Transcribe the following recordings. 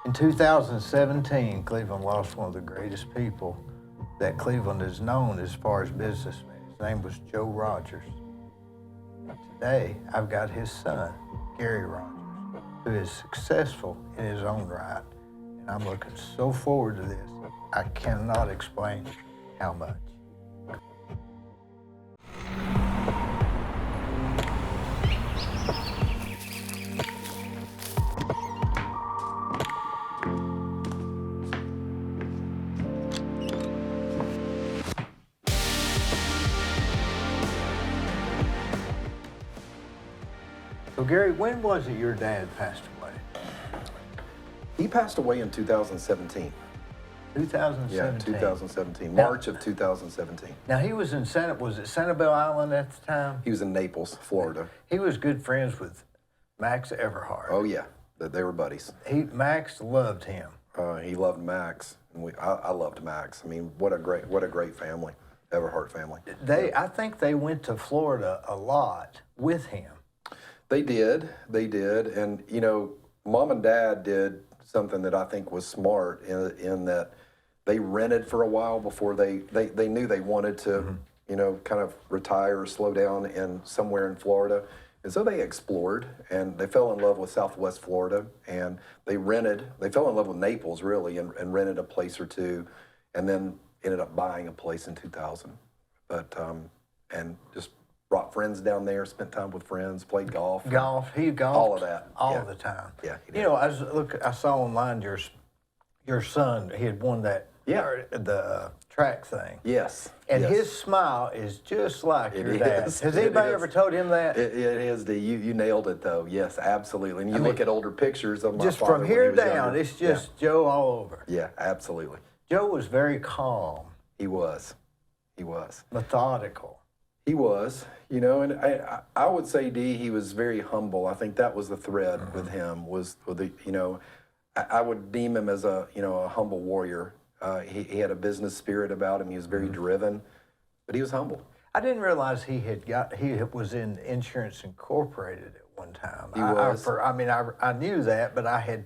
In 2017, Cleveland lost one of the greatest people that Cleveland has known as far as businessmen. His name was Joe Rodgers. And today, I've got his son, Garry Rodgers, who is successful in his own right. And I'm looking so forward to this. I cannot explain how much. So Garry, when was it your dad passed away? He passed away in 2017. 2017. Yeah, 2017, March of 2017. Now he was in was it Sanibel Island at the time? He was in Naples, Florida. He was good friends with Max Everhart. Oh yeah, they were buddies. Max loved him. He loved Max, and I loved Max. I mean, what a great family, Everhart family. I think they went to Florida a lot with him. They did, and you know, Mom and Dad did something that I think was smart in that they rented for a while before they knew they wanted to, you know, kind of retire or slow down in somewhere in Florida. And so they explored, and they fell in love with Southwest Florida, and they fell in love with Naples, really, and rented a place or two, and then ended up buying a place in 2000. But, and just brought friends down there, spent time with friends, played golf. He golfed. All of that. All the time. Yeah, he did. You know, I saw online your son, he had won that, the track thing. Yes. And yes. his smile is just like your dad. is. Has anybody ever told him that? It is. You nailed it, though. Yes, absolutely. And you look at older pictures of my just father from here when he was down, younger. it's just Joe all over. Yeah, absolutely. Joe was very calm. He was. Methodical. He was, you know, and I would say, Dee, he was very humble. I think that was the thread with him, you know, I would deem him as a humble warrior. He had a business spirit about him. He was very driven, but he was humble. I didn't realize he was in Insurance Incorporated at one time. He was. I knew that, but I had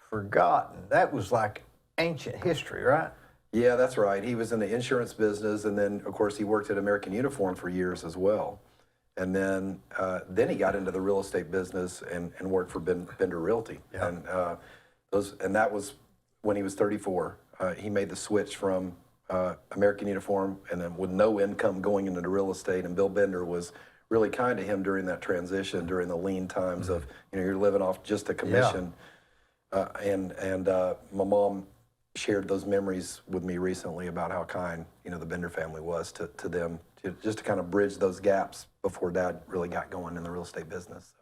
forgotten. That was like ancient history, right? Yeah, that's right. He was in the insurance business, and then, of course, he worked at American Uniform for years as well. And then he got into the real estate business and worked for Bender Realty. Yeah. And that was when he was 34. He made the switch from American Uniform, and then with no income going into the real estate. And Bill Bender was really kind to him during that transition, during the lean times of, you know, you're living off just a commission. Yeah. My mom shared those memories with me recently about how kind, you know, the Bender family was to them, just to kind of bridge those gaps before Dad really got going in the real estate business.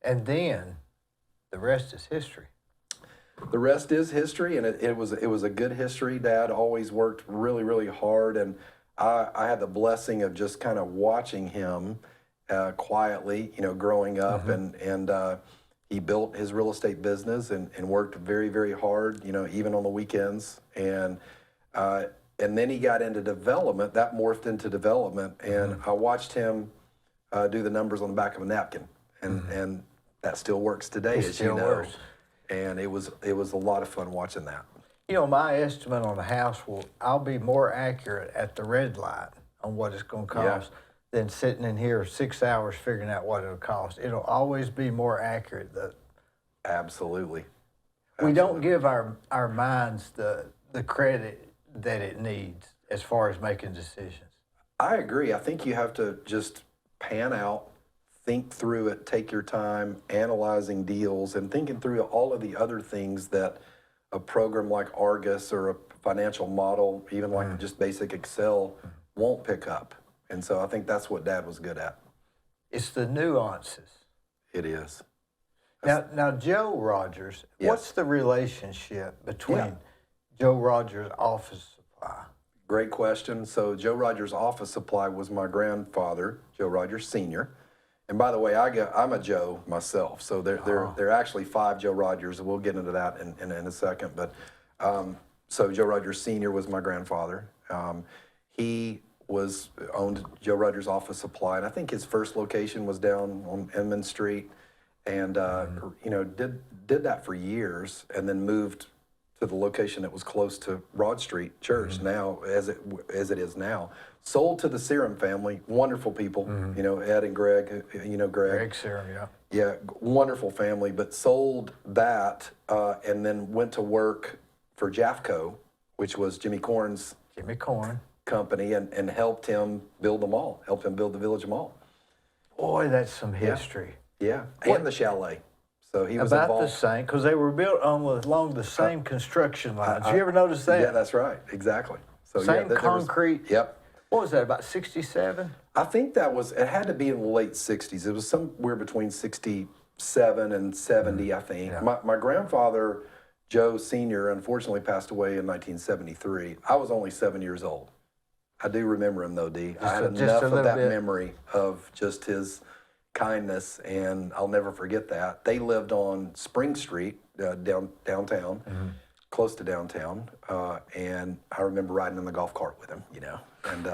And then the rest is history. The rest is history, and it was a good history. Dad always worked really, really hard, and I had the blessing of just kind of watching him quietly, you know, growing up, and he built his real estate business and worked very, very hard, you know, even on the weekends. And then he got into development. That morphed into development. And I watched him do the numbers on the back of a napkin. And that still works today, as you know. Works. And it was a lot of fun watching that. You know, my estimate on the house I'll be more accurate at the red light on what it's going to cost. Yeah. Than sitting in here 6 hours figuring out what it'll cost. It'll always be more accurate. Absolutely. We don't give our minds the credit that it needs as far as making decisions. I agree. I think you have to just pan out, think through it, take your time analyzing deals and thinking through all of the other things that a program like Argus or a financial model, even like just basic Excel, won't pick up. And so I think that's what Dad was good at. It's the nuances. It is. Now Joe Rodgers, yes. What's the relationship between Joe Rodgers' Office Supply? Great question. So Joe Rodgers' Office Supply was my grandfather, Joe Rodgers Sr. And by the way, I'm a Joe myself. So there are actually 5 Joe Rodgers, and we'll get into that in a second. But so Joe Rodgers Sr. was my grandfather. He owned Joe Rodgers Office Supply, and I think his first location was down on Inman Street. and you know, did that for years, and then moved to the location that was close to Broad Street Church now, as it is now. Sold to the Serum family, wonderful people. You know, Ed and Greg. You know Greg. Greg Serum, yeah. Yeah, wonderful family. But sold that, and then went to work for Jafco, which was Jimmy Corn's company, and helped him build the mall. Helped him build the Village Mall. Boy, that's some history. Yeah, and the chalet. So he was about involved. the same, because they were built along the same construction lines. You ever notice that? Yeah, that's right. Exactly. So Same there concrete. Yep. What was that, about 67? I think it had to be in the late 60s. It was somewhere between 67 and 70, I think. Yeah. My grandfather, Joe Sr., unfortunately passed away in 1973. I was only 7 years old. I do remember him, though, Dee. I had enough of that memory of just his kindness, and I'll never forget that. They lived on Spring Street, downtown, close to downtown, and I remember riding in the golf cart with him, you know. And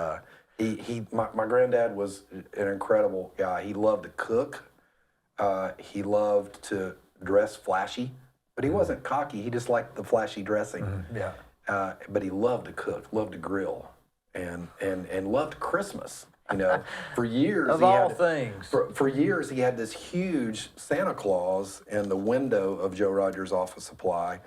my granddad was an incredible guy. He loved to cook. He loved to dress flashy, but he wasn't cocky. He just liked the flashy dressing. But he loved to cook, loved to grill, and loved Christmas. You know, for years for years he had this huge Santa Claus in the window of Joe Rodgers' office supply,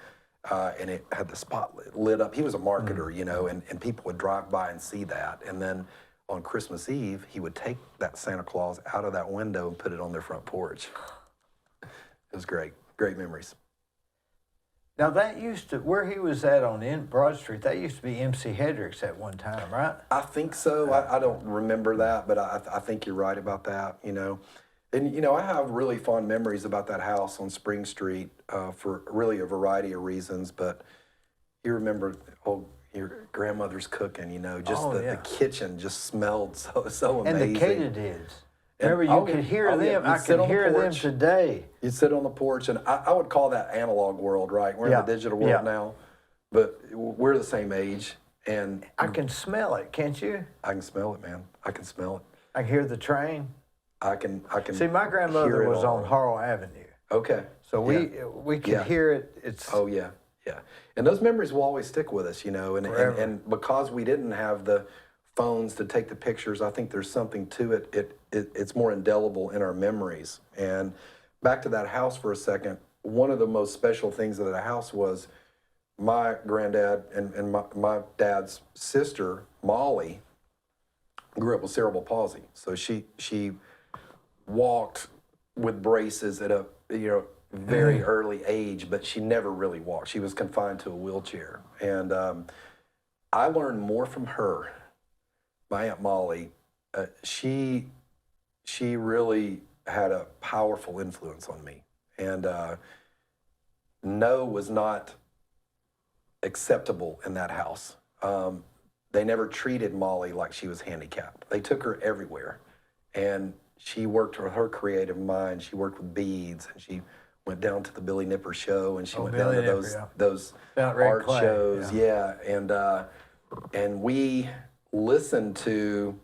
and it had the spot lit up. He was a marketer, you know, and people would drive by and see that. And then on Christmas Eve, he would take that Santa Claus out of that window and put it on their front porch. It was great memories. Now that used to, where he was at on Broad Street, that used to be MC Hedrick's at one time, right? I think so. I don't remember that, but I think you're right about that, you know. And, you know, I have really fond memories about that house on Spring Street for really a variety of reasons. But you remember your grandmother's cooking, you know, just the kitchen just smelled so amazing. And the katydids. Remember, you could hear them. I can hear them today. You'd sit on the porch, and I would call that analog world, right? We're in the digital world now, but we're the same age. And I can smell it, can't you? I can smell it, man. I can smell it. I can hear the train. I can. See, my grandmother was on Harl Avenue. Okay. So we could hear it. It's. Oh yeah. And those memories will always stick with us, you know. And because we didn't have the phones to take the pictures, I think there's something to it. It's more indelible in our memories. And back to that house for a second. One of the most special things of that house was my granddad and my dad's sister, Molly, grew up with cerebral palsy. So she walked with braces at a very early age, but she never really walked. She was confined to a wheelchair. And I learned more from her. My Aunt Molly, she really had a powerful influence on me. And no was not acceptable in that house. They never treated Molly like she was handicapped. They took her everywhere. And she worked with her creative mind. She worked with beads, and she went down to the Billy Nipper show, and she went down to those art shows. And we listened to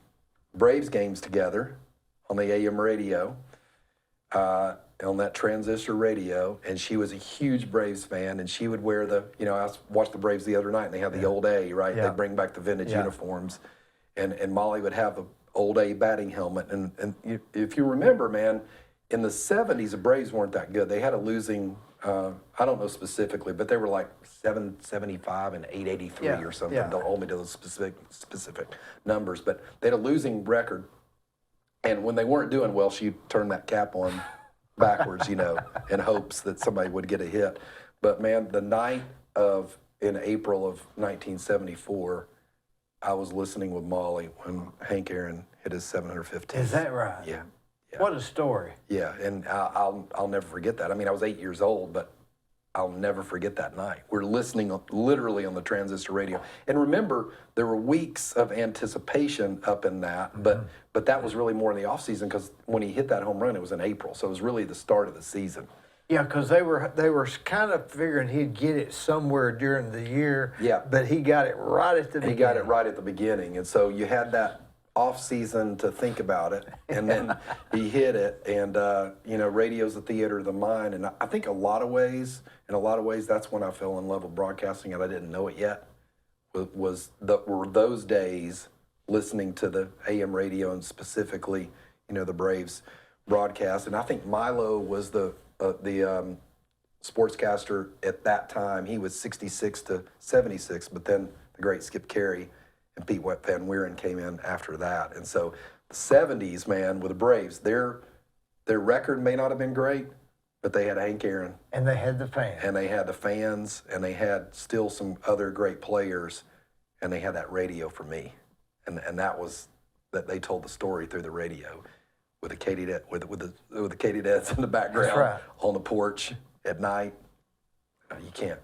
Braves games together on the AM radio, on that transistor radio, and she was a huge Braves fan, and she would wear I watched the Braves the other night, and they had the old A, right? They bring back the vintage uniforms, and Molly would have the old A batting helmet, and if you remember, man, in the 70s, the Braves weren't that good. They had a losing, I don't know specifically, but they were like 775 and 883 or something. Don't hold me to those specific numbers, but they had a losing record. And when they weren't doing well, she'd turn that cap on backwards, in hopes that somebody would get a hit. But man, the night in April of 1974, I was listening with Molly when Hank Aaron hit his 715th. Is that right? Yeah. What a story. Yeah, and I'll never forget that. I mean, I was 8 years old, but I'll never forget that night. We're listening literally on the transistor radio. And remember, there were weeks of anticipation up in that, but that was really more in the off season, because when he hit that home run, it was in April. So it was really the start of the season. Yeah, because they were kind of figuring he'd get it somewhere during the year. Yeah. But he got it right at the beginning. He got it right at the beginning. And so you had that off season to think about it, and then he hit it. And you know, radio's the theater of the mind, and I think in a lot of ways, that's when I fell in love with broadcasting, and I didn't know it yet. Were those days listening to the AM radio and specifically, you know, the Braves broadcast. And I think Milo was the sportscaster at that time. He was 66 to 76, but then the great Skip Carey and Pete Van Wieren came in after that. And so the 70s, man, with the Braves, their record may not have been great, but they had Hank Aaron. And they had the fans. And they had the fans, and they had still some other great players, and they had that radio for me. And that was that they told the story through the radio with the Katydids in the background. That's right. On the porch at night. You can't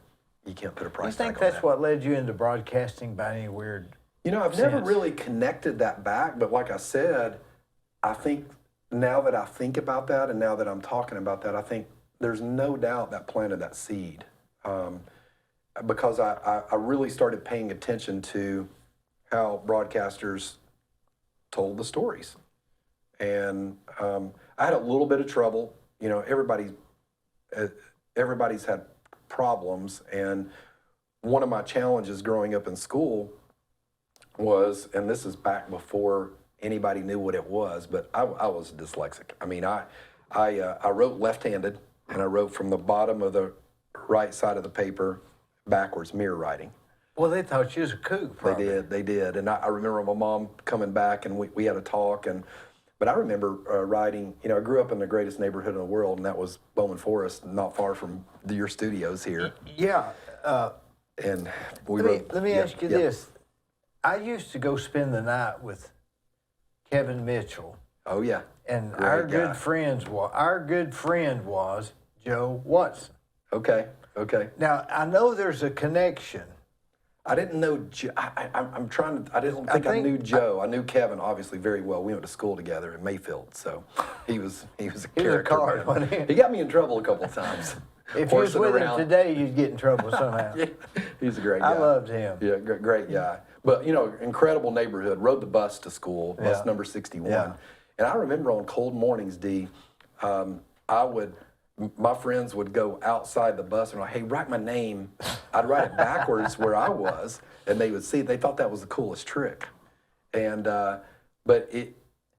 put a price tag on that. You think that's what led you into broadcasting by any weird You know, I've never really connected that back, but like I said, I think now that I think about that and now that I'm talking about that, I think there's no doubt that planted that seed. Because I really started paying attention to how broadcasters told the stories. And I had a little bit of trouble. You know, everybody's had problems. And one of my challenges growing up in school was, and this is back before anybody knew what it was, but I was dyslexic. I mean, I wrote left-handed, and I wrote from the bottom of the right side of the paper backwards, mirror writing. Well, they thought you was a kook, probably. They did. And I remember my mom coming back, and we had a talk. But I remember writing, you know, I grew up in the greatest neighborhood in the world, and that was Bowman Forest, not far from your studios here. Yeah. And let me ask you this. I used to go spend the night with Kevin Mitchell. Oh, yeah. And Great our guy. good friend was Joe Watson. Okay. Now, I know there's a connection. I didn't know Joe. I didn't think I knew Joe. I knew Kevin, obviously, very well. We went to school together in Mayfield, so he was a character. Card, man. wasn't he? He got me in trouble a couple of times. If you was with him today, you'd get in trouble somehow. Yeah, he's a great guy. I loved him. Yeah, great guy. But, you know, incredible neighborhood. Rode the bus to school, bus number 61. Yeah. And I remember on cold mornings, Dee, my friends would go outside the bus and like, hey, write my name. I'd write it backwards where I was, and they would see. They thought that was the coolest trick. And but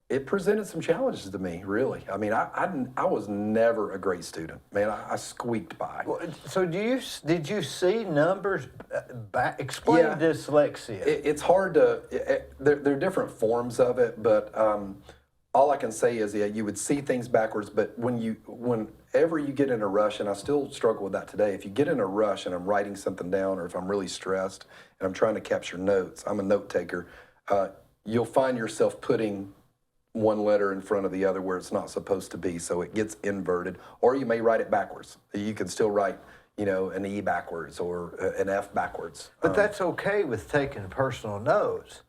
it presented some challenges to me, really. I mean, I was never a great student, man. I squeaked by. Well, so did you see numbers? Explain dyslexia. It's hard to. There are different forms of it, but all I can say is, you would see things backwards. But whenever you get in a rush, and I still struggle with that today. If you get in a rush and I'm writing something down, or if I'm really stressed and I'm trying to capture notes, I'm a note taker. You'll find yourself putting one letter in front of the other where it's not supposed to be, so it gets inverted. Or you may write it backwards. You can still write, you know, an E backwards or an F backwards. But that's okay with taking personal notes.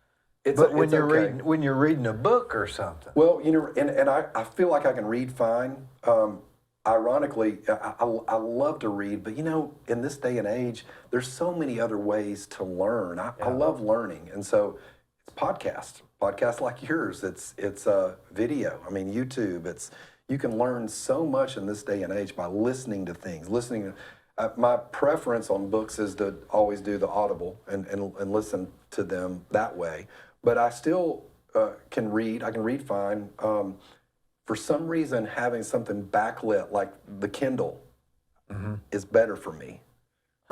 When you're reading a book or something. Well, you know, and I feel like I can read fine. Ironically, I love to read, but you know, in this day and age, there's so many other ways to learn. I love learning, and so it's podcasts like yours. It's video. I mean, YouTube. You can learn so much in this day and age by listening to things. My preference on books is to always do the Audible and listen to them that way. But I still can read. I can read fine. For some reason, having something backlit like the Kindle is better for me.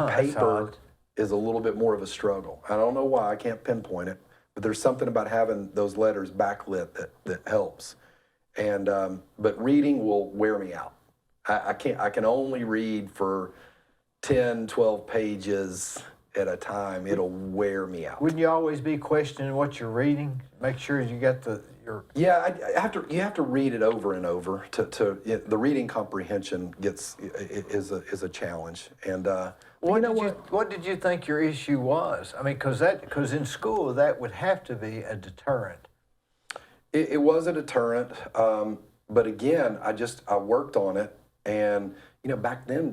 Paper is a little bit more of a struggle. I don't know why. I can't pinpoint it. But there's something about having those letters backlit that helps. And but reading will wear me out. I can only read for 10, 12 pages at a time. It'll wear me out. Wouldn't you always be questioning what you're reading? Make sure you got your... Yeah, you have to read it over and over. The reading comprehension is a challenge. And what did you think your issue was? I mean, because in school that would have to be a deterrent. It was a deterrent, but again, I worked on it. And you know, back then,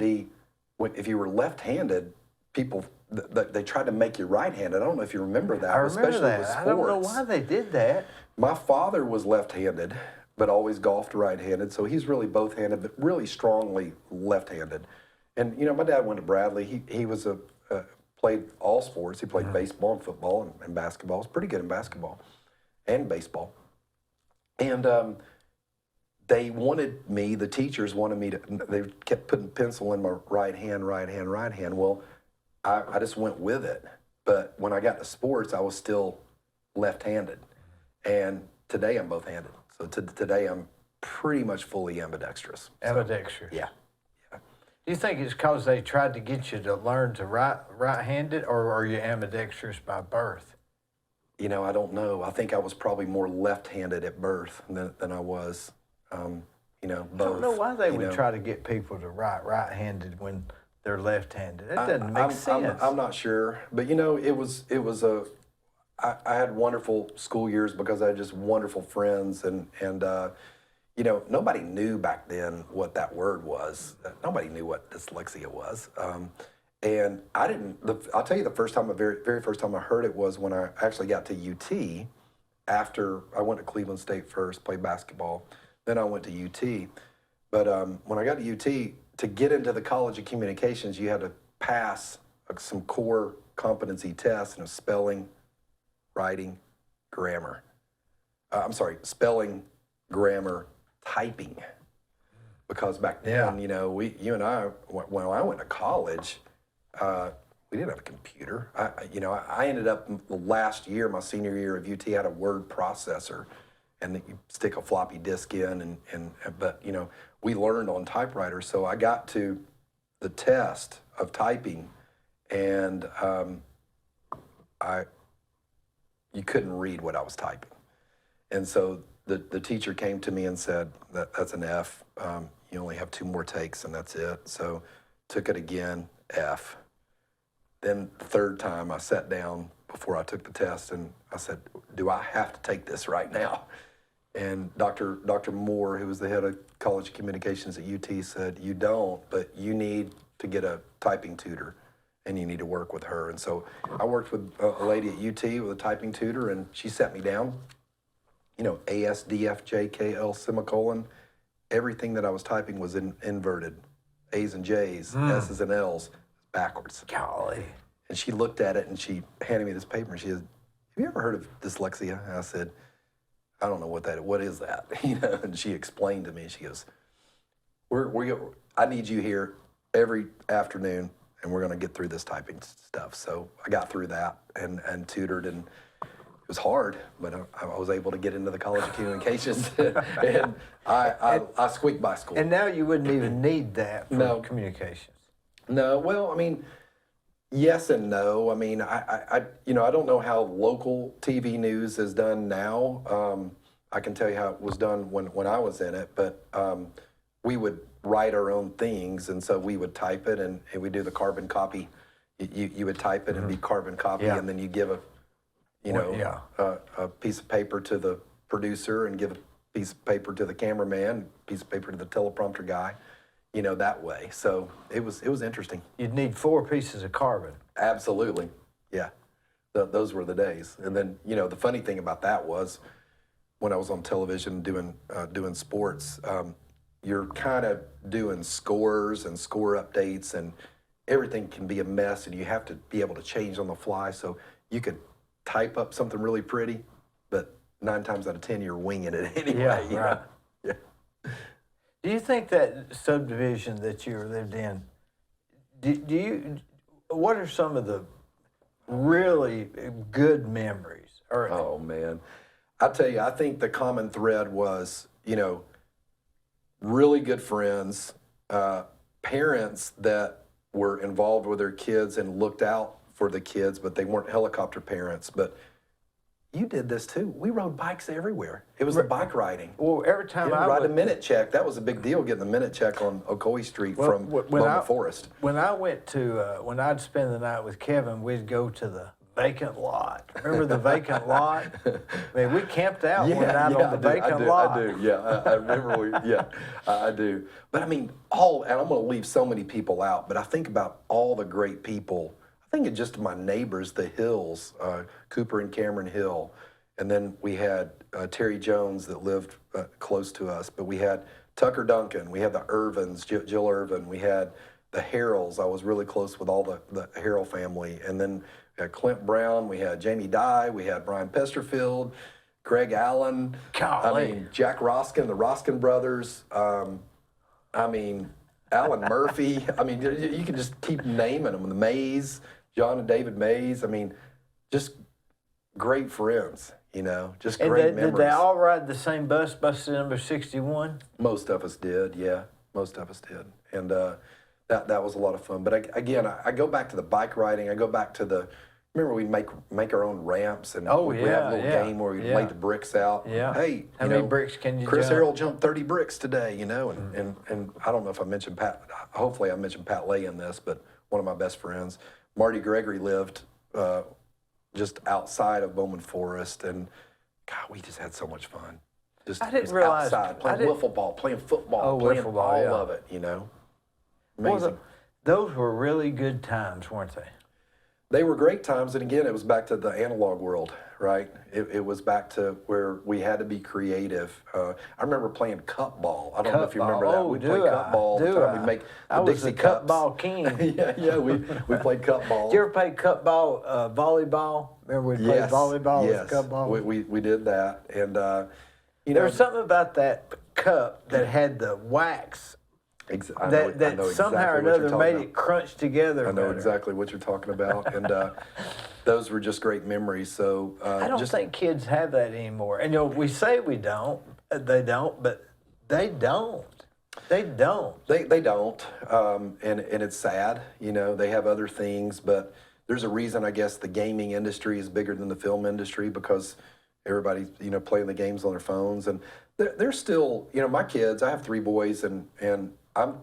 if you were left-handed, people, they tried to make you right-handed. I don't know if you remember that, I remember especially that. with sports. I don't know why they did that. My father was left-handed, but always golfed right-handed, so he's really both-handed, but really strongly left-handed. And my dad went to Bradley. He was played all sports. He played baseball and football and basketball. He was pretty good in basketball and baseball. And the teachers wanted me to. They kept putting pencil in my right hand. Well, I just went with it. But when I got to sports, I was still left-handed. And today I'm both-handed. So today I'm pretty much fully ambidextrous. Ambidextrous. Yeah. Do you think it's because they tried to get you to learn to right-handed, or are you ambidextrous by birth? I don't know. I think I was probably more left-handed at birth than I was, both. I don't know why they would try to get people to right-handed when they're left-handed. That doesn't make sense. I'm not sure, but I had wonderful school years because I had just wonderful friends, and nobody knew back then what that word was. Nobody knew what dyslexia was. And I didn't, I'll tell you the very first time I heard it was when I actually got to UT after I went to Cleveland State first, played basketball. Then I went to UT. But when I got to UT, to get into the College of Communications, you had to pass some core competency tests, spelling, writing, grammar. Spelling, grammar, typing. Because back then, you and I, when I went to college, we didn't have a computer. I ended up last year, my senior year of UT, had a word processor, and you stick a floppy disk in, but we learned on typewriters. So I got to the test of typing, and you couldn't read what I was typing, and so the teacher came to me and said that's an F. You only have 2 more takes, and that's it. So took it again, F. Then the third time I sat down before I took the test, and I said, do I have to take this right now? And Dr. Moore, who was the head of College of Communications at UT, said, you don't, but you need to get a typing tutor, and you need to work with her. And so I worked with a lady at UT with a typing tutor, and she sat me down, ASDFJKL semicolon. Everything that I was typing was inverted. A's and J's, S's and L's, backwards. Golly. And she looked at it and she handed me this paper and she said, have you ever heard of dyslexia? And I said, I don't know what is that? And she explained to me, she goes, I need you here every afternoon and we're gonna get through this typing stuff. So I got through that and tutored, and it was hard, but I was able to get into the College of Communications and I squeaked by school. And now you wouldn't even need that for communications. No, well, yes and no. I don't know how local TV news is done now. I can tell you how it was done when I was in it, but we would write our own things, and so we would type it, and we do the carbon copy. You would type it and be carbon copy, and then you give a piece of paper to the producer, and give a piece of paper to the cameraman, a piece of paper to the teleprompter guy. That way. So it was interesting. You'd need 4 pieces of carbon. Absolutely. Yeah. Those were the days. And then, the funny thing about that was when I was on television doing sports, you're kind of doing scores and score updates, and everything can be a mess, and you have to be able to change on the fly. So you could type up something really pretty, but 9 times out of 10, you're winging it anyway. Yeah, right. Yeah. Do you think that subdivision that you lived in, what are some of the really good memories? Oh, man. I tell you, I think the common thread was, really good friends, parents that were involved with their kids and looked out for the kids, but they weren't helicopter parents. But you did this too. We rode bikes everywhere. It was the bike riding. Well, every time I ride a minute check. That was a big deal, getting the minute check on Ocoee Street from Loma Forest. When I went to, when I'd spend the night with Kevin, we'd go to the vacant lot. Remember the vacant lot? We camped out one night on the vacant lot. I do. Yeah, I remember. I do. But and I'm going to leave so many people out. But I think about all the great people think of just my neighbors, the Hills, Cooper and Cameron Hill. And then we had Terry Jones that lived close to us. But we had Tucker Duncan. We had the Irvins, Jill Irvin. We had the Harrells. I was really close with all the Harrell family. And then we had Clint Brown. We had Jamie Dye. We had Brian Pesterfield, Greg Allen. Golly. I mean, Jack Roskin, the Roskin brothers. I mean, Alan Murphy. I mean, you can just keep naming them. The Mays, John and David Mays. I mean, just great friends, you know, just great memories. Did they all ride the same bus number 61? Most of us did, yeah. Most of us did. And that was a lot of fun. But again, I go back to the bike riding. I go back to remember we'd make our own ramps, and we'd have a little game where we'd lay the bricks out. Yeah. Hey, how many bricks can you Chris jump? Harrell jumped 30 bricks today, you know, and I don't know if I mentioned Pat, hopefully I mentioned Pat Lay in this, but one of my best friends, Marty Gregory, lived just outside of Bowman Forest, and God, we just had so much fun. Just I didn't realize outside, playing wiffle ball, playing football, playing wiffle ball, all of it, you know. Amazing. Those were really good times, weren't they? They were great times, and again, it was back to the analog world, right? It was back to where we had to be creative. I remember playing cup ball. I don't know if you remember that. We played cup ball all the time. We'd make the Dixie cups. Cup ball king. yeah, we played cup ball. Did you ever play cup ball, volleyball? Remember we played volleyball with cup ball? We did that, and you know, there was something about that cup that had the wax. That somehow or another made it crunch together. I know exactly what you're talking about, and those were just great memories. So I don't think kids have that anymore. And you know, we say we don't, they don't, but they don't. They don't. They don't, and it's sad. You know, they have other things, but there's a reason, I guess, the gaming industry is bigger than the film industry, because everybody's, you know, playing the games on their phones, and they're still, you know, my kids. I have 3 boys, and I'm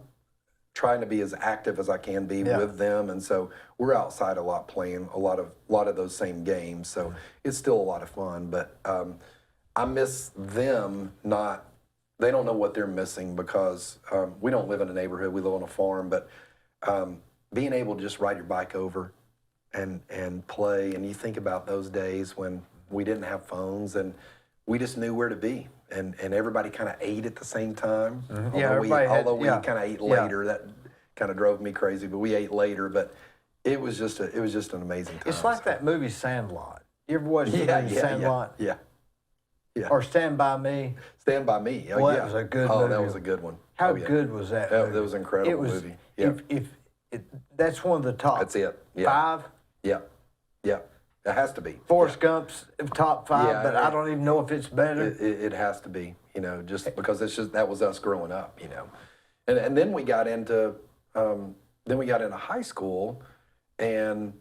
trying to be as active as I can be with them, and so we're outside a lot playing a lot of those same games. So it's still a lot of fun, but I miss them not. They don't know what they're missing, because we don't live in a neighborhood. We live on a farm, but being able to just ride your bike over and play, and you think about those days when we didn't have phones and we just knew where to be, and everybody kind of ate at the same time. Although we kind of ate later, that kind of drove me crazy. But we ate later. But it was just an amazing time. It's like that movie Sandlot. You ever watched the movie Sandlot? Yeah. Or Stand By Me. Stand By Me. That was a good movie. Oh, that was a good one. How good was that? That was an incredible movie. Yeah. That's one of the top. That's it. 5. Yeah. It has to be. Forrest Gump's top 5, but I don't even know if it's better. It has to be, you know, just because that was us growing up, you know, and then we got into high school, and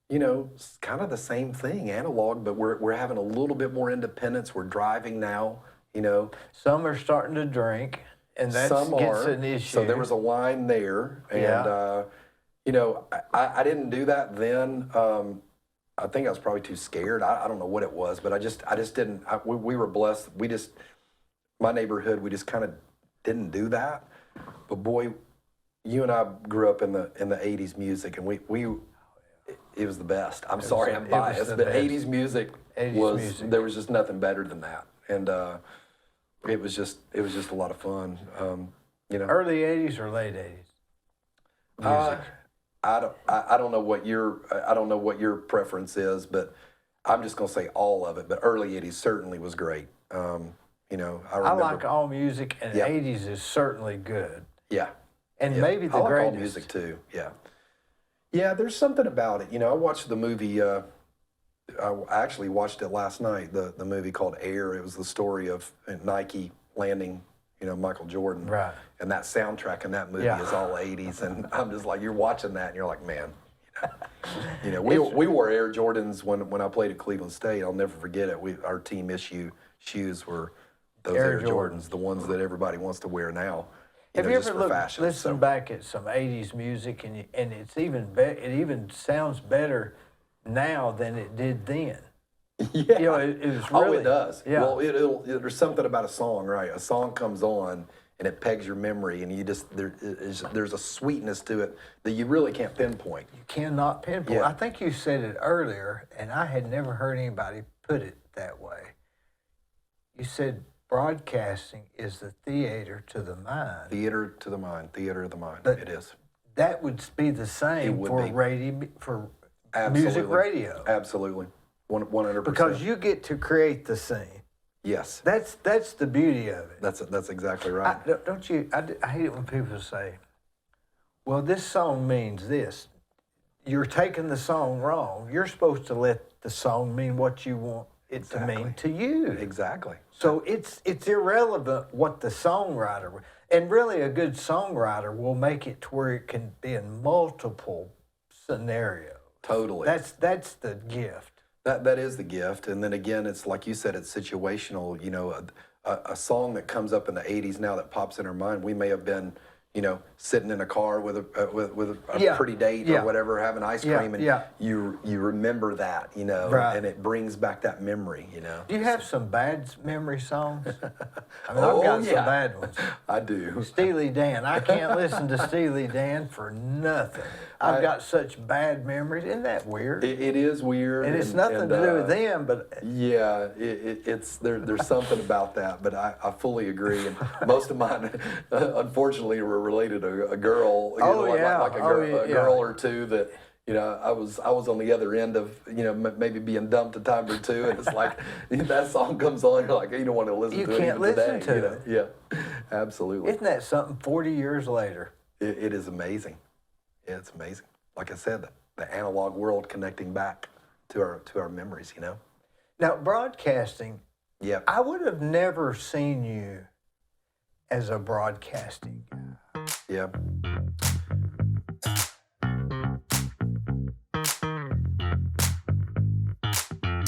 you know, it's kind of the same thing, analog, but we're having a little bit more independence. We're driving now, you know. Some are starting to drink, and that gets an issue. So there was a line there, and you know, I didn't do that then. I think I was probably too scared. I don't know what it was, but I just didn't. We were blessed. My neighborhood, we just kind of didn't do that. But boy, you and I grew up in the 80s music, and it was the best. I'm sorry, I'm biased, but 80s music there was just nothing better than that, and it was just a lot of fun. You know, early 80s or late 80s music. I don't know what your preference is, but I'm just gonna say all of it. But early '80s certainly was great. You know, I like all music, and '80s is certainly good. Yeah, and maybe the I like greatest. all music too. Yeah. There's something about it. You know, I watched the movie. I actually watched it last night. The movie called Air. It was the story of Nike landing, you know, Michael Jordan. Right. And that soundtrack in that movie is all 80s. And I'm just like, you're watching that and you're like, man, you know, we wore Air Jordans when I played at Cleveland State. I'll never forget it. Our team issue shoes were those Air Jordans, the ones that everybody wants to wear now. Have you ever listened back at some 80s music, and it's it even sounds better now than it did then? Yeah. You know, it was really, it does. Yeah. Well, there's something about a song, right? A song comes on, and it pegs your memory, and there's a sweetness to it that you really can't pinpoint. You cannot pinpoint. Yeah. I think you said it earlier, and I had never heard anybody put it that way. You said broadcasting is the theater to the mind. Theater to the mind, theater of the mind. But it is. That would be the same would for be. radio, for Absolutely. music radio. Absolutely. 100%. Because you get to create the scene. Yes. That's the beauty of it. That's exactly right. Don't you? I hate it when people say, "Well, this song means this." You're taking the song wrong. You're supposed to let the song mean what you want it to mean to you. Exactly. So it's irrelevant what the songwriter, and really a good songwriter will make it to where it can be in multiple scenarios. Totally. That's the gift. That is the gift. And then again, it's like you said, it's situational. You know, a song that comes up in the 80s now that pops in our mind, we may have been, you know, sitting in a car with a pretty date or whatever, having ice cream, and you remember that, you know, and it brings back that memory, you know. Do you have some bad memory songs? I mean, I've got some bad ones. I do. Steely Dan. I can't listen to Steely Dan for nothing. I've got such bad memories. Isn't that weird? It is weird. And it's nothing to do with them, but... Yeah, it's there's something about that, but I fully agree. And most of mine, unfortunately, were related to a girl, you know, like a girl or two that, you know, I was on the other end of, you know, maybe being dumped a time or two, and it's like that song comes on, you're like, you don't want to listen to it can't listen today, to you know? it. Yeah, absolutely. Isn't that something 40 years later? It is amazing. Yeah, it's amazing. Like I said, the analog world connecting back to our memories, you know? Now, broadcasting, Yeah. I would have never seen you as a broadcasting guy. Yeah.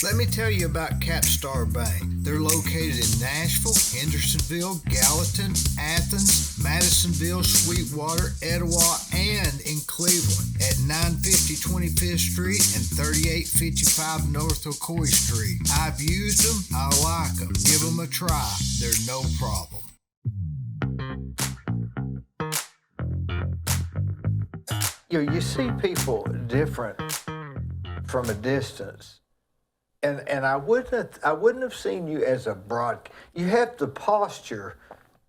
Let me tell you about Capstar Bank. They're located in Nashville, Hendersonville, Gallatin, Athens, Madisonville, Sweetwater, Etowah, and in Cleveland at 950 25th Street and 3855 North Ocoee Street. I've used them. I like them. Give them a try. They're no problem. You see people different from a distance. And I wouldn't have seen you as a you have the posture,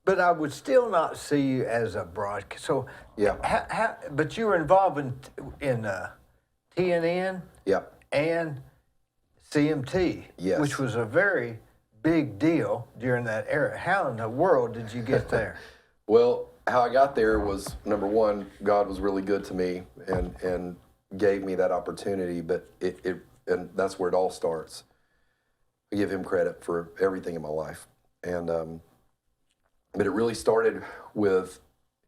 but I would still not see you as a broadcast. So Yeah. But you were involved in TNN Yep. and CMT, Yes. which was a very big deal during that era. How in the world did you get there? Well, how I got there was, number one, God was really good to me and gave me that opportunity, but and that's where it all starts. I give him credit for everything in my life. And but it really started with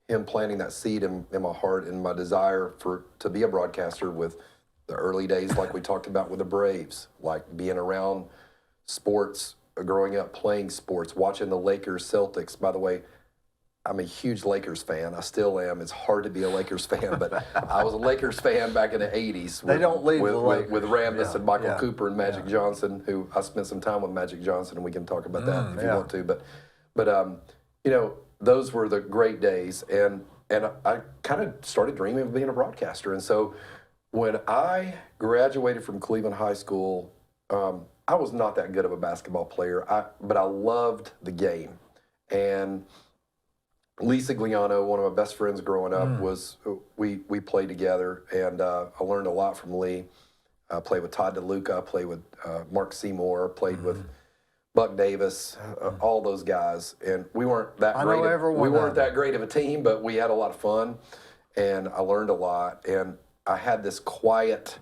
him planting that seed in my heart and my desire to be a broadcaster, with the early days, like we talked about with the Braves, like being around sports, growing up playing sports, watching the Lakers, Celtics. By the way, I'm a huge Lakers fan. I still am. It's hard to be a Lakers fan, but I was a Lakers fan back in the 80s. They don't leave the Lakers. With Rambis and Michael Yeah. Cooper and Magic Johnson, who I spent some time with Magic Johnson, and we can talk about that if you yeah. want to. But you know, those were the great days, and I kind of started dreaming of being a broadcaster. And so when I graduated from Cleveland High School, I was not that good of a basketball player, but I loved the game. And Lisa Gliano, one of my best friends growing up, we played together, and I learned a lot from Lee. I played with Todd DeLuca, I played with Mark Seymour, played with Buck Davis, all those guys, and we weren't that great of a team, but we had a lot of fun, and I learned a lot, and I had this quiet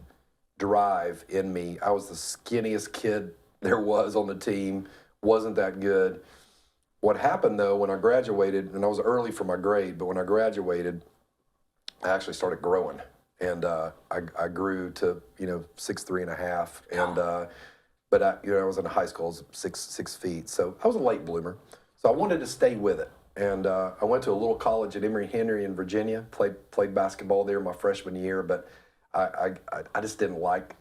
drive in me. I was the skinniest kid there was on the team, wasn't that good. What happened, though, when I graduated, and I was early for my grade, but when I graduated, I actually started growing. And I grew to, 6'3.5", and but I was in high school, I was 6 feet, so I was a late bloomer. So I wanted to stay with it, and I went to a little college at Emory Henry in Virginia, played basketball there my freshman year, but I just didn't like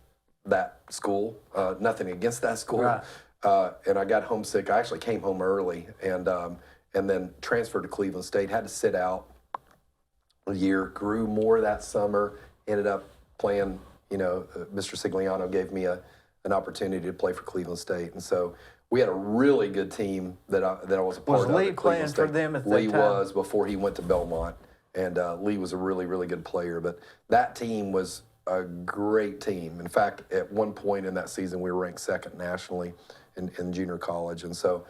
that school. Nothing against that school. Right. And I got homesick. I actually came home early, and and then transferred to Cleveland State. Had to sit out a year, grew more that summer, ended up playing, Mr. Sigliano gave me an opportunity to play for Cleveland State. And so we had a really good team that I was a part of. Was Lee at Cleveland playing State. for them at that Lee time? was before he went to Belmont. And Lee was a really, really good player. But that team was a great team. In fact, at one point in that season, we were ranked second nationally in junior college. And so,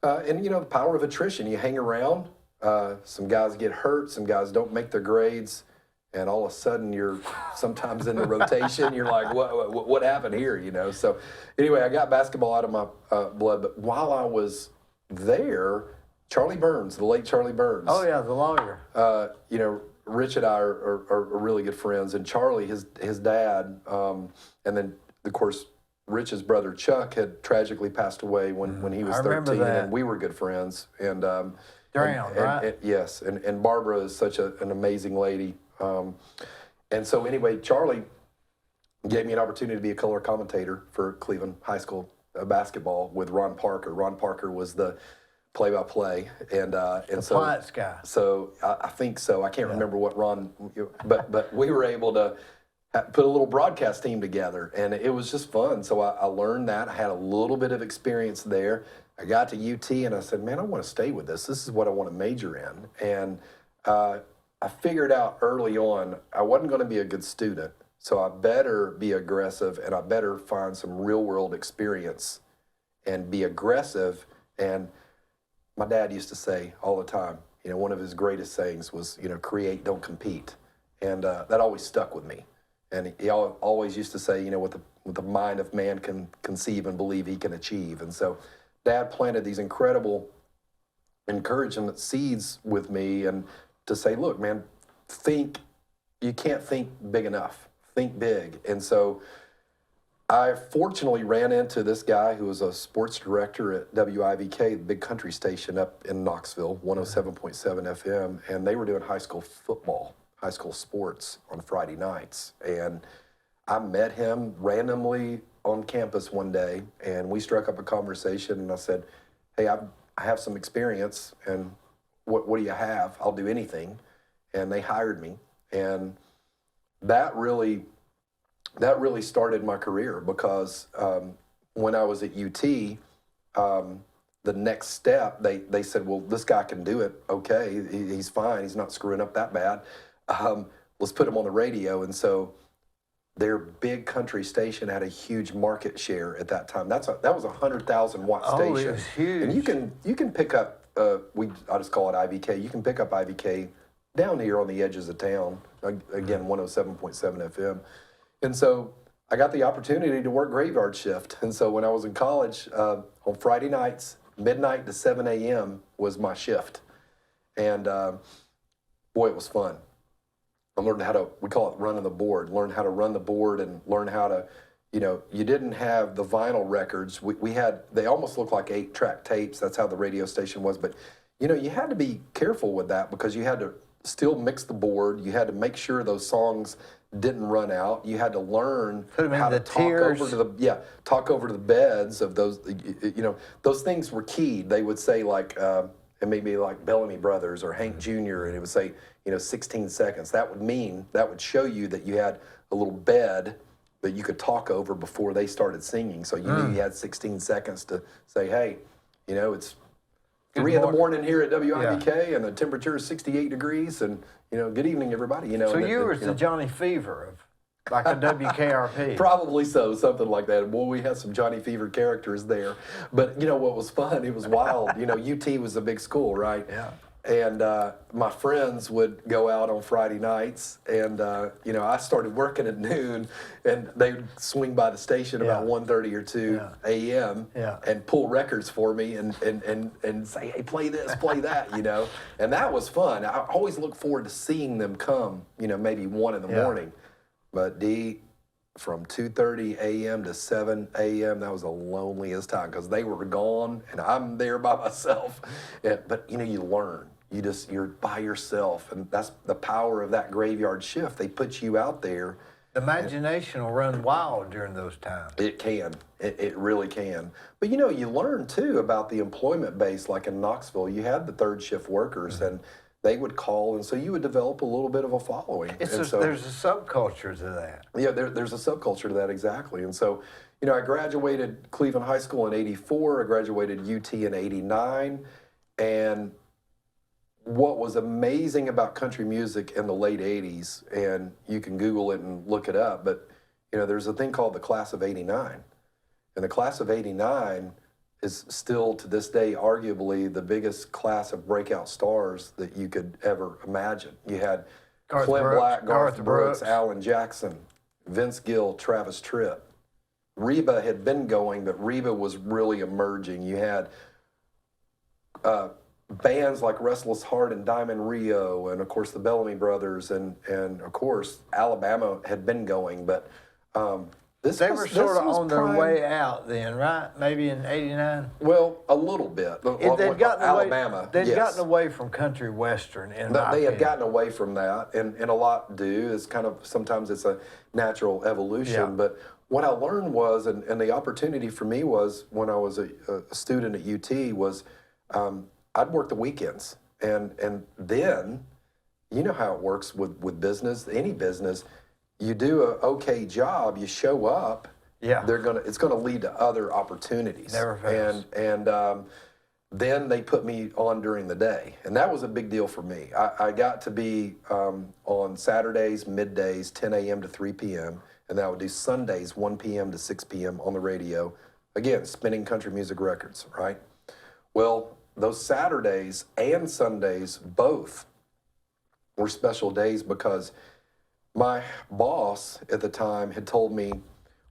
the power of attrition. You hang around, some guys get hurt, some guys don't make their grades, and all of a sudden you're sometimes in the rotation. You're like, what happened here, So anyway, I got basketball out of my blood. But while I was there, Charlie Burns, the late Charlie Burns. Oh, yeah, the lawyer. Rich and I are really good friends. And Charlie, his dad, and then, of course, Rich's brother Chuck had tragically passed away when he was 13, and we were good friends. And Right? Yes, and Barbara is such an amazing lady. And so anyway, Charlie gave me an opportunity to be a color commentator for Cleveland High School basketball with Ron Parker. Ron Parker was the play-by-play, and so Plants guy. So I think so. I can't remember what Ron, but we were able to put a little broadcast team together, and it was just fun. So I learned that. I had a little bit of experience there. I got to UT, and I said, man, I want to stay with this. This is what I want to major in. And I figured out early on I wasn't going to be a good student, so I better be aggressive, and I better find some real-world experience and be aggressive. And my dad used to say all the time, one of his greatest sayings was, create, don't compete. And that always stuck with me. And he always used to say, what the mind of man can conceive and believe he can achieve. And so Dad planted these incredible encouragement seeds with me, and to say, look, man, you can't think big enough. Think big. And so I fortunately ran into this guy who was a sports director at WIVK, the big country station up in Knoxville, 107.7 FM, and they were doing high school football, high school sports on Friday nights. And I met him randomly on campus one day, and we struck up a conversation, and I said, hey, I have some experience, and what do you have? I'll do anything. And they hired me, and that really started my career, because when I was at UT, the next step, they said, well, this guy can do it. Okay, he's fine. He's not screwing up that bad. Let's put him on the radio. And so their big country station had a huge market share at that time. That was a 100,000 watt station. Oh, it was huge. And you can pick up, I just call it IVK. You can pick up IVK down here on the edges of town. Again, 107.7 FM. And so I got the opportunity to work graveyard shift. And so when I was in college, on Friday nights, midnight to 7 a.m. was my shift. And boy, it was fun. I learned how to, we call it running the board, learn how to run the board, and learn how to, you didn't have the vinyl records. We had, they almost looked like 8-track tapes. That's how the radio station was. But, you had to be careful with that, because you had to still mix the board. You had to make sure those songs didn't run out. You had to learn how to talk over to the beds of those. Those things were keyed. They would say like, it may be like Bellamy Brothers or Hank Jr., and it would say 16 seconds. That would show you that you had a little bed that you could talk over before they started singing. So you knew you had 16 seconds to say, hey, it's 3 in the morning here at WIVK, and the temperature is 68 degrees, and good evening, everybody. So you were the Johnny Fever of like a WKRP. Probably so, something like that. Boy, we had some Johnny Fever characters there. But what was fun? It was wild. UT was a big school, right? Yeah. And my friends would go out on Friday nights, and I started working at noon, and they'd swing by the station about 1:30 or 2 a.m. and pull records for me and say, hey, play this, play that, And that was fun. I always look forward to seeing them come, maybe 1 in the morning. But Dee, from 2:30 a.m. to 7 a.m., that was the loneliest time, because they were gone and I'm there by myself. But you learn. You're by yourself, and that's the power of that graveyard shift. They put you out there, The imagination will run wild during those times. It can. It really can. But you learn too about the employment base. Like in Knoxville, you had the third shift workers, and they would call, and so you would develop a little bit of a following. There's a subculture to that. Yeah, there's a subculture to that, exactly. And so, I graduated Cleveland High School in '84. I graduated UT in '89, and what was amazing about country music in the late 80s, and you can Google it and look it up, but there's a thing called the class of '89. And the class of '89 is still to this day arguably the biggest class of breakout stars that you could ever imagine. You had Clint Black, Garth Brooks, Alan Jackson, Vince Gill, Travis Tritt. Reba had been going, but Reba was really emerging. You had bands like Restless Heart and Diamond Rio, and of course the Bellamy Brothers, and of course Alabama had been going, but they were sort of on their way out then, right? Maybe in '89. Well, a little bit. They'd gotten Alabama. They'd gotten away from country western. They had gotten away from that, and a lot do. It's kind of sometimes it's a natural evolution, Yeah. but. What I learned was, and the opportunity for me was when I was a student at UT was I'd work the weekends. And then, you know how it works with business, any business, you do a okay job, you show up, yeah, it's gonna lead to other opportunities. Never fails. And then they put me on during the day. And that was a big deal for me. I got to be on Saturdays, middays, 10 a.m. to 3 p.m., and then I would do Sundays, 1 p.m. to 6 p.m. on the radio. Again, spinning country music records, right? Well, those Saturdays and Sundays both were special days because my boss at the time had told me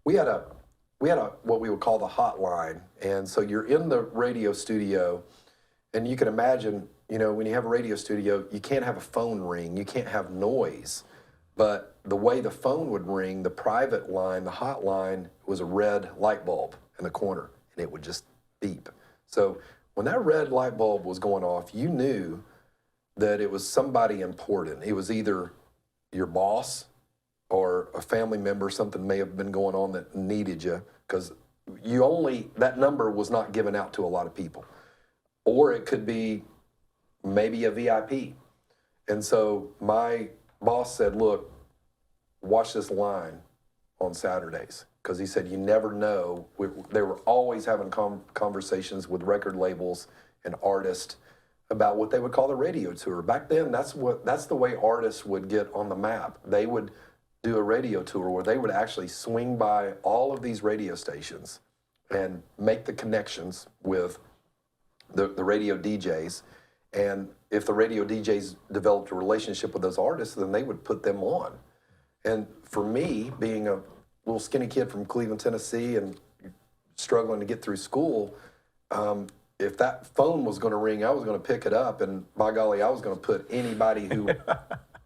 we had a what we would call the hotline. And so you're in the radio studio, and you can imagine, when you have a radio studio, you can't have a phone ring, you can't have noise. But the way the phone would ring, the private line, the hotline, was a red light bulb in the corner, and it would just beep. So when that red light bulb was going off, you knew that it was somebody important. It was either your boss or a family member. Something may have been going on that needed you, because that number was not given out to a lot of people. Or it could be maybe a VIP. And so my boss said, look, watch this line on Saturdays, because he said you never know. They were always having conversations with record labels and artists about what they would call the radio tour. Back then, that's the way artists would get on the map. They would do a radio tour where they would actually swing by all of these radio stations and make the connections with the radio DJs. And if the radio DJs developed a relationship with those artists, then they would put them on. And for me, being a little skinny kid from Cleveland, Tennessee, and struggling to get through school, if that phone was going to ring, I was going to pick it up, and by golly, I was going to put anybody who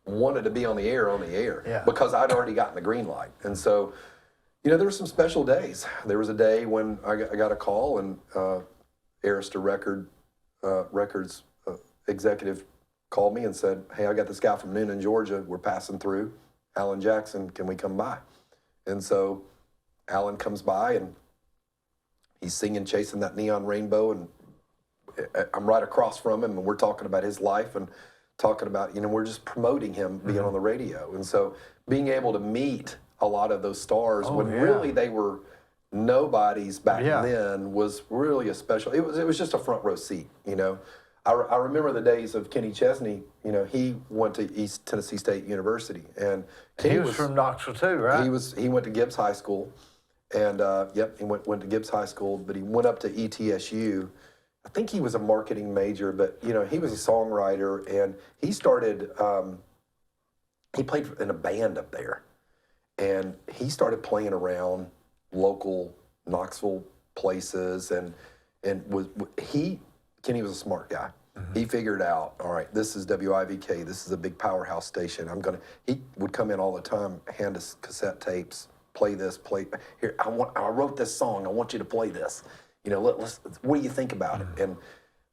wanted to be on the air, yeah, because I'd already gotten the green light. And so, there were some special days. There was a day when I got a call, and Arista Records executive called me and said, hey, I got this guy from Noonan, Georgia. We're passing through. Alan Jackson, can we come by? And so Alan comes by, and he's singing Chasing That Neon Rainbow, and I'm right across from him, and we're talking about his life and talking about, we're just promoting him being on the radio. And so being able to meet a lot of those stars really they were nobodies back then was really a special, it was just a front row seat, I remember the days of Kenny Chesney. He went to East Tennessee State University, and he was from Knoxville too, right? He went to Gibbs High School, and he went to Gibbs High School, but he went up to ETSU. I think he was a marketing major, but he was a songwriter, and he started. He played in a band up there, and he started playing around local Knoxville places, and Kenny was a smart guy. Mm-hmm. He figured out, all right, this is WIVK, this is a big powerhouse station. He would come in all the time, hand us cassette tapes, play this, here, I wrote this song, I want you to play this. What do you think about it? And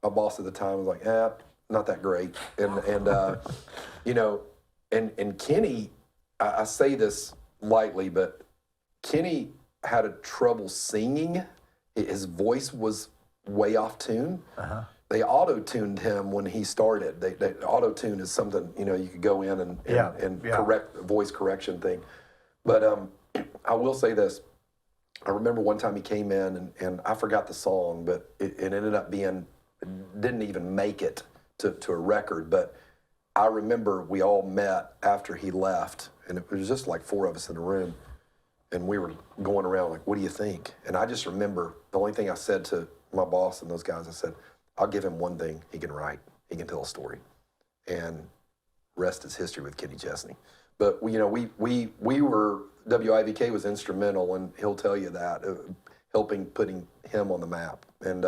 my boss at the time was like, not that great. And Kenny, I say this lightly, but Kenny had a trouble singing. His voice was way off tune. They auto-tuned him when he started. They auto-tune is something, you know, you could go in and correct voice correction thing. But I will say this. I remember one time he came in and I forgot the song, but it ended up being, didn't even make it to a record. But I remember we all met after he left, and it was just like 4 of us in the room. And we were going around like, what do you think? And I just remember the only thing I said to my boss and those guys, I said, I'll give him one thing. He can write. He can tell a story. And rest is history with Kenny Chesney. But, you know, we were, WIVK was instrumental, and he'll tell you that, helping putting him on the map. And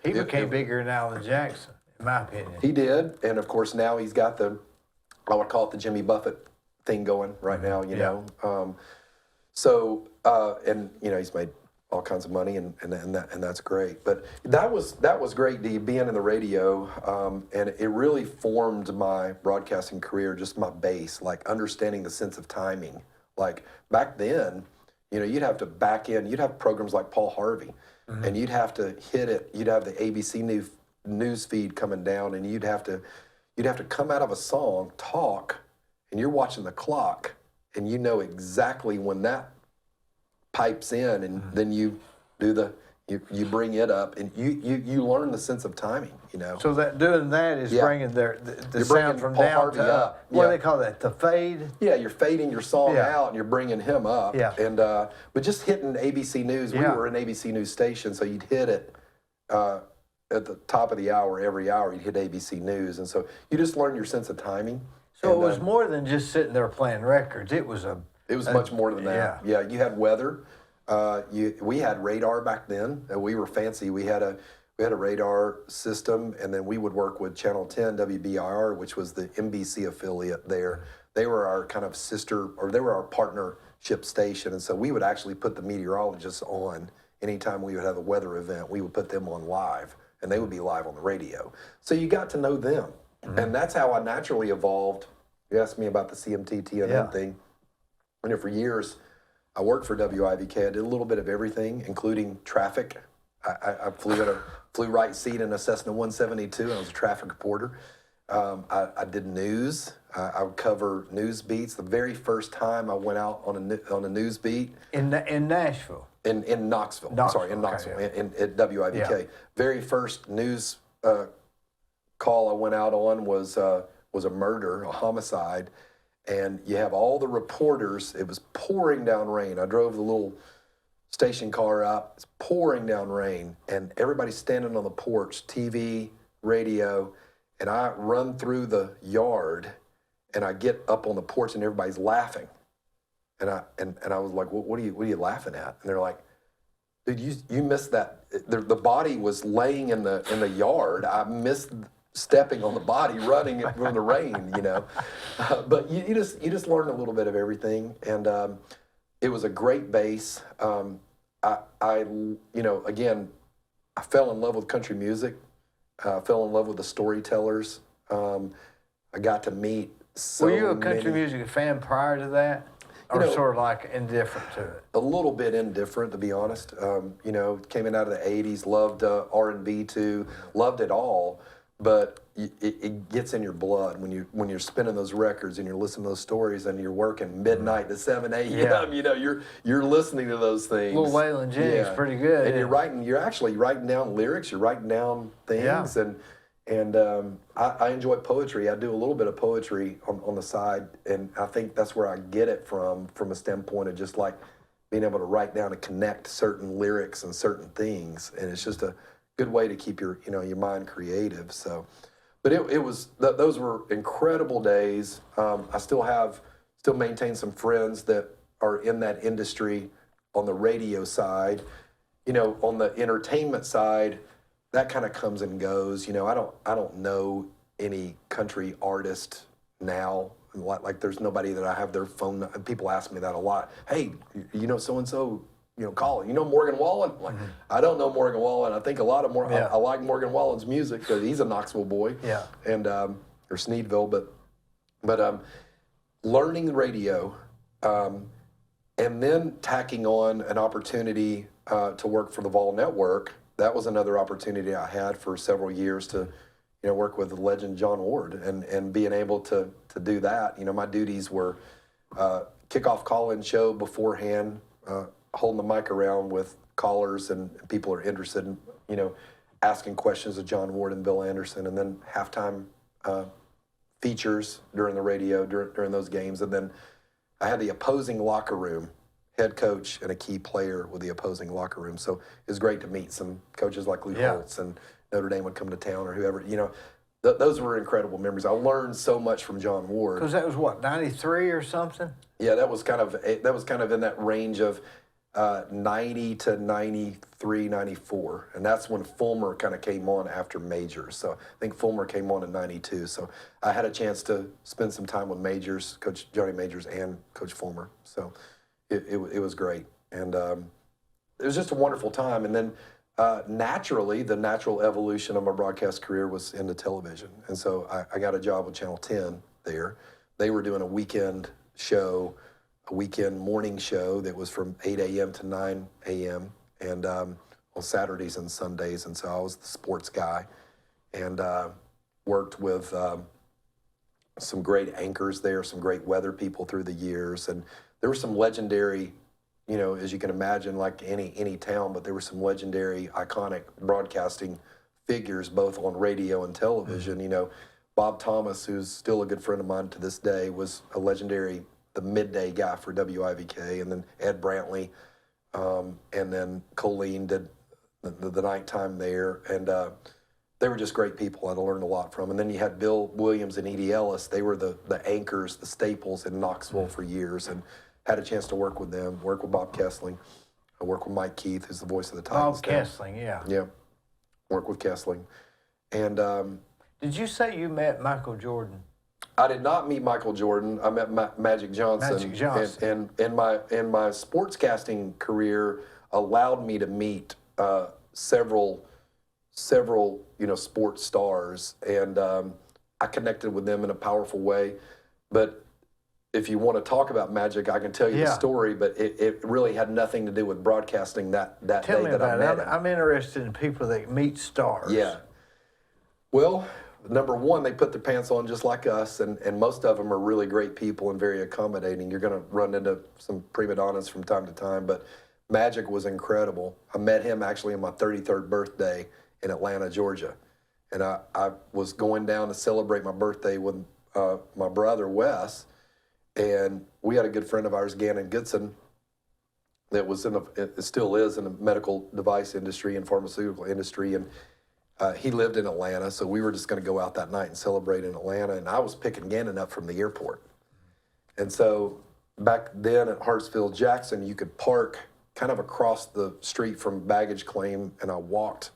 he became bigger than Alan Jackson, in my opinion. He did. And, of course, now he's got the, I would call it the Jimmy Buffett thing going right now, you know. And you know, he's made all kinds of money, and that's great. But that was great, Dee, being in the radio, and it really formed my broadcasting career, just my base, like understanding the sense of timing. Like back then, you know, you'd have to back in, you'd have programs like Paul Harvey, and you'd have to hit it. You'd have the ABC news feed coming down, and you'd have to come out of a song, talk, and you're watching the clock, and you know exactly when that pipes in, and then you do you bring it up, and you learn the sense of timing, you know. So doing that is bringing the sound from Paul down Harvey to up. What do they call that? The fade? Yeah, you're fading your song out, and you're bringing him up. Yeah. And but just hitting ABC News, we were an ABC News station, so you'd hit it at the top of the hour, every hour you'd hit ABC News, and so you just learn your sense of timing. So it was more than just sitting there playing records. It was much more than that. Yeah, you had weather. We had radar back then. We were fancy. We had a radar system, and then we would work with Channel 10 WBIR, which was the NBC affiliate there. They were our kind of sister, or they were our partnership station, and so we would actually put the meteorologists on anytime we would have a weather event. We would put them on live, and they would be live on the radio. So you got to know them, and that's how I naturally evolved. You asked me about the CMT TNN thing. You know, for years, I worked for WIVK. I did a little bit of everything, including traffic. I flew right seat in a Cessna 172, and I was a traffic reporter. I did news. I would cover news beats. The very first time I went out on a news beat in Nashville. In Knoxville. Sorry, in Knoxville, at WIVK. Yeah. Very first news call I went out on was a murder, a homicide. And you have all the reporters. It was pouring down rain. I drove the little station car up. It's pouring down rain. And everybody's standing on the porch, TV, radio. And I run through the yard, and I get up on the porch, and everybody's laughing. And I was like, what are you laughing at? And they're like, dude, you missed that. The body was laying in the yard. I missed stepping on the body, running from the rain, you know. But you just learn a little bit of everything, and it was a great base. I you know, again, I fell in love with country music. I fell in love with the storytellers. I got to meet so many. Were you a country music fan prior to that? Or sort of like indifferent to it? A little bit indifferent, to be honest. You know, came in out of the 80s, loved R&B too, loved it all. But it gets in your blood when you're spinning those records and you're listening to those stories and you're working midnight to 7 a.m. Yeah. You know, you're listening to those things. Little Waylon Jennings, pretty good. And you're actually writing down lyrics. You're writing down things, and I enjoy poetry. I do a little bit of poetry on the side, and I think that's where I get it from a standpoint of just like being able to write down and connect certain lyrics and certain things, and it's just a good way to keep your mind creative. So, but it was those were incredible days. I still maintain some friends that are in that industry on the radio side. You know, on the entertainment side, that kind of comes and goes. You know, I don't know any country artist now. Like there's nobody that I have their phone. People ask me that a lot. Hey, you know so and so. You know, call it. You know Morgan Wallen? Like, I don't know Morgan Wallen. I think a lot of I like Morgan Wallen's music because he's a Knoxville boy. Yeah. And or Sneedville, but learning the radio, And then tacking on an opportunity to work for the Vol Network, that was another opportunity I had for several years to, work with the legend John Ward and being able to do that. My duties were kickoff call-in show beforehand, holding the mic around with callers and people are interested in, asking questions of John Ward and Bill Anderson, and then halftime features during the radio during those games, and then I had the opposing locker room, head coach and a key player with the opposing locker room. So it was great to meet some coaches like Lou Holtz, and Notre Dame would come to town or whoever. Those were incredible memories. I learned so much from John Ward. Because that was what, 93 or something? Yeah, that was kind of in that range of 90 to 93, 94. And that's when Fulmer kind of came on after Majors. So I think Fulmer came on in 92. So I had a chance to spend some time with Majors, Coach Johnny Majors and Coach Fulmer. So it was great. And it was just a wonderful time. And then naturally, the natural evolution of my broadcast career was into television. And so I got a job with Channel 10 there. They were doing a weekend show, a weekend morning show that was from 8 a.m. to 9 a.m. and on Saturdays and Sundays. And so I was the sports guy and worked with some great anchors there, some great weather people through the years. And there were some legendary, as you can imagine, like any town, but there were some legendary, iconic broadcasting figures, both on radio and television. Bob Thomas, who's still a good friend of mine to this day, was a legendary, the midday guy for WIVK, and then Ed Brantley, and then Colleen did the nighttime there, and they were just great people I learned a lot from. And then you had Bill Williams and Edie Ellis. They were the anchors, the staples in Knoxville for years, and had a chance to work with them, work with Bob Kessling. I work with Mike Keith, who's the voice of the Titans. Bob Kessling, yeah. Yeah, work with Kessling. And did you say you met Michael Jordan? I did not meet Michael Jordan. I met Magic Johnson. Magic Johnson. And my sportscasting career allowed me to meet several sports stars, and I connected with them in a powerful way. But if you want to talk about Magic, I can tell you the story, but it really had nothing to do with broadcasting that day that I met him. I'm interested in people that meet stars. Yeah. Well, number one, they put their pants on just like us, and most of them are really great people and very accommodating. You're going to run into some prima donnas from time to time, but Magic was incredible. I met him actually on my 33rd birthday in Atlanta, Georgia. And I was going down to celebrate my birthday with my brother, Wes, and we had a good friend of ours, Gannon Goodson, that was it still is in the medical device industry and pharmaceutical industry, and he lived in Atlanta, so we were just going to go out that night and celebrate in Atlanta, and I was picking Gannon up from the airport. And so back then at Hartsfield-Jackson, you could park kind of across the street from baggage claim, and I walked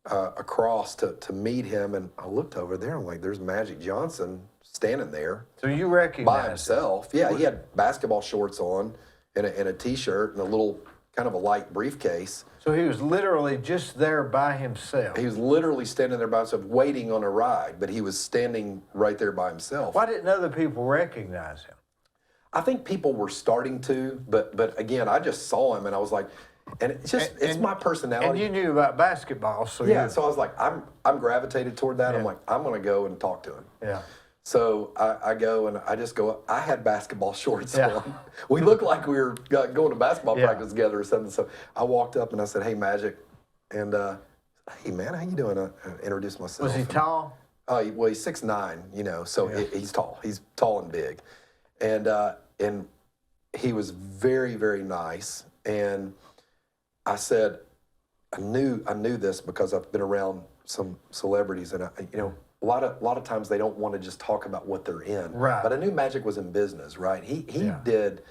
across to meet him, and I looked over there, and I'm like, there's Magic Johnson standing there. So you recognize by himself. Yeah, he had basketball shorts on and a T-shirt and a little kind of a light briefcase. So he was literally just there by himself. He was literally standing there by himself, waiting on a ride, but he was standing right there by himself. Why didn't other people recognize him? I think people were starting to, but again, I just saw him and I was like, and it's my personality. And you knew about basketball, so yeah. So I was like, I'm gravitated toward that. Yeah. I'm like, I'm gonna go and talk to him. Yeah. So I go and I just go. I had basketball shorts on. We looked like we were going to basketball practice together or something. So I walked up and I said, "Hey, Magic," and "Hey, man, how you doing?" I introduced myself. Was he tall? Well, he's 6'9", so he's tall. He's tall and big, and he was very, very nice. And I said, I knew this because I've been around some celebrities, and a lot of times they don't want to just talk about what they're in. Right. But I knew Magic was in business, right? He did.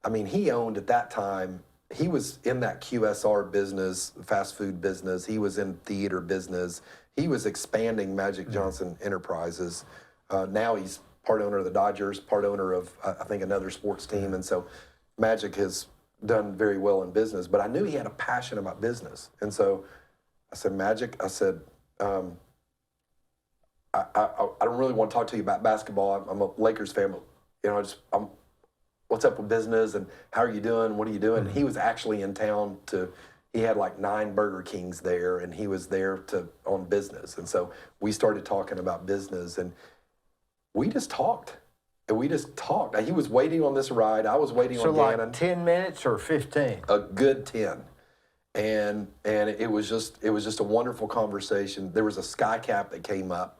I mean, he owned at that time. He was in that QSR business, fast food business. He was in theater business. He was expanding Magic Johnson Enterprises. Now he's part owner of the Dodgers, part owner of I think another sports team, and so Magic has done very well in business. But I knew he had a passion about business, and so I said, Magic, I said. I don't really want to talk to you about basketball. I'm a Lakers fan, but what's up with business and how are you doing? What are you doing? He was actually in town he had like 9 Burger Kings there, and he was there on business. And so we started talking about business, and we just talked. And we just talked. He was waiting on this ride. I was waiting on Gannon. So like 10 minutes or 15? A good 10. And it was just a wonderful conversation. There was a sky cap that came up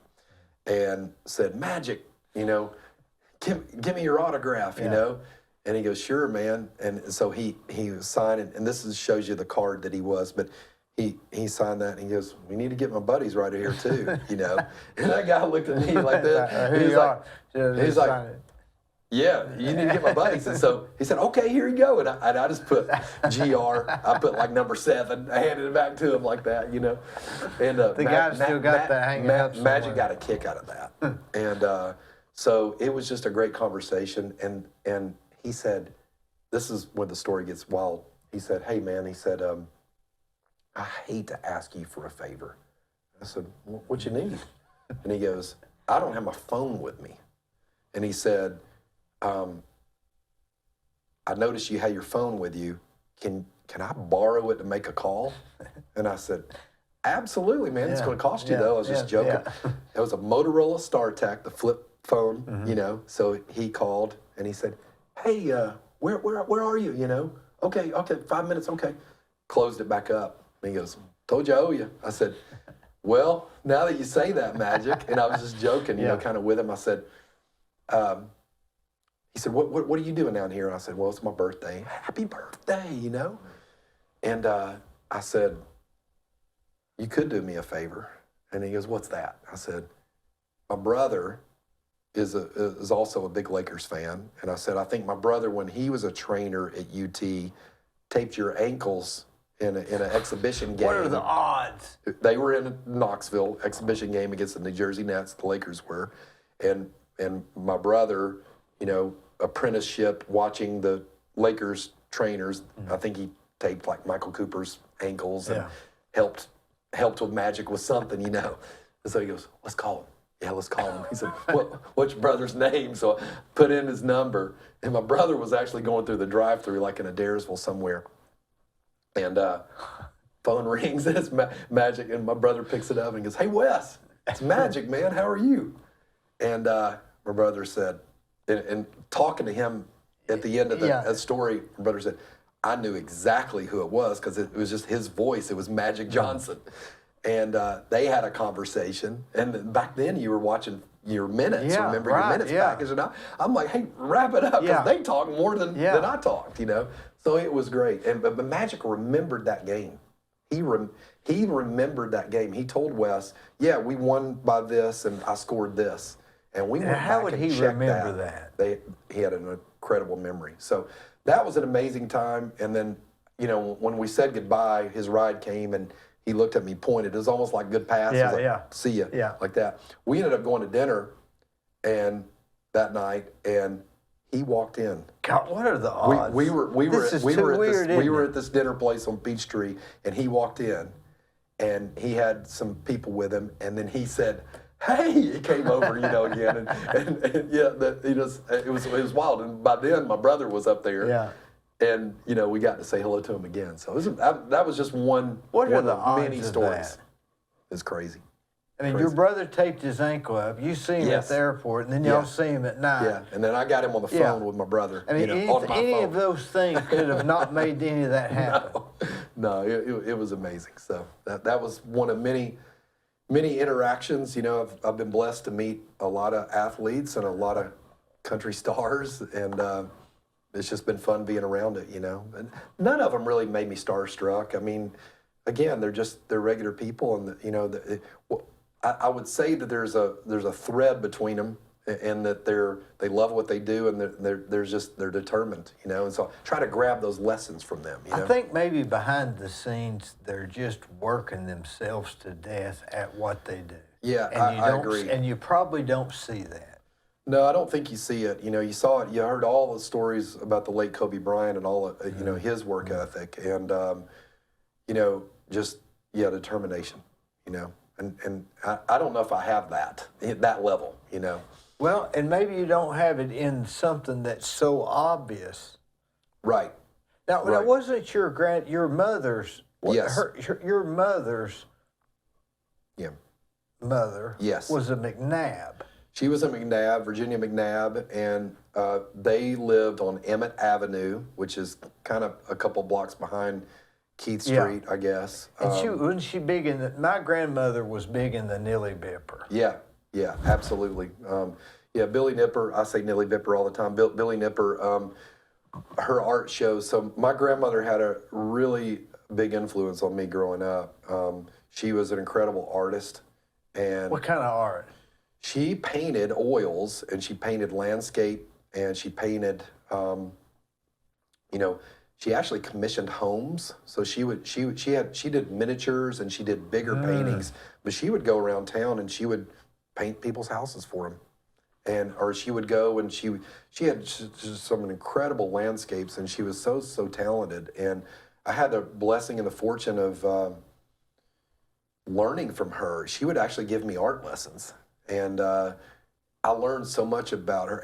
and said, Magic, give me your autograph, And he goes, sure, man. And so he was signing, and shows you the card that he was, but he signed that, and he goes, we need to get my buddies right here too, And that guy looked at me like that. He's like, yeah, you need to get my buddies. And so he said, okay, here you go. And I just put GR. I put like number 7. I handed it back to him like that, And the guy still got that hanging up somewhere. Magic got a kick out of that. And so it was just a great conversation. And he said, this is when the story gets wild. He said, hey, man, I hate to ask you for a favor. I said, what you need? And he goes, I don't have my phone with me. And he said, I noticed you had your phone with you. Can I borrow it to make a call? And I said, absolutely, man. It's going to cost you, though. I was just joking. It was a Motorola StarTAC, the flip phone, So he called, and he said, hey, where are you, Okay, 5 minutes, okay. Closed it back up. And he goes, told you I owe you. I said, well, now that you say that, Magic, and I was just joking, kind of with him. I said, he said, what are you doing down here? And I said, well, it's my birthday. Happy birthday, And I said, you could do me a favor. And he goes, what's that? I said, my brother is also a big Lakers fan. And I said, I think my brother, when he was a trainer at UT, taped your ankles in an exhibition game. What are the odds? They were in Knoxville, exhibition game against the New Jersey Nets, the Lakers were. And my brother, apprenticeship, watching the Lakers trainers, I think he taped like Michael Cooper's ankles and helped with Magic with something, And so he goes, let's call him. Yeah, let's call him. He said, what's your brother's name? So I put in his number. And my brother was actually going through the drive-thru like in Adairsville somewhere. And phone rings, and it's Magic, and my brother picks it up and goes, hey, Wes, it's Magic, man. How are you? And my brother said, and talking to him at the end of the story, my brother said, I knew exactly who it was because it was just his voice. It was Magic Johnson. And they had a conversation. And back then you were watching your minutes, your minutes package. And I'm like, hey, wrap it up because they talk more than I talked, So it was great. But Magic remembered that game. He remembered that game. He told Wes, we won by this and I scored this. And we went how back would and he checked remember that. He had an incredible memory. So that was an amazing time. And then, when we said goodbye, his ride came and he looked at me, pointed. It was almost like good pass. See ya, like that. We ended up going to dinner that night, and he walked in. God, what are the odds? We were at this dinner place on Peachtree, and he walked in, and he had some people with him, and then he said, hey, he came over, again, it was wild. And by then, my brother was up there, and we got to say hello to him again. So that was just one of many stories. It's crazy. I mean, your brother taped his ankle up. You see him at the airport, and then y'all see him at night. Yeah, and then I got him on the phone with my brother. I mean, any of those things could have not made any of that happen. No, it was amazing. So that was one of many interactions. I've been blessed to meet a lot of athletes and a lot of country stars, and it's just been fun being around it. And none of them really made me starstruck. I mean, again, they're regular people, and I would say that there's a thread between them, and that they love what they do, and they're determined, and so I try to grab those lessons from them. I think maybe behind the scenes they're just working themselves to death at what they do. Yeah, I agree. And you probably don't see that. No, I don't think you see it. You saw it. You heard all the stories about the late Kobe Bryant and all his work ethic, and determination. And I don't know if I have that level, Well, and maybe you don't have it in something that's so obvious. Right. Now, Right. wasn't your mother's, Yes. your mother's Yeah. mother Yes. was a McNabb. She was a McNabb, Virginia McNabb, and they lived on Emmett Avenue, which is kind of a couple blocks behind Keith Yeah. Street, I guess. And wasn't she big in my grandmother was big in the Nilly Bipper. Yeah, yeah, absolutely. Yeah, Billy Nipper, I say Nilly Bipper all the time. Billy Nipper, her art shows. So my grandmother had a really big influence on me growing up. She was an incredible artist. And What kind of art? she painted oils, and she painted landscape, and she painted, she actually commissioned homes. So she did miniatures and she did bigger paintings, but she would go around town and she would paint people's houses for them. Or she would go and she had just some incredible landscapes, and she was so talented. And I had the blessing and the fortune of learning from her. She would actually give me art lessons. And I learned so much about her.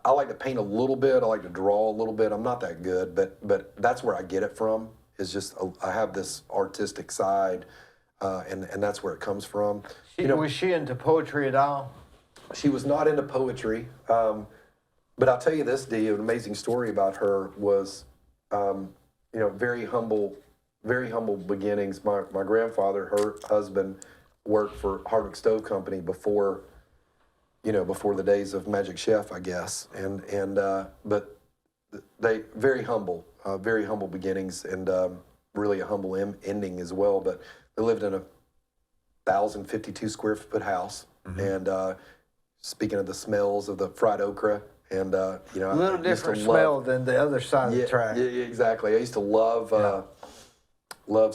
I like to paint a little bit. I like to draw a little bit. I'm not that good, but that's where I get it from. Is just I have this artistic side, and that's where it comes from. Was she into poetry at all? She was not into poetry, but I'll tell you this, Dee, an amazing story about her was, very humble beginnings. My grandfather, her husband, worked for Hardwick Stove Company before the days of Magic Chef, I guess. But they very humble beginnings, and really a humble ending as well. But they lived in a 1,052 square foot house, and speaking of the smells of the fried okra, and A little different smell than the other side of the track. Yeah, exactly. I used to love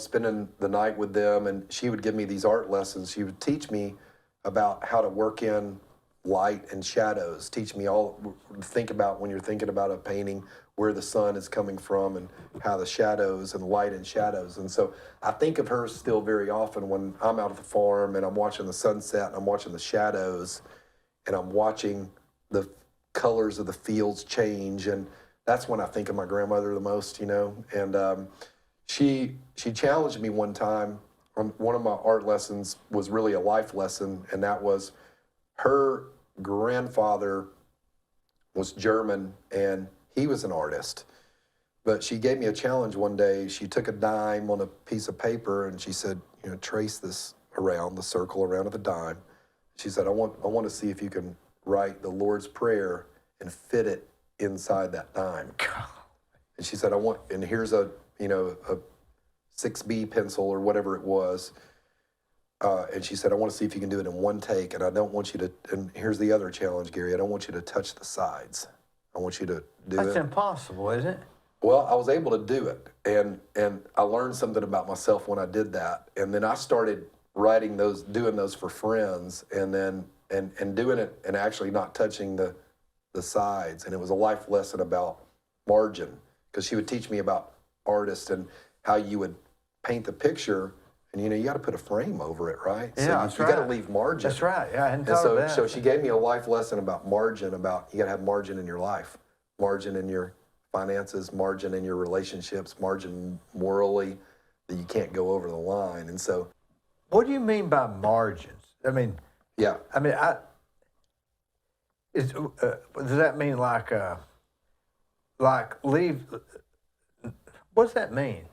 spending the night with them, and she would give me these art lessons. She would teach me about how to work in light and shadows, teach me think about when you're thinking about a painting, where the sun is coming from and how the shadows and light and shadows. And so I think of her still very often when I'm out at the farm and I'm watching the sunset and I'm watching the shadows and I'm watching the colors of the fields change. And that's when I think of my grandmother the most, And she challenged me one time. One of my art lessons was really a life lesson, and that was her grandfather was German, and he was an artist. But she gave me a challenge one day. She took a dime on a piece of paper, and she said, trace this around, the circle around of the dime. She said, I want to see if you can write the Lord's Prayer and fit it inside that dime. And she said, and here's a 6B pencil or whatever it was. And she said, I want to see if you can do it in one take. And I don't want you to, and here's the other challenge, Gary. I don't want you to touch the sides. I want you to do That's it. That's impossible, isn't it? Well, I was able to do it. And I learned something about myself when I did that. And then I started doing those for friends, and then, and doing it and actually not touching the sides. And it was a life lesson about margin, because she would teach me about artists and how you would paint the picture, and you got to put a frame over it, right? Yeah, so you got to leave margin. That's right. Yeah, I hadn't And thought of that. so she gave me a life lesson about margin, about you got to have margin in your life, margin in your finances, margin in your relationships, margin morally, that you can't go over the line. And so, what do you mean by margins? Does that mean like leave? What does that mean?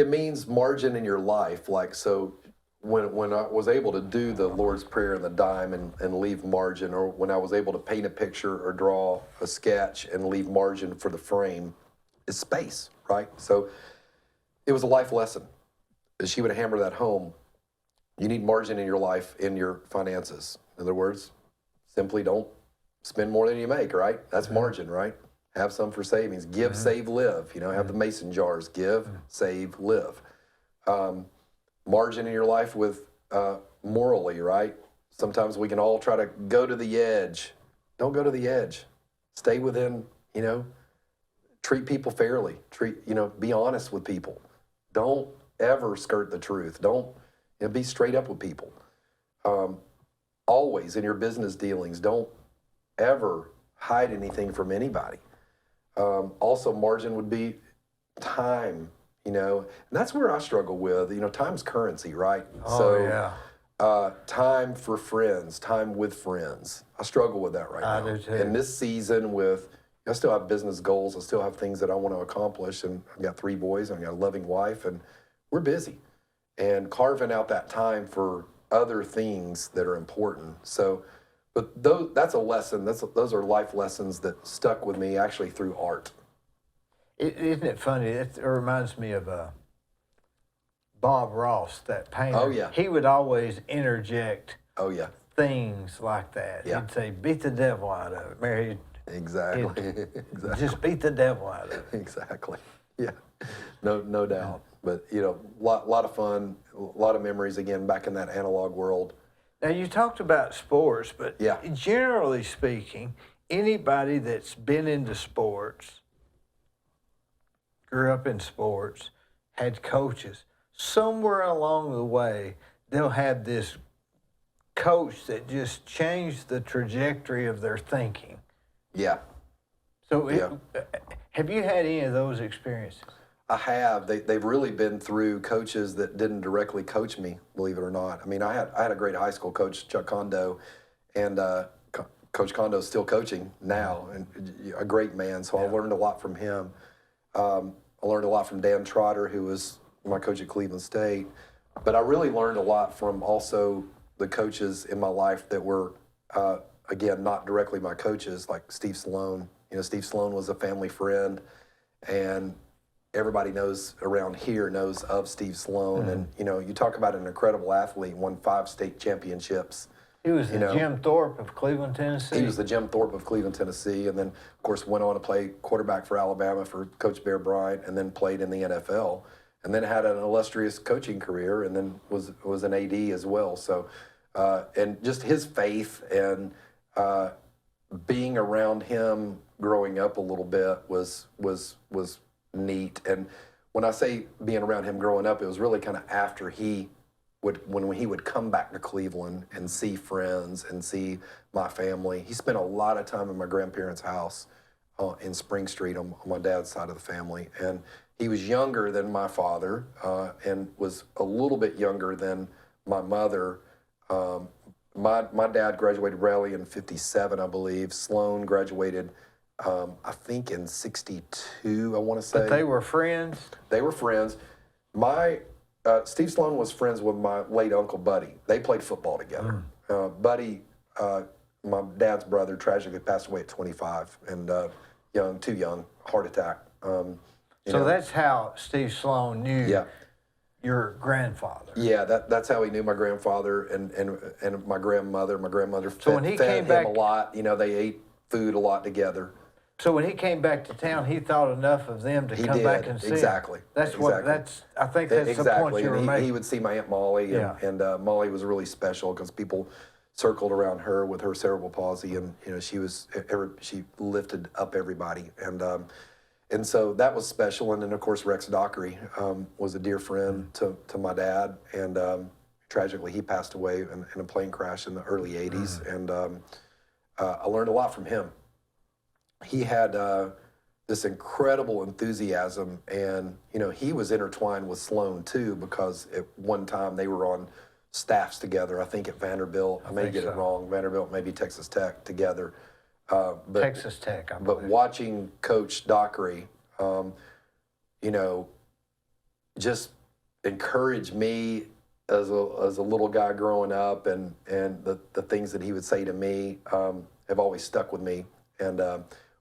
it means margin in your life. Like, so when I was able to do the Lord's Prayer and the dime and leave margin, or when I was able to paint a picture or draw a sketch and leave margin for the frame, is space, right? So it was a life lesson. She would hammer that home. You need margin in your life, in your finances. In other words, simply don't spend more than you make, right? That's margin, right? Have some for savings. Give, save, live. You know, have the mason jars. Give, save, live. Margin in your life with morally, right? Sometimes we can all try to go to the edge. Don't go to the edge. Stay within, you know, treat people fairly. Be honest with people. Don't ever skirt the truth. Don't, be straight up with people. always in your business dealings, don't ever hide anything from anybody. Also, margin would be time, and that's where I struggle with. Time's currency, right? Oh, yeah. Time for friends, time with friends. I struggle with that right now. I do too. In this season, I still have business goals. I still have things that I want to accomplish, and I've got 3 boys, and I've got a loving wife, and we're busy. And carving out that time for other things that are important. So, but that's a lesson. Those are life lessons that stuck with me actually through art. Isn't it funny? It reminds me of Bob Ross, that painter. Oh, yeah. He would always interject Oh, yeah. things like that. Yeah. He'd say, beat the devil out of it. Mary, Exactly. Exactly. just beat the devil out of it. Exactly. Yeah. No doubt. But, lot of fun, a lot of memories, again, back in that analog world. Now, you talked about sports, but Yeah. generally speaking, anybody that's been into sports, grew up in sports, had coaches, somewhere along the way, they'll have this coach that just changed the trajectory of their thinking. Yeah. So Yeah. Have you had any of those experiences? I have. They've really been through coaches that didn't directly coach me, believe it or not. I mean, I had a great high school coach, Chuck Kondo, and Coach Kondo is still coaching now, and a great man. So I learned a lot from him. I learned a lot from Dan Trotter, who was my coach at Cleveland State. But I really learned a lot from also the coaches in my life that were, again, not directly my coaches, like Steve Sloan. Steve Sloan was a family friend, and everybody knows of Steve Sloan. Mm-hmm. And, you talk about an incredible athlete, won 5 state championships. He was the Jim Thorpe of Cleveland, Tennessee. He was the Jim Thorpe of Cleveland, Tennessee, and then, of course, went on to play quarterback for Alabama for Coach Bear Bryant, and then played in the NFL, and then had an illustrious coaching career, and then was an AD as well. So, and just his faith and being around him growing up a little bit was neat. And when I say being around him growing up, it was really kind of after when he would come back to Cleveland and see friends and see my family. He spent a lot of time in my grandparents' house in Spring Street on my dad's side of the family. And he was younger than my father and was a little bit younger than my mother. My dad graduated Raleigh in 57, I believe. Sloan graduated, I think, in 62, I want to say. But they were friends? They were friends. Steve Sloan was friends with my late uncle, Buddy. They played football together. Buddy, my dad's brother, tragically passed away at 25, and too young, heart attack. So that's how Steve Sloan knew your grandfather. Yeah, that's how he knew my grandfather and my grandmother. My grandmother fed him a lot. They ate food a lot together. So when he came back to town, he thought enough of them to come back and see him. Exactly. I think that's the point you were making. He would see my Aunt Molly, and Molly was really special because people circled around her with her cerebral palsy, and she lifted up everybody, and so that was special. And then of course Rex Dockery was a dear friend to my dad, and tragically he passed away in a plane crash in the early '80s, and I learned a lot from him. He had this incredible enthusiasm, and he was intertwined with Sloan too, because at one time they were on staffs together. I think at Vanderbilt. I may get it wrong. Vanderbilt, maybe Texas Tech together. Texas Tech, I believe. But watching Coach Dockery, just encourage me as a little guy growing up, and the things that he would say to me have always stuck with me. And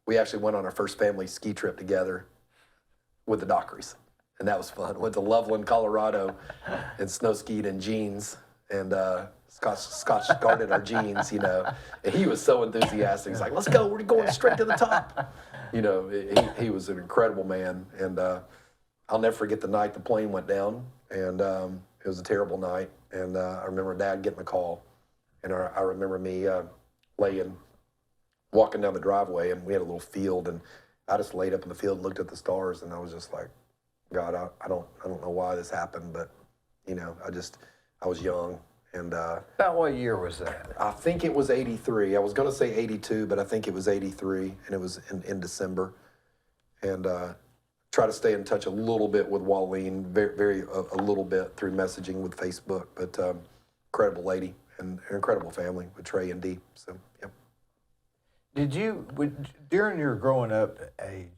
we actually went on our first family ski trip together with the Dockerys, and that was fun. Went to Loveland, Colorado, and snow skied in jeans, and Scotch guarded our jeans, And he was so enthusiastic. He's like, "Let's go! We're going straight to the top." He was an incredible man, and I'll never forget the night the plane went down, and it was a terrible night. And I remember Dad getting the call, and I remember me walking down the driveway, and we had a little field, and I just laid up in the field and looked at the stars, and I was just like, God, I don't know why this happened, but I was young, And About what year was that? I think it was 83. I was going to say 82, but I think it was 83, and it was in December. And try to stay in touch a little bit with Wallene, a little bit through messaging with Facebook. But incredible lady and an incredible family with Trey and Dee. So, yep. During your growing up age,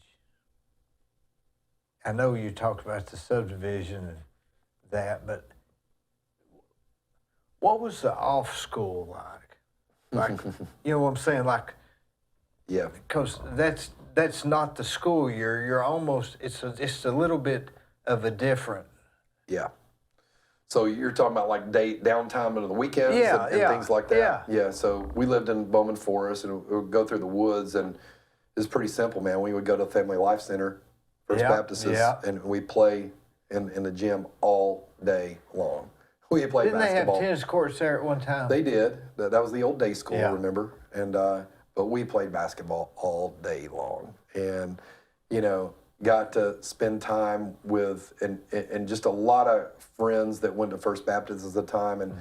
I know you talked about the subdivision and that, but what was the off school like? Like, you know what I'm saying? Like, Yeah. because that's not the school year. You're almost, it's a little bit of a different. Yeah. So you're talking about like downtime on the weekends Yeah, and things like that? yeah. Yeah. So we lived in Bowman Forest and we would go through the woods, and it was pretty simple, man. We would go to the Family Life Center, First Baptist, and we'd play in the gym all day long. We played Didn't basketball. they have tennis courts there at one time? They did. That was the old day school, Yeah. remember? And but we played basketball all day long, and got to spend time with and just a lot of friends that went to First Baptist at the time. And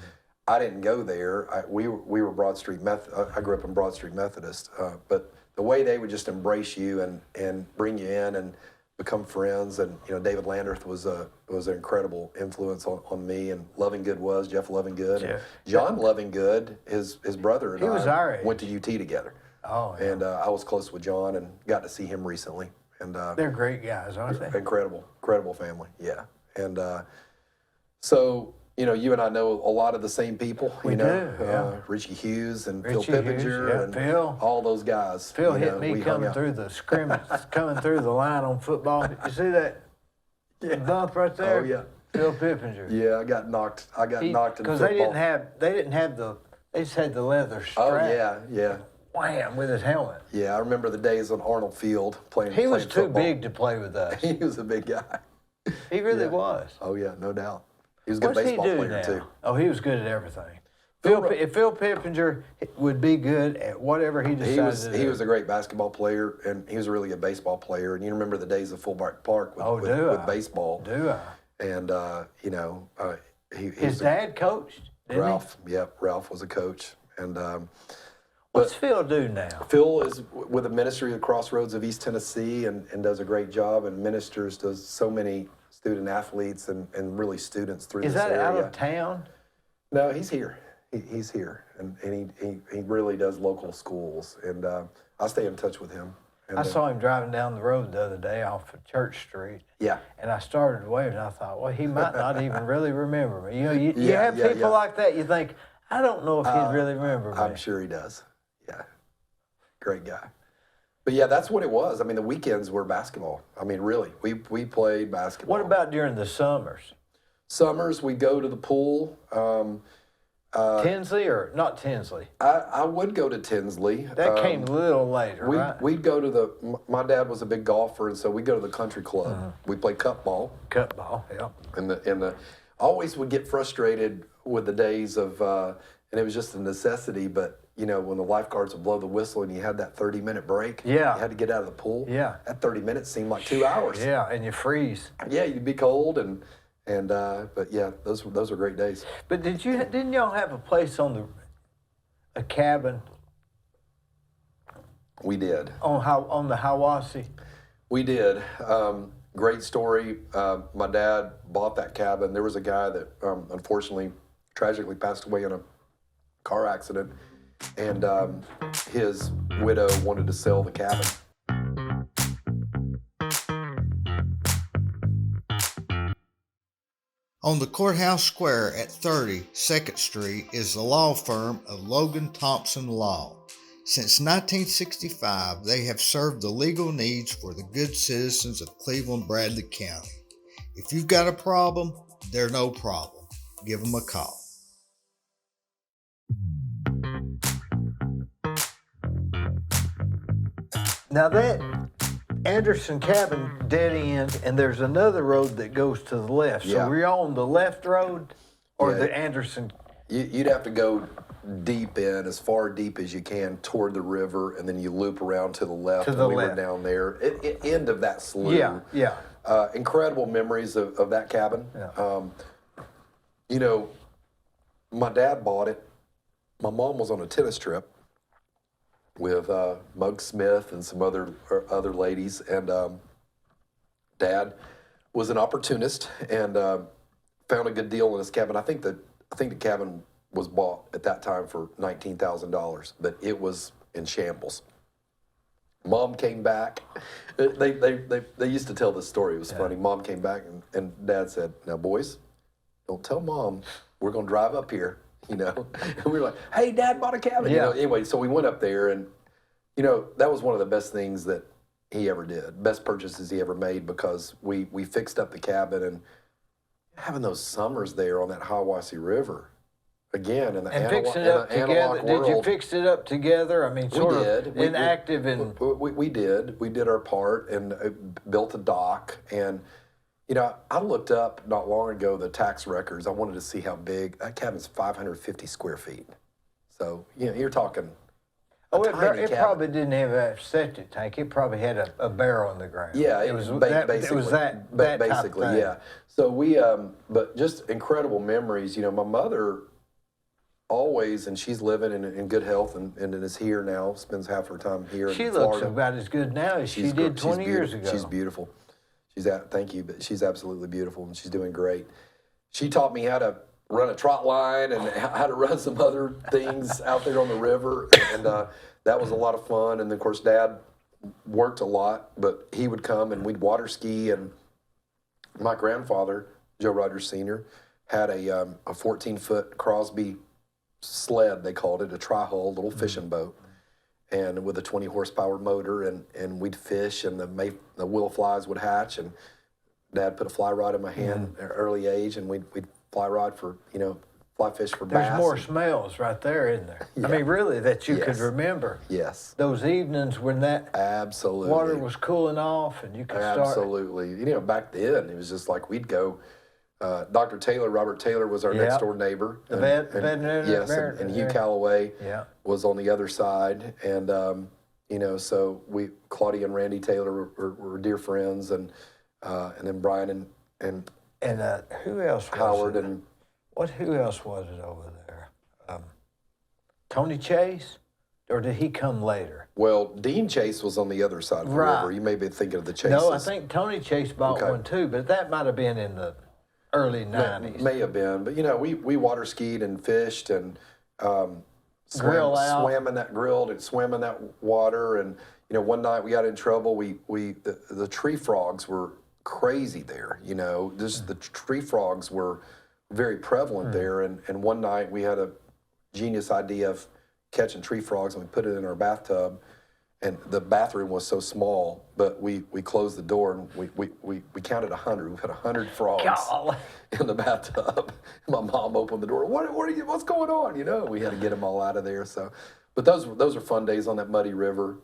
I didn't go there. We were Broad Street I grew up in Broad Street Methodist, but the way they would just embrace you and bring you in and become friends, and David Landreth was an incredible influence on me, and Lovingood was Jeff Lovingood. Yeah. John Lovingood, his brother, and He was our age. went to UT together. Oh, yeah. And I was close with John and got to see him recently. And They're great guys, aren't they? incredible family, yeah. And so you and I know a lot of the same people. We do, yeah. Richie Hughes and Richie Phil Hughes, Pippinger yeah, and Phil. all those guys. Phil hit we me hung coming out. through the scrimmage, coming through the line on football. You see that bump right there? Oh yeah. Phil Pippinger. Yeah, I got knocked in Because football. they just had the leather strap. Oh yeah. Wham, with his helmet. Yeah, I remember the days on Arnold Field playing. He was too football. big to play with us. He was a big guy. He really Yeah. was. Oh yeah, no doubt. He was a good What's he baseball do player now? too. Oh, he was good at everything. Phil- If Phil Pippinger would be good at whatever he decided to do. He was a great basketball player, and he was a really good baseball player. And you remember the days of Fulbright Park with baseball. Do I? And His dad coached, didn't Ralph. Yep, Ralph was a coach. And What's Phil do now? Phil is with the ministry of Crossroads of East Tennessee and does a great job and ministers to so many student athletes and really students through Is this that area. out of town? No, he's here. He's here, and he really does local schools, and I stay in touch with him. And, I saw him driving down the road the other day off of Church Street. Yeah. And I started waving. I thought, well, he might not even really remember me. You Yeah, have yeah, people yeah. like that. You think, I don't know if he'd really remember me. I'm sure he does. Yeah, great guy. But yeah, that's what it was. I mean, the weekends were basketball. I mean, really, we played basketball. What about during the summers? Summers? We go to the pool. Tinsley or not Tinsley? I would go to Tinsley. That came a little later, right? We'd go to my dad was a big golfer, and so we'd go to the country club. We played cup ball. Cut ball, yeah. I always would get frustrated with the days of, and it was just a necessity, but when the lifeguards would blow the whistle and you had that 30-minute break, Yeah. you had to get out of the pool. Yeah. That 30 minutes seemed like 2 hours. Yeah, and you freeze. Yeah, you'd be cold but yeah, those were great days. But didn't y'all have a place a cabin We did. on the Hiwassee? We did. Great story. My dad bought that cabin. There was a guy that unfortunately, tragically passed away in a car accident, and his widow wanted to sell the cabin. On the courthouse square at 30 2nd Street is the law firm of Logan Thompson Law. Since 1965, they have served the legal needs for the good citizens of Cleveland-Bradley County. If you've got a problem, they're no problem. Give them a call. Now that Anderson cabin dead end, and there's another road that goes to the left. Yeah. So were y'all on the left road or Yeah. the Anderson? You'd have to go deep in, as far deep as you can, toward the river, and then you loop around to the left. To the and we were left. down there, end of that slough. Yeah. Incredible memories of that cabin. Yeah. my dad bought it. My mom was on a tennis trip with Mug Smith and some other ladies, and Dad was an opportunist and found a good deal in his cabin. I think the cabin was bought at that time for $19,000, but it was in shambles. Mom came back. They used to tell this story. It was funny. Mom came back and Dad said, "Now, boys, don't tell Mom. We're going to drive up here." You know, and we were like, "Hey, Dad bought a cabin." Yeah. You know, anyway, so we went up there, and you know, that was one of the best things that he ever did. Best purchases he ever made, because we fixed up the cabin, and having those summers there on that Hiwassee River, again in the Fixing it up together. world. Did you fix it up together? I mean, sort of inactive and. We did. We did our part and built a dock. And, you know, I looked up not long ago the tax records. I wanted to see how big. That cabin's 550 square feet. So, you know, you're talking. It probably didn't have a septic tank. It probably had a barrel in the ground. Yeah, it was basically. It was that basically, type of thing. yeah. So we, but just incredible memories. You know, my mother always, and she's living in good health and is here now, spends half her time here She in looks Florida. about as good now as she did 20 years ago. She's beautiful. Thank you, but she's absolutely beautiful, and she's doing great. She taught me how to run a trot line and how to run some other things out there on the river, and that was a lot of fun. And of course, Dad worked a lot, but he would come and we'd water ski. And my grandfather, Joe Rodgers Sr., had a 14-foot Crosby sled, they called it, a tri-hull little fishing boat, and with a 20 horsepower motor, and we'd fish, and the willow flies would hatch, and Dad put a fly rod in my hand at an early age, and we'd fly rod for, you know, fly fish for bass. There's more smells right there, isn't there? Yeah. I mean, really, that you could remember. Yes. Those evenings when that absolutely water was cooling off and you could start. Absolutely. You know, back then, it was just like we'd go. Dr. Taylor, Robert Taylor, was our next door neighbor. The veterinarian. Yes, and Hugh Calloway was on the other side. And, you know, so Claudia and Randy Taylor were dear friends. And then Brian and who else was Howard it? and who else was it over there? Tony Chase? Or did he come later? Well, Dean Chase was on the other side of the river. You may be thinking of the Chases. No, I think Tony Chase bought one too, but that might have been in the early 90s. May have been, but you know, we water skied and fished and swam in that water. And you know, one night we got in trouble. The tree frogs were crazy there. You know, the tree frogs were very prevalent there. And one night we had a genius idea of catching tree frogs, and we put it in our bathtub. And the bathroom was so small, but we closed the door, and we counted 100. We had 100 frogs in the bathtub. My mom opened the door. What's going on? You know, we had to get them all out of there. So, but those are fun days on that muddy river.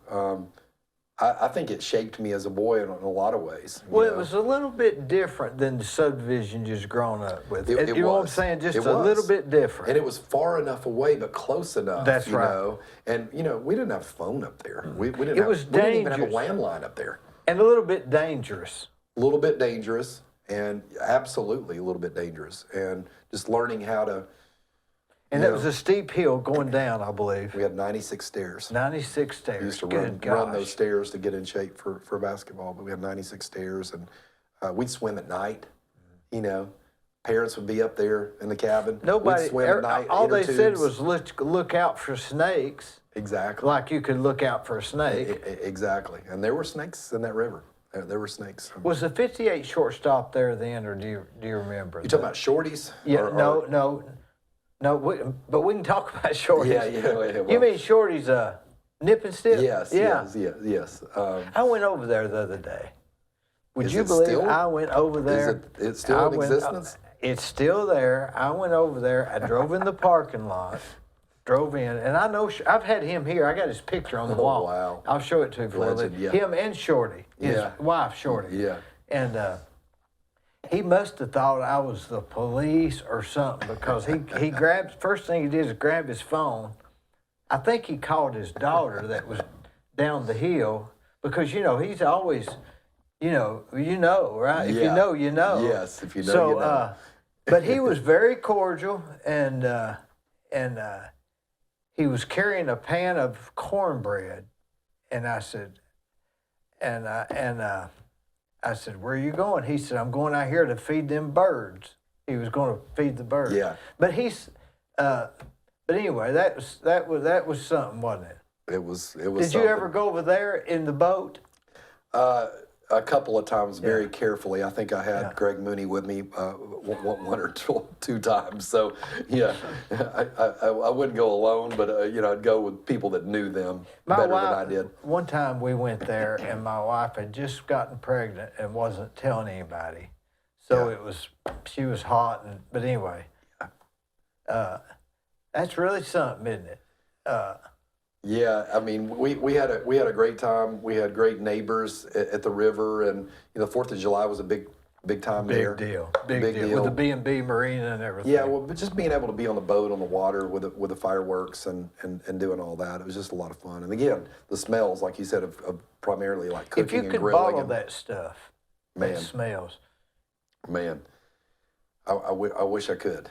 I think it shaped me as a boy in a lot of ways. Well, it was a little bit different than the subdivision just grown up with. You know what I'm saying? Just a little bit different. And it was far enough away, but close enough. That's right. Know? And, you know, we didn't have a phone up there. We didn't even have a landline up there. And a little bit dangerous. A little bit dangerous, and absolutely a little bit dangerous. And just learning how to... And it was a steep hill going down, I believe. We had 96 stairs. 96 stairs. We used to run those stairs to get in shape for basketball, but we had 96 stairs, and we'd swim at night. You know, parents would be up there in the cabin. We'd swim at night. All they said was look out for snakes. Exactly. Like you could look out for a snake. Exactly. And there were snakes in that river. There were snakes. Was the 58 shortstop there then, or do you remember? You talking about shorties? Yeah. No, but we can talk about Shorty's. Yeah. Well, you mean Shorty's nip and stick? Yes. I went over there the other day. Would you believe I went over there? Is it still in existence? It's still there. I went over there. I drove in the parking lot, and I know I've had him here. I got his picture on the wall. Wow. I'll show it to you for Legend, yeah. Him and Shorty, his wife Shorty. Yeah. And he must have thought I was the police or something, because he grabbed, first thing he did is grab his phone. I think he called his daughter that was down the hill, because, you know, he's always, you know, right? If you know, you know. Yes, if you know, you know. But he was very cordial, and he was carrying a pan of cornbread, and I said, I said, "Where are you going?" He said, "I'm going out here to feed them birds." He was going to feed the birds. Yeah. But but anyway, that was something, wasn't it? It was. Did you ever go over there in the boat? A couple of times, very carefully. I think I had Greg Mooney with me one or two times. So, yeah, I wouldn't go alone, but I'd go with people that knew them better than I did. One time we went there, and my wife had just gotten pregnant and wasn't telling anybody, so she was hot. But anyway, that's really something, isn't it? Yeah, I mean, we had a great time. We had great neighbors at the river, and 4th of July was a big time there. Big deal. With the B&B Marina and everything. Yeah, well, but just being able to be on the boat, on the water, with the fireworks and doing all that, it was just a lot of fun. And again, the smells, like you said, of primarily like cooking and grilling. If you could bottle that stuff, man, that smells. Man, I wish I could.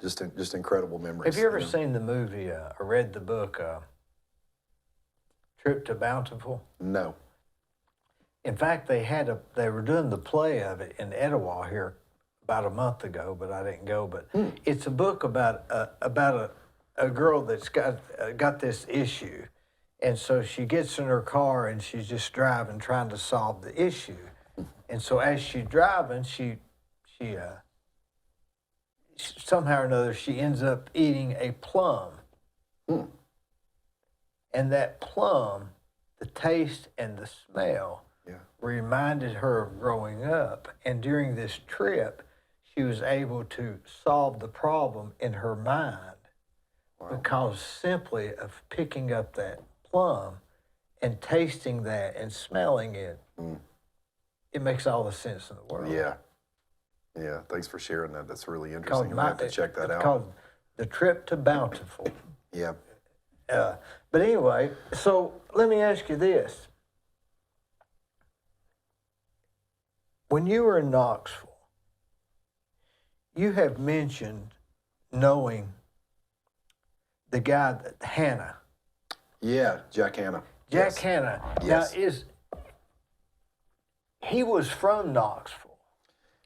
Just incredible memories. Have you ever seen the movie or read the book? Trip to Bountiful? No. In fact, they were doing the play of it in Etowah here about a month ago, but I didn't go. But it's a book about a girl that's got this issue, and so she gets in her car and she's just driving, trying to solve the issue. And so as she's driving, she somehow or another she ends up eating a plum. And that plum, the taste and the smell, reminded her of growing up. And during this trip, she was able to solve the problem in her mind because simply of picking up that plum and tasting that and smelling it, it makes all the sense in the world. Yeah. Yeah, thanks for sharing that. That's really interesting. I'm going to have to check that out. It's called The Trip to Bountiful. Yeah. But anyway, so let me ask you this. When you were in Knoxville, you have mentioned knowing the guy, Hanna. Yeah, Jack Hanna. Jack Hanna. Yes. Now, he was from Knoxville,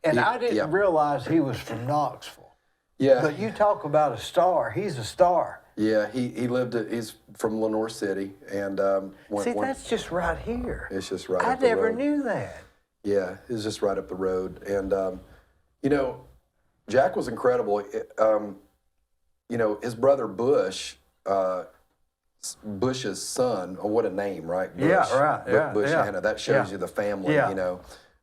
and I didn't realize he was from Knoxville. Yeah. But you talk about a star. He's a star. Yeah, he's from Lenore City, and that's just right here. It's just right. I up the never road. knew that. Yeah, it's just right up the road, and Jack was incredible. His brother Bush, Bush's son. Oh, what a name, right? Bush. Yeah, right. Yeah, Bush yeah. Hanna. That shows you the family,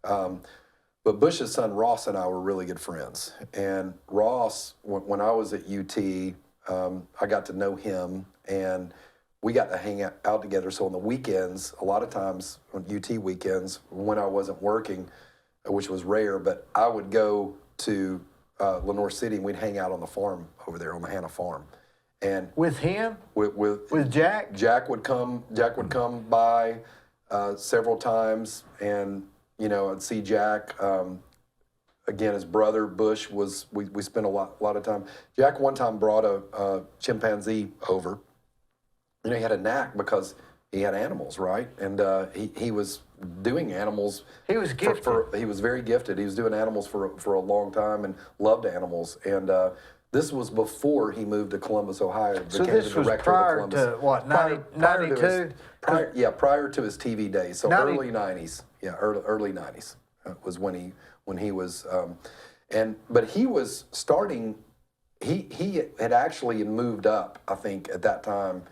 But Bush's son Ross and I were really good friends, and Ross, when I was at UT. I got to know him, and we got to hang out together. So on the weekends, a lot of times on UT weekends, when I wasn't working, which was rare, but I would go to Lenore City, and we'd hang out on the farm over there on the Hanna farm. And with him, with Jack, Jack would come by several times, and I'd see Jack. Again, his brother Bush we spent a lot of time. Jack one time brought a chimpanzee over. He had a knack because he had animals, right? And he was doing animals. He was gifted. He was very gifted. He was doing animals for a long time and loved animals. And this was before he moved to Columbus, Ohio. So this was prior to what, 92? Prior to his TV days. So 90, early 90s. Yeah, early 90s was when he was, but he was starting. He had actually moved up, I think, at that time,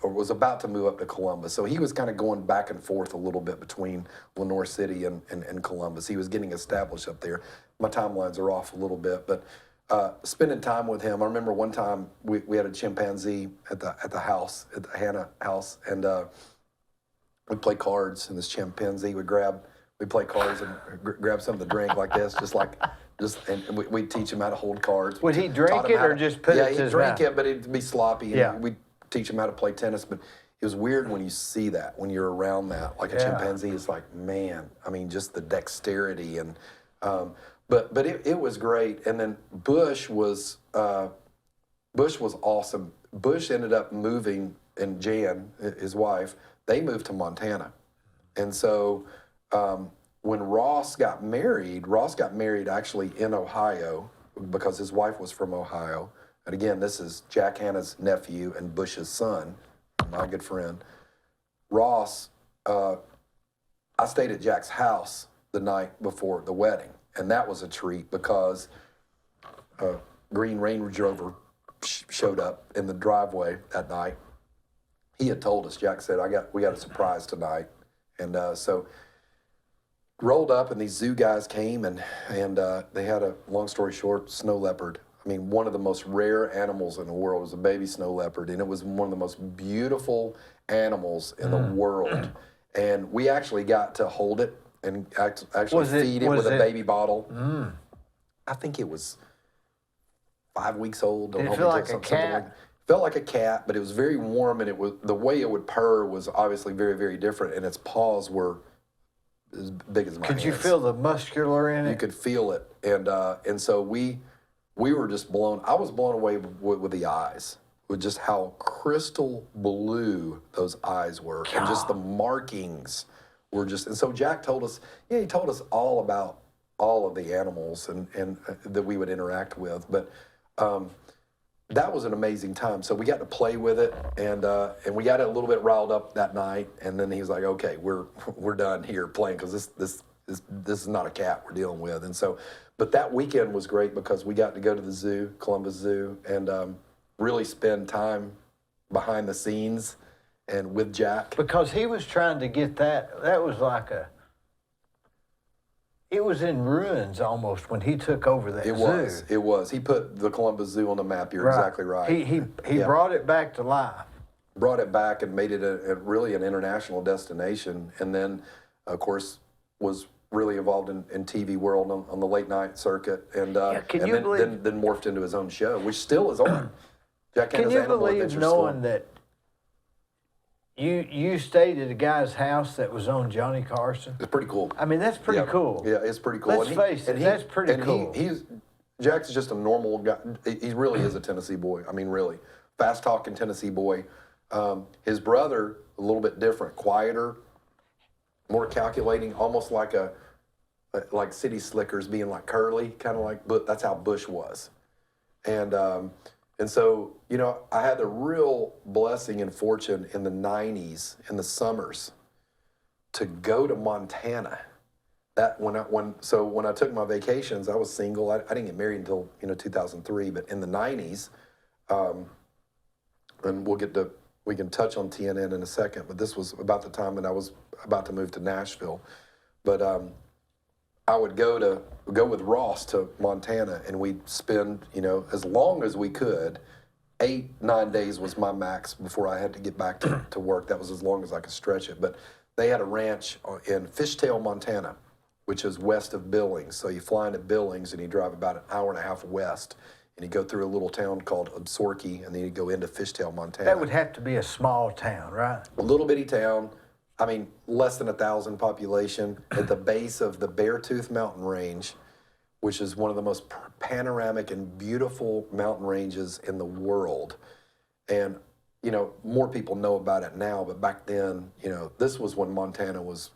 or was about to move up to Columbus. So he was kind of going back and forth a little bit between Lenore City and Columbus. He was getting established up there. My timelines are off a little bit, but spending time with him. I remember one time we had a chimpanzee at the house, at the Hanna house, and we'd play cards, and this chimpanzee would we'd play cards and grab some of the drink like this, and we'd teach him how to hold cards. Would he drink it or just put it in his mouth? Yeah, he'd drink it, but it'd be sloppy. Yeah. And we'd teach him how to play tennis, but it was weird when you see that, when you're around that. Like a chimpanzee is like, man, I mean, just the dexterity. And But it was great. And then Bush was awesome. Bush ended up moving, and Jan, his wife, they moved to Montana. And so when Ross got married actually in Ohio because his wife was from Ohio. And again, this is Jack Hanna's nephew and Bush's son, my good friend. Ross, I stayed at Jack's house the night before the wedding. And that was a treat because Green Range Rover showed up in the driveway that night. He had told us, Jack said, we got a surprise tonight. And so rolled up, and these zoo guys came, and they had a, long story short, snow leopard. I mean, one of the most rare animals in the world was a baby snow leopard, and it was one of the most beautiful animals in the world. And we actually got to hold it and actually feed it with a baby bottle. I think it was 5 weeks old. Did it feel like a cat? Felt like a cat, but it was very warm, and it was the way it would purr was obviously very, very different, and its paws were as big as my hands. Could you feel the muscular in it? You could feel it, and so we were just blown. I was blown away with the eyes, with just how crystal blue those eyes were, and just the markings were just. And so Jack told us, he told us all about all of the animals and that we would interact with, but. That was an amazing time. So we got to play with it, and we got it a little bit riled up that night. And then he was like, "Okay, we're done here playing because this is not a cat we're dealing with." And so, but that weekend was great because we got to go to the zoo, Columbus Zoo, and really spend time behind the scenes and with Jack. Because he was trying to get that. That was like it was in ruins almost when he took over that zoo. It was. He put the Columbus Zoo on the map. You're exactly right. He brought it back to life. Brought it back and made it really an international destination. And then, of course, was really involved in TV world on the late night circuit. And, then morphed into his own show, which still is on. Jack Can Hanna's you Animal believe Adventure knowing School. that you stayed at a guy's house that was on Johnny Carson? It's pretty cool. I mean, that's pretty cool. Yeah, it's pretty cool. Let's face it, that's pretty cool. Jack's just a normal guy. He really is a Tennessee boy. I mean, really. Fast-talking Tennessee boy. His brother, a little bit different, quieter, more calculating, almost like City Slickers being like curly, kind of like, but that's how Bush was. And so, I had the real blessing and fortune in the 90s, in the summers, to go to Montana. When I took my vacations, I was single. I didn't get married until 2003. But in the 90s, and we can touch on TNN in a second. But this was about the time that I was about to move to Nashville. But I would go with Ross to Montana, and we'd spend, as long as we could. 8-9 days was my max before I had to get back to work. That was as long as I could stretch it. But they had a ranch in Fishtail, Montana, which is west of Billings. So you fly into Billings, and you drive about an hour and a half west, and you go through a little town called Absaroka, and then you go into Fishtail, Montana. That would have to be a small town, right? A little bitty town. I mean, less than 1,000 population at the base of the Beartooth Mountain Range, which is one of the most panoramic and beautiful mountain ranges in the world. And, more people know about it now, but back then, this was when Montana was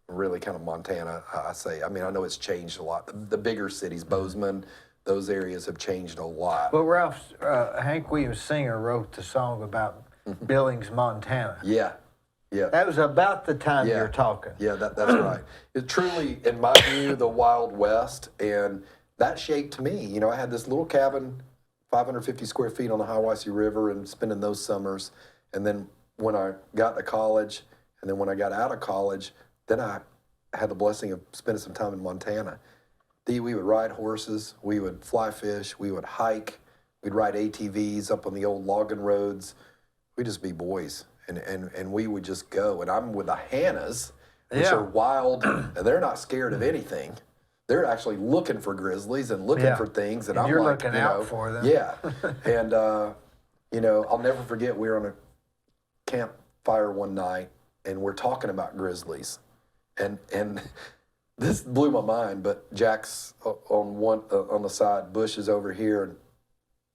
really kind of Montana, I say. I mean, I know it's changed a lot. The bigger cities, Bozeman, those areas have changed a lot. Well, Ralph, Hank Williams Singer wrote the song about Billings, Montana. Yeah. Yeah. That was about the time you're talking. Yeah, that's right. It truly, in my view, the Wild West, and that shaped me. I had this little cabin, 550 square feet on the Hiwassee River, and spending those summers. And then when I got to college, and then when I got out of college, then I had the blessing of spending some time in Montana. We would ride horses, we would fly fish, we would hike, we'd ride ATVs up on the old logging roads. We'd just be boys. And we would just go. And I'm with the Hannas, which are wild, and they're not scared of anything. They're actually looking for grizzlies and looking for things. And I'm you're like, looking out for them. Yeah. And, I'll never forget, we were on a campfire one night, and we're talking about grizzlies. And this blew my mind, but Jack's on one on the side, Bush is over here,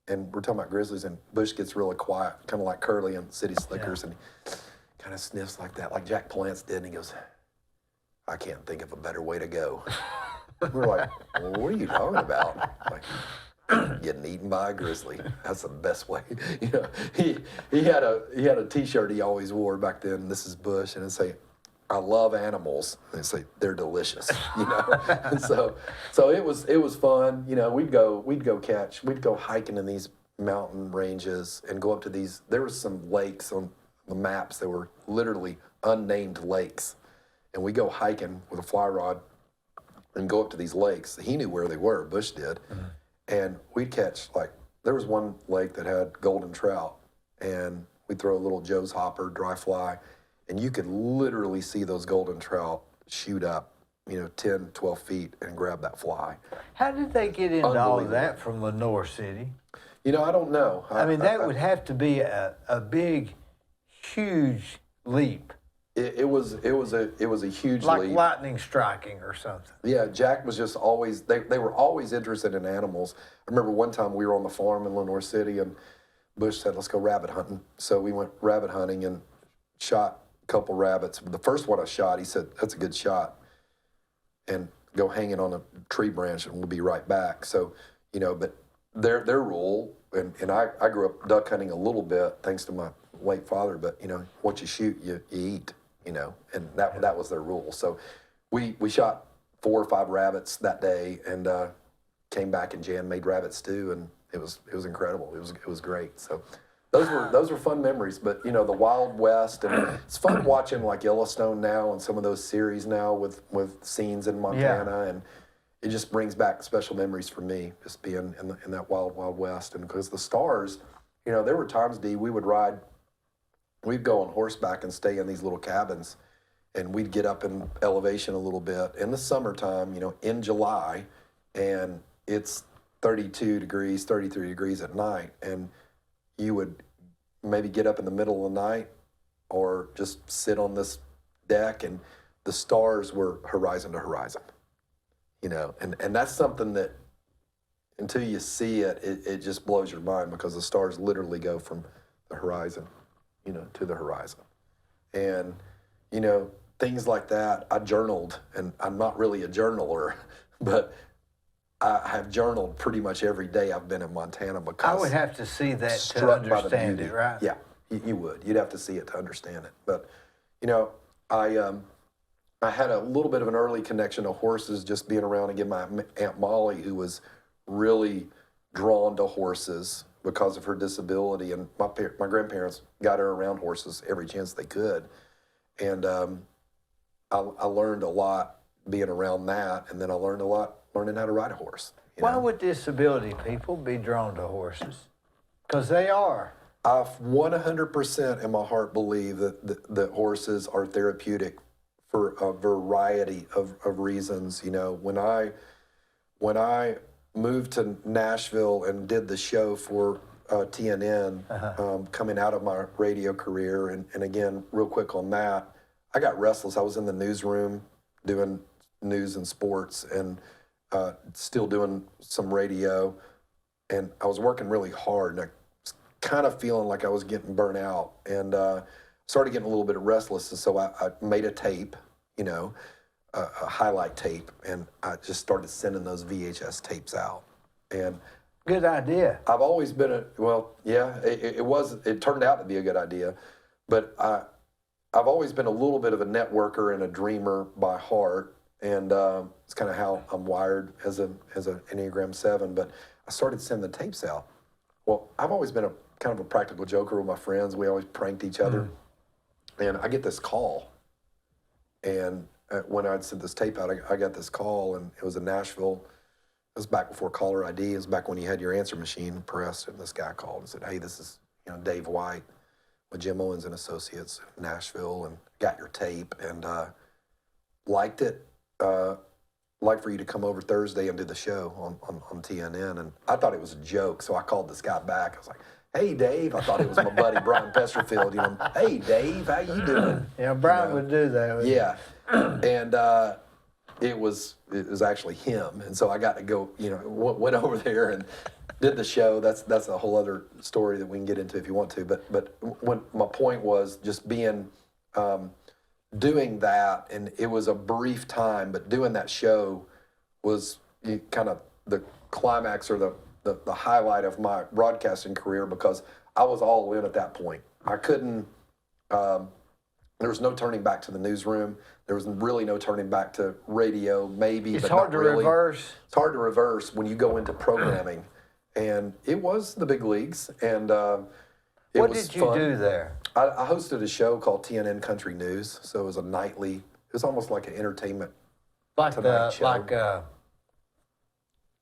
and we're talking about grizzlies, and Bush gets really quiet, kind of like Curly and City Slickers, and he kind of sniffs like that, like Jack Palance did, and he goes, I can't think of a better way to go. We're like, well, what are you talking about? Like, getting eaten by a grizzly. That's the best way. You know, he had a T-shirt he always wore back then. This is Bush, and it'd say, I love animals. And they say they're delicious, you know. And so it was fun. You know, we'd go hiking in these mountain ranges and go up to these. There were some lakes on the maps that were literally unnamed lakes, and we go hiking with a fly rod and go up to these lakes. He knew where they were. Bush did, and we'd catch there was one lake that had golden trout, and we'd throw a little Joe's hopper dry fly. And you could literally see those golden trout shoot up, 10, 12 feet and grab that fly. How did they get into all of that from Lenore City? I don't know. I mean, that would have to be a big, huge leap. It was a huge like leap. lightning striking or something. Yeah, Jack was just always, they were always interested in animals. I remember one time we were on the farm in Lenore City, and Bush said, let's go rabbit hunting. So we went rabbit hunting and shot couple rabbits. The first one I shot, he said, that's a good shot, and go hang it on a tree branch and we'll be right back. So, but their rule, and I grew up duck hunting a little bit thanks to my late father, but what you shoot, you eat, and that was their rule. So we shot 4 or 5 rabbits that day, and came back, and Jan made rabbit stew, and it was incredible. It was great. So those were fun memories, but the Wild West, and it's fun watching like Yellowstone now and some of those series now with scenes in Montana, and it just brings back special memories for me, just being in that Wild West. And because the stars, there were times, Dee, we'd go on horseback and stay in these little cabins, and we'd get up in elevation a little bit in the summertime, in July, and it's 32 degrees, 33 degrees at night, and you would maybe get up in the middle of the night or just sit on this deck, and the stars were horizon to horizon, and that's something that until you see it, it just blows your mind, because the stars literally go from the horizon, to the horizon. And, things like that, I journaled, and I'm not really a journaler, but I have journaled pretty much every day I've been in Montana, because I would have to see that to understand it, right? Yeah, you would. You'd have to see it to understand it. But, I had a little bit of an early connection to horses, just being around. Again, my Aunt Molly, who was really drawn to horses because of her disability, and my grandparents got her around horses every chance they could. And I learned a lot being around that, and then I learned a lot learning how to ride a horse. Why would disability people be drawn to horses? Because they are. I 100% in my heart believe that horses are therapeutic for a variety of reasons. When I moved to Nashville and did the show for TNN, coming out of my radio career, and again, real quick on that, I got restless. I was in the newsroom doing news and sports, and still doing some radio, and I was working really hard, and I was kind of feeling like I was getting burnt out, and started getting a little bit restless, and so I made a tape, a highlight tape, and I just started sending those VHS tapes out. And good idea. I've always been it turned out to be a good idea, but I've always been a little bit of a networker and a dreamer by heart. And it's kind of how I'm wired as an Enneagram 7. But I started sending the tapes out. Well, I've always been a kind of a practical joker with my friends. We always pranked each other. And I get this call. And when I'd sent this tape out, I got this call, and it was in Nashville. It was back before caller ID. It was back when you had your answer machine pressed. And this guy called and said, hey, this is Dave White with Jim Owens and Associates in Nashville, and got your tape, and liked it. Like for you to come over Thursday and do the show on TNN. And I thought it was a joke, so I called this guy back. I was like, hey, Dave. I thought it was my buddy, Brian Pesterfield. Hey, Dave, how you doing? Yeah, Brian would do that. Yeah. And it was actually him, and so I got to go. Went over there and did the show. That's a whole other story that we can get into if you want to. But when my point was just being doing that, and it was a brief time, but doing that show was kind of the climax or the highlight of my broadcasting career, because I was all in at that point. I couldn't. There was no turning back to the newsroom. There was really no turning back to radio, maybe, It's but hard not to really. reverse. It's hard to reverse when you go into programming, and it was the big leagues, and it What was did you fun. do there? I hosted a show called TNN Country News, so it was a nightly. It was almost like an entertainment. Like Tonight Show.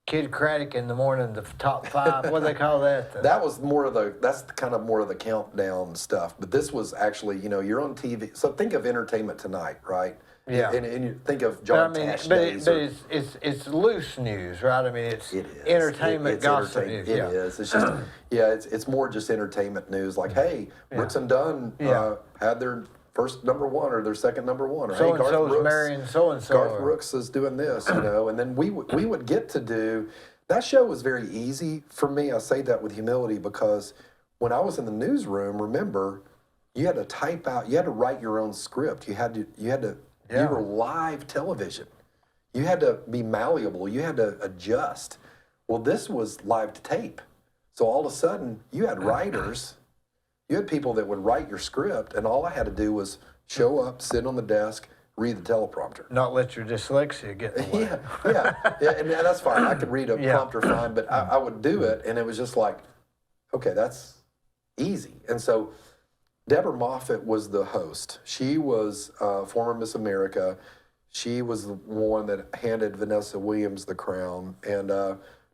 Kid Craddock in the morning, the top five. What do they call that? That was more of the. That's kind of more of the countdown stuff. But this was actually, you're on TV. So think of Entertainment Tonight, right? Yeah. And you think of But John Tash days. it's loose news, right? I mean, it's It is. entertainment It's gossip entertainment. news. It is. It's just, it's more just entertainment news. Like, hey, Brooks and Dunn had their first number one or their second number one. Or, So hey, and Garth so's Brooks, marrying so and so. Garth Brooks is doing this, and then we would get to do. That show was very easy for me. I say that with humility, because when I was in the newsroom, remember, you had to type out, you had to write your own script. You were live television. You had to be malleable. You had to adjust. Well, this was live to tape. So all of a sudden, you had writers. You had people that would write your script, and all I had to do was show up, sit on the desk, read the teleprompter. Not let your dyslexia get in the way. Yeah, and that's fine. I could read a prompter fine, but I would do it, and it was just like, okay, that's easy. And so Deborah Moffett was the host. She was former Miss America. She was the one that handed Vanessa Williams the crown, and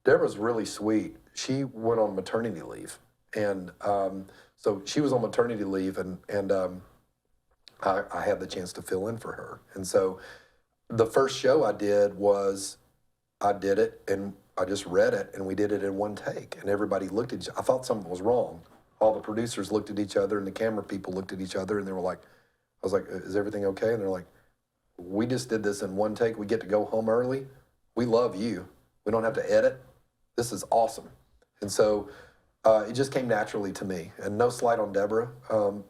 Deborah's really sweet. She went on maternity leave, and so she was on maternity leave, and I had the chance to fill in for her. And so the first show I did was, I did it and I just read it, and we did it in one take, and everybody looked at each other. I thought something was wrong. All the producers looked at each other and the camera people looked at each other, and they were like, I was like, is everything okay? And they're like, we just did this in one take. We get to go home early. We love you. We don't have to edit. This is awesome. And so it just came naturally to me, and no slight on Deborah,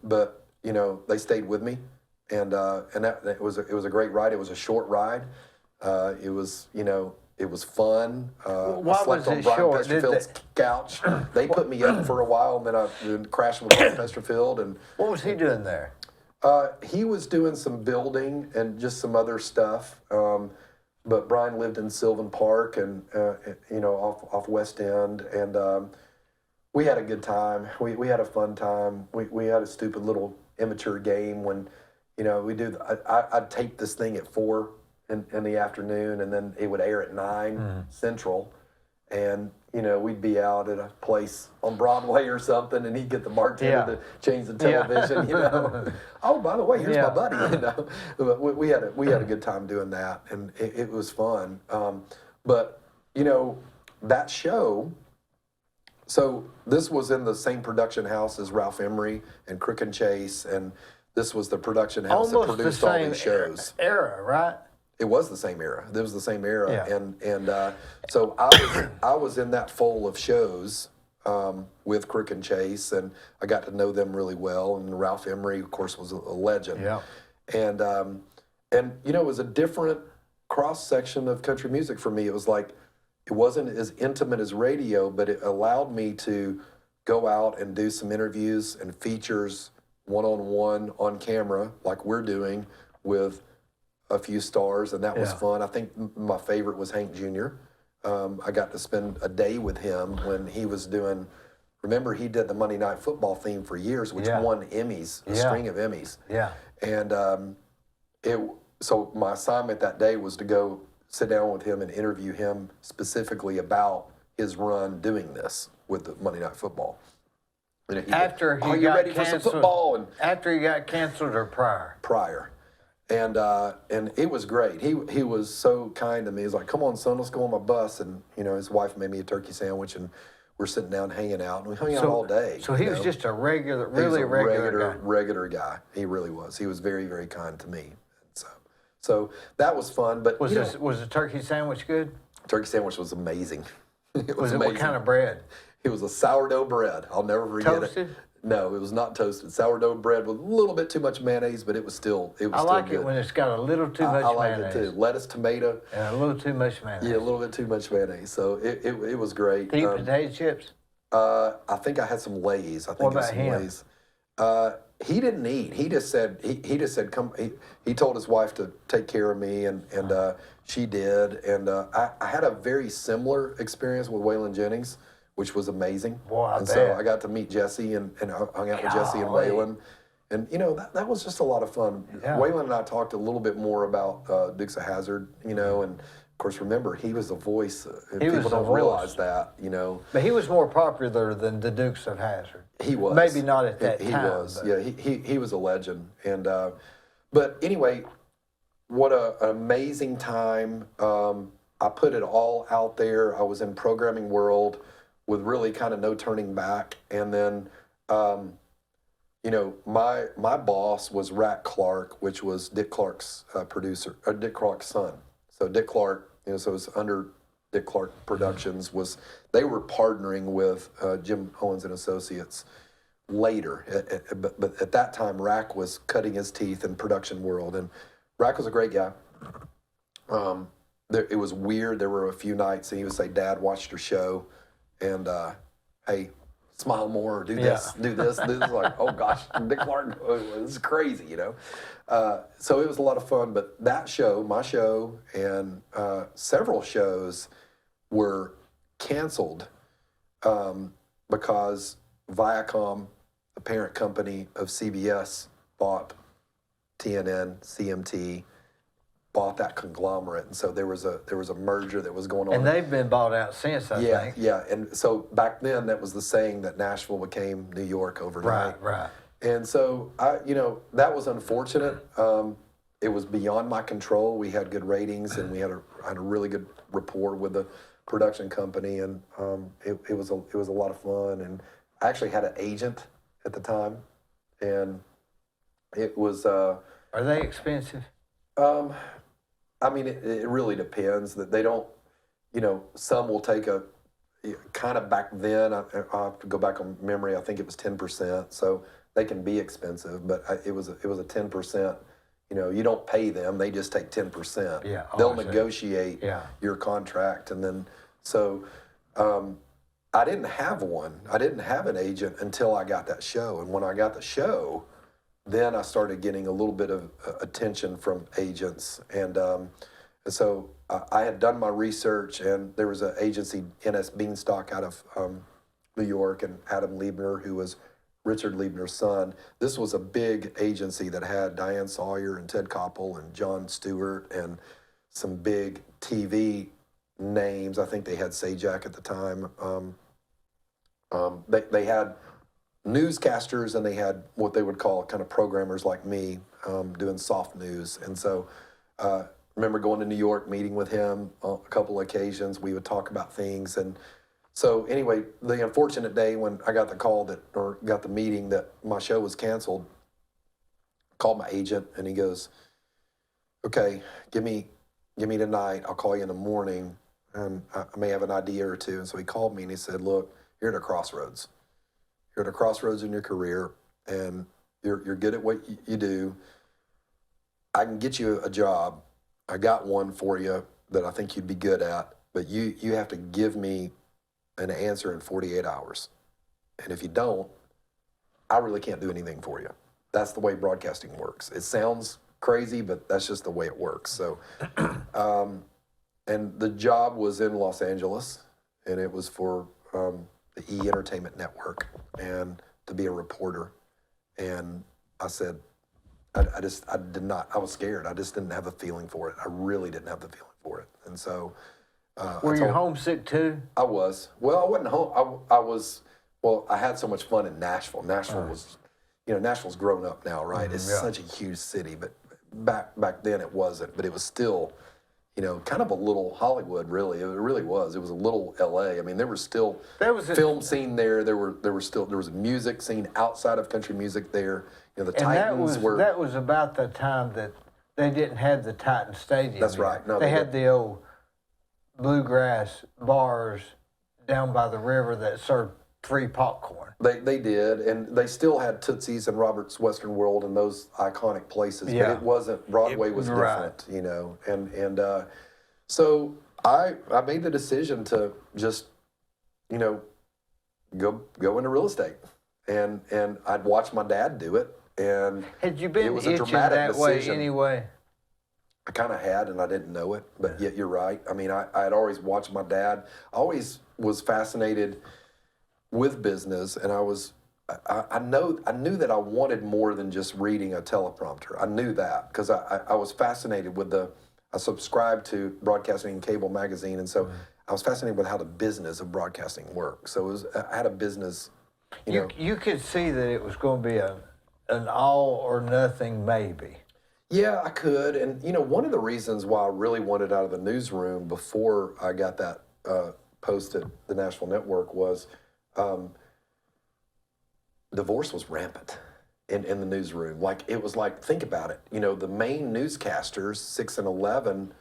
but they stayed with me, and that it was a great ride. It was a short ride. It was fun. I slept on Brian Pesterfield's couch. They put me up for a while, and then I crashed with Brian Pesterfield. And What was he doing there? he was doing some building and just some other stuff. But Brian lived in Sylvan Park and off West End, and we had a good time. We had a fun time. We had a stupid little immature game when, I'd tape this thing at 4 in the afternoon, and then it would air at 9 Central, and we'd be out at a place on Broadway or something, and he'd get the bartender to change the television. Oh, by the way, here's my buddy. But we had a good time doing that, and it was fun. But that show. So this was in the same production house as Ralph Emery and Crook and Chase, and this was the production house that Almost the produced all same these shows. era, right? It was the same era. It was the same era, Yeah. and so I was in that fold of shows with Crook and Chase, and I got to know them really well. And Ralph Emery, of course, was a legend. Yeah. And it was a different cross section of country music for me. It was like, it wasn't as intimate as radio, but it allowed me to go out and do some interviews and features one-on-one on camera, like we're doing with a few stars, and that was fun. I think my favorite was Hank Jr. I got to spend a day with him when he was doing, remember he did the Monday Night Football theme for years, which won Emmys, a string of Emmys. Yeah. And so my assignment that day was to go sit down with him and interview him specifically about his run doing this with the Monday Night Football. After he you got ready for some canceled, football? And after he got canceled or prior? prior. And it was great. He was so kind to me. He's like, "Come on, son, let's go on my bus." And his wife made me a turkey sandwich, and we're sitting down hanging out, and we hung out all day. So he was just a really he was a regular guy. regular guy. He really was. He was very, very kind to me. And So that was fun. But Was you this know, was the turkey sandwich good? turkey sandwich was amazing. It Was it amazing. what kind of bread? It was a sourdough bread. I'll never forget Toasted? it. No, it was not toasted. Sourdough bread with a little bit too much mayonnaise, but it was still I like good. it when it's got a little too much I like mayonnaise. it too. Lettuce, tomato, And a little too much mayonnaise. yeah, a little bit too much mayonnaise. So it was great. Do you eat potato chips? I think I had some Lay's. I think What it was about some him? Lay's. He didn't eat. He just said come. He told his wife to take care of me, and she did. And I had a very similar experience with Waylon Jennings, which was amazing. Boy, I and so bet. I got to meet Jesse and hung out with Jesse and Golly. Waylon. And you know that was just a lot of fun. Yeah. Waylon and I talked a little bit more about Dukes of Hazzard, you know, and of course remember he was the voice. He was People the don't voice. realize that, you know. But he was more popular than the Dukes of Hazzard. He was. Maybe not at that he time. was. but- Yeah, he was a legend. And but anyway, what an amazing time. I put it all out there. I was in programming world with really kind of no turning back. And then you know, my boss was Rat Clark, which was Dick Clark's producer, or Dick Clark's son. So Dick Clark, you know, so it was under Dick Clark Productions. They were partnering with Jim Owens and Associates later, but at that time, Rack was cutting his teeth in production world, and Rack was a great guy. It was weird. There were a few nights, and he would say, "Dad, watched your show," and hey, smile more, or do this, do this, do this. Like, oh gosh, Dick Clark, this is crazy, you know. So it was a lot of fun. But that show, my show, and several shows were canceled because Viacom, the parent company of CBS, bought TNN, CMT, bought that conglomerate, and so there was a merger that was going on. And they've been bought out since, I Yeah, think. yeah. And so back then, that was the saying that Nashville became New York overnight. Right. And so you know, that was unfortunate. It was beyond my control. We had good ratings, and we had a really good rapport with the production company, and it was a lot of fun. And I actually had an agent at the time, and it was. Are they expensive? I mean, it really depends. That they don't, you know, some will take a kind of back then. I have to go back on memory. I think it was 10%. So they can be expensive, but it was a 10%. You know, you don't pay them; they just take 10%. Yeah, they'll I see. negotiate your contract, and then so. I didn't have one. I didn't have an agent until I got that show, and when I got the show, then I started getting a little bit of attention from agents, and so I had done my research, and there was an agency, NS Beanstalk, out of New York, and Adam Liebner, who was Richard Liebner's son. This was a big agency that had Diane Sawyer and Ted Koppel and Jon Stewart and some big TV names. I think they had Sajak at the time. They had newscasters, and they had what they would call kind of programmers like me doing soft news. And so remember going to New York, meeting with him on a couple of occasions. We would talk about things. And so anyway, the unfortunate day when I got the call or got the meeting that my show was canceled, I called my agent, and he goes, "Okay, give me tonight. I'll call you in the morning, and I may have an idea or two." And so he called me, and he said, "Look, you're at a crossroads. You're at a crossroads in your career, and you're good at what you do. I can get you a job. I got one for you that I think you'd be good at, but you have to give me an answer in 48 hours. And if you don't, I really can't do anything for you." That's the way broadcasting works. It sounds crazy, but that's just the way it works. So, and the job was in Los Angeles, and it was for the E! Entertainment Network, and to be a reporter. And I said, I was scared. I just didn't have a feeling for it. I really didn't have the feeling for it. And so, Were you homesick too? I was. Well, I wasn't home. I had so much fun in Nashville. Nashville was, you know, Nashville's grown up now, right? It's such a huge city, but back then it wasn't. But it was still, you know, kind of a little Hollywood, really. It really was. It was a little L.A. I mean, there was still film scene there. There was a music scene outside of country music there. You know, the Titans were. That was about the time that they didn't have the Titan Stadium. That's yet. right. No, they they had the old bluegrass bars down by the river that served free popcorn. They did, and they still had Tootsie's and Robert's Western World and those iconic places, Yeah. but it wasn't, Broadway was Right. different, you know, and so I made the decision to just, you know, go into real estate, and I'd watched my dad do it, and Had you it been was a itching dramatic that way decision. anyway? I kind of had, and I didn't know it, but yet you're right. I mean, I had always watched my dad. I always was fascinated with business, and I knew that I wanted more than just reading a teleprompter. I knew that because I was fascinated with I subscribed to Broadcasting and Cable magazine, and so I was fascinated with how the business of broadcasting works. So I had a business, you know. You could see that it was going to be an all or nothing maybe. Yeah, I could. And, you know, one of the reasons why I really wanted out of the newsroom before I got that post at the National Network was divorce was rampant in the newsroom. Like, it was like, think about it. You know, the main newscasters, 6 and 11,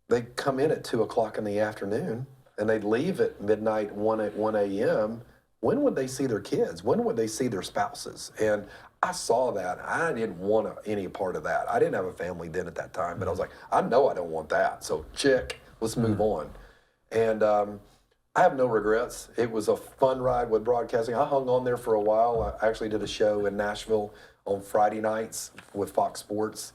they'd come in at 2 o'clock in the afternoon and they'd leave at midnight, 1 a.m. When would they see their kids? When would they see their spouses? And I saw that. I didn't want any part of that. I didn't have a family then at that time, but I was like, I know I don't want that. So check, let's move on. And I have no regrets. It was a fun ride with broadcasting. I hung on there for a while. I actually did a show in Nashville on Friday nights with Fox Sports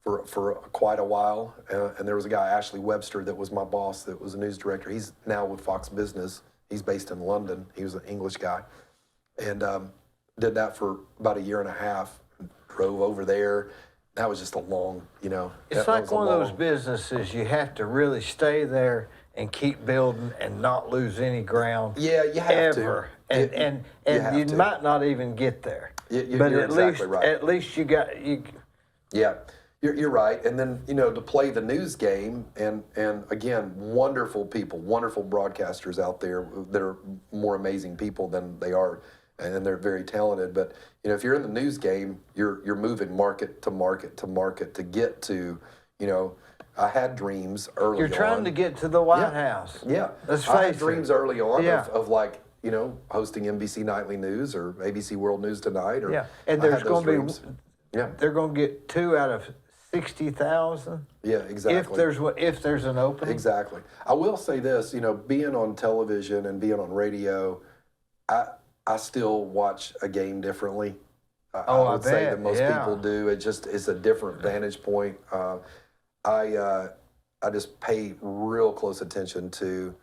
for quite a while. And there was a guy, Ashley Webster, that was my boss, that was a news director. He's now with Fox Business. He's based in London. He was an English guy. And did that for about a year and a half. Drove over there. That was just a long, you know. It's like one of those businesses you have to really stay there and keep building and not lose any ground. Yeah, you have ever. to. And have you to. might not even get there. You're but exactly right. At least you got you. Yeah, you're right. And then, you know, to play the news game, and again, wonderful people, wonderful broadcasters out there that are more amazing people than they are, and they're very talented. But, you know, if you're in the news game, you're moving market to market to market to get to, you know, I had dreams early on. You're trying to get to the White House. Yeah. Let's I had face dreams it. early on Yeah. of like, you know, hosting NBC Nightly News or ABC World News Tonight. Or Yeah, and I there's had those going to be. dreams. Yeah. They're going to get 2 out of 60,000. Yeah, exactly. If there's an opening. Exactly. I will say this, you know, being on television and being on radio, I still watch a game differently. I would say bet, that most yeah. people do. It's a different vantage point. I just pay real close attention to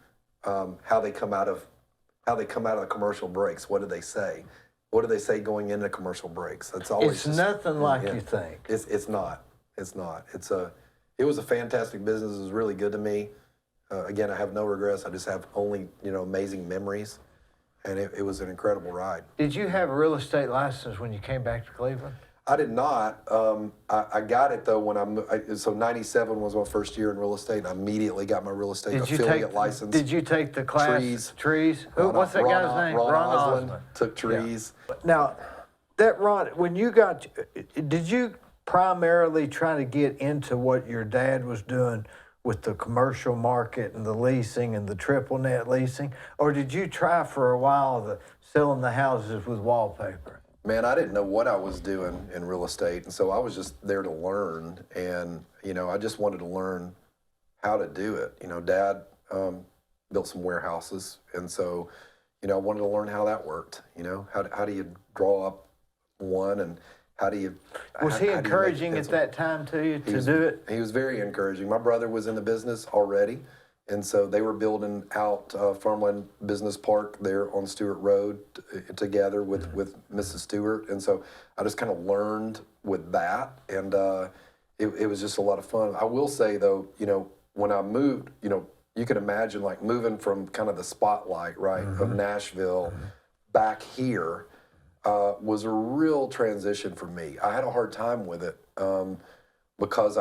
how they come out of the commercial breaks. What do they say? What do they say going into commercial breaks? That's always It's nothing like you think. It's not. It was a fantastic business. It was really good to me. Again, I have no regrets. I just have only, you know, amazing memories, and it was an incredible ride. Did you have a real estate license when you came back to Cleveland? I did not. I got it though when so 97 was my first year in real estate. And I immediately got my real estate affiliate license. Did you take the class? Trees. What's that guy's name? Ron Osmond Osmond. took Trees. Yeah. Now, that Ron, when you got, did you primarily try to get into what your dad was doing with the commercial market and the leasing and the triple net leasing, or did you try for a while selling the houses with wallpaper? Man, I didn't know what I was doing in real estate, and so I was just there to learn. And you know, I just wanted to learn how to do it. You know, Dad built some warehouses, and so you know, I wanted to learn how that worked. You know, how do you draw up one, and how do you? Was he encouraging at that time to you to do it? He was very encouraging. My brother was in the business already, and so they were building out Farmland Business Park there on Stewart Road together with Mrs. Stewart. And so I just kind of learned with that, and it was just a lot of fun. I will say, though, you know, when I moved, you know, you can imagine like moving from kind of the spotlight, right, of Nashville back here was a real transition for me. I had a hard time with it. Because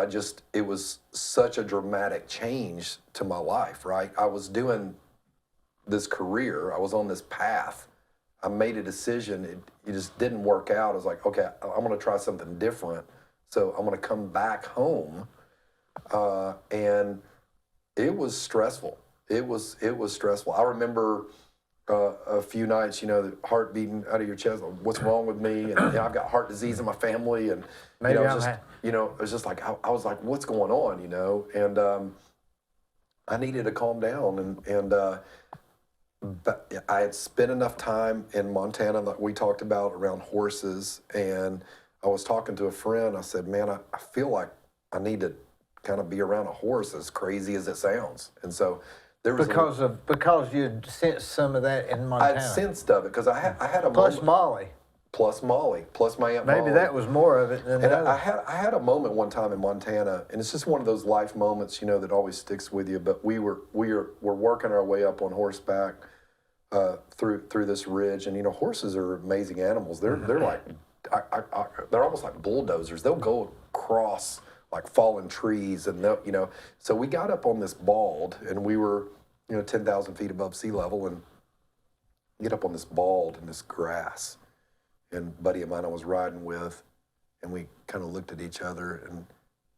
it was such a dramatic change to my life, right? I was doing this career, I was on this path I made a decision. It just didn't work out. I was like, okay, I'm going to try something different. So I'm going to come back home, and it was stressful. It was stressful. I remember a few nights, the heart beating out of your chest. What's wrong with me? And I've got heart disease in my family, and Maybe it was just like I was like, what's going on? And I needed to calm down, but I had spent enough time in Montana, like we talked about, around horses, and I was talking to a friend. I said, man, I feel like I need to kind of be around a horse, as crazy as it sounds. And so there was because you sensed some of that in Montana. I had sensed of it because I had a plus moment, Molly. plus my Aunt Maybe Molly. that was more of it than And the other. I had a moment one time in Montana, and it's just one of those life moments, that always sticks with you. But we were working our way up on horseback through this ridge, and horses are amazing animals. They're like they're almost like bulldozers. They'll go across like fallen trees, and So we got up on this bald, and we were 10,000 feet above sea level, and get up on this bald in this grass. And a buddy of mine I was riding with, and we kind of looked at each other and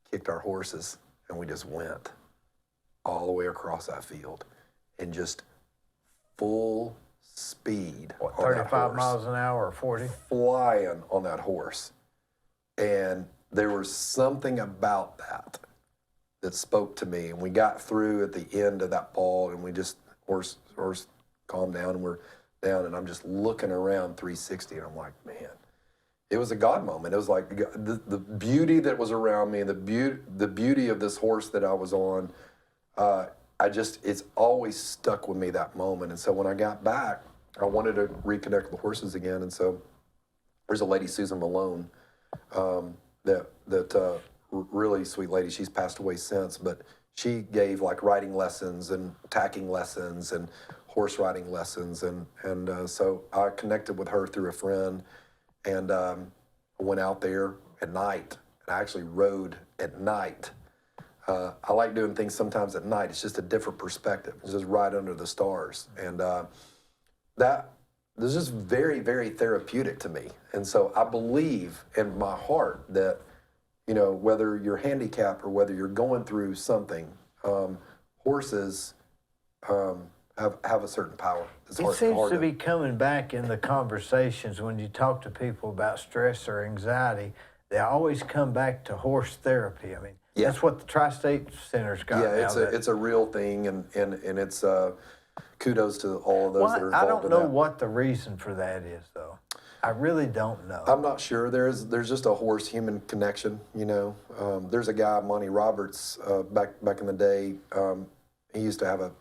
kicked our horses, and we just went all the way across that field, and just full speed. What, on that 35 horse, miles an hour or 40? flying on that horse. And there was something about that spoke to me. And we got through at the end of that ball, and we just horse calmed down, and we're down, and I'm just looking around 360, and I'm like, man, it was a God moment. It was like the beauty that was around me, and the beauty of this horse that I was on. It's always stuck with me, that moment. And so when I got back, I wanted to reconnect with the horses again. And so there's a lady, Susan Malone, that really sweet lady. She's passed away since, but she gave like riding lessons and tacking lessons and horse riding lessons. And so I connected with her through a friend, and went out there at night, and I actually rode at night. I like doing things sometimes at night. It's just a different perspective. It's just right under the stars. And that is just very, very therapeutic to me. And so I believe in my heart that, whether you're handicapped or whether you're going through something, horses have a certain power. It seems to be coming back in the conversations when you talk to people about stress or anxiety. They always come back to horse therapy. I mean, that's what the Tri-State Center's got. Yeah, it's a real thing, and it's kudos to all of those that are involved in that. I don't know what the reason for that is, though. I really don't know. I'm not sure. There's just a horse-human connection. There's a guy, Monty Roberts, back in the day. He used to have a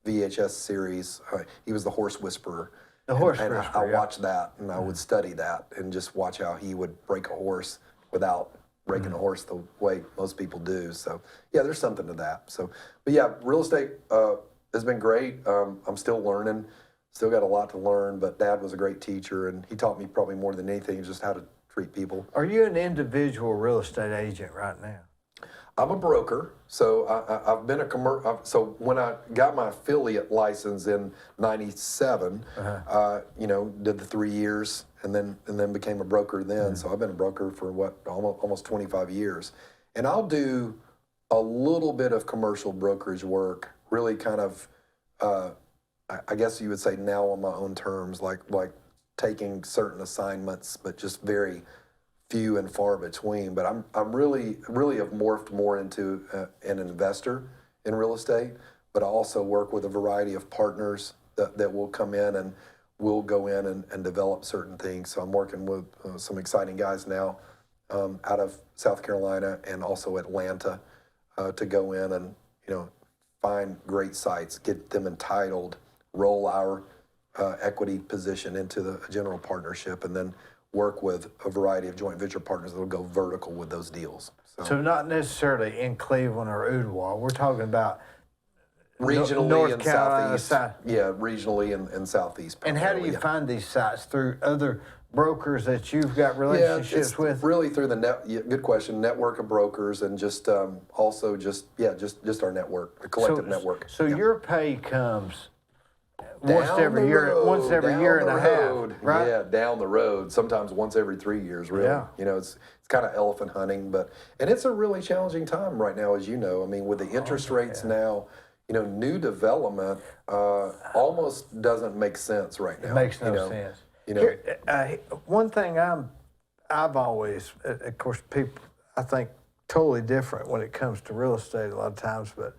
VHS series. He was the Horse Whisperer. The Horse and Whisperer. I watched that, and I would study that and just watch how he would break a horse without breaking a horse the way most people do. So yeah, there's something to that. So, but yeah, real estate has been great. I'm still learning, still got a lot to learn, but Dad was a great teacher, and he taught me probably more than anything just how to treat people. Are you an individual real estate agent right now? I'm a broker, so I've been so when I got my affiliate license in '97, did the 3 years, and then became a broker then. So I've been a broker for almost 25 years, and I'll do a little bit of commercial brokerage work, really kind of, I guess you would say now on my own terms, like taking certain assignments, but just very few and far between. But I'm really have morphed more into an investor in real estate, but I also work with a variety of partners that will come in, and we'll go in and develop certain things. So I'm working with some exciting guys now out of South Carolina and also Atlanta to go in and find great sites, get them entitled, roll our equity position into the general partnership, and then work with a variety of joint venture partners that will go vertical with those deals. So not necessarily in Cleveland or Ooltewah. We're talking about regionally North and Carolina, southeast. Yeah, regionally and southeast. And how do you find these sites? Through other brokers that you've got relationships with? Really through the good question, network of brokers, and just also just our network, the collective network. So your pay comes once Down every the year, once road, every down year and the a road. half, right? Yeah, down the road. Sometimes once every 3 years, really. Yeah. You know, it's kind of elephant hunting, and it's a really challenging time right now, as you know. I mean, with the interest rates now, you know, new development almost doesn't make sense right now. It makes no you know? sense. You know, Here, one thing I've always, of course, people I think totally different when it comes to real estate a lot of times, but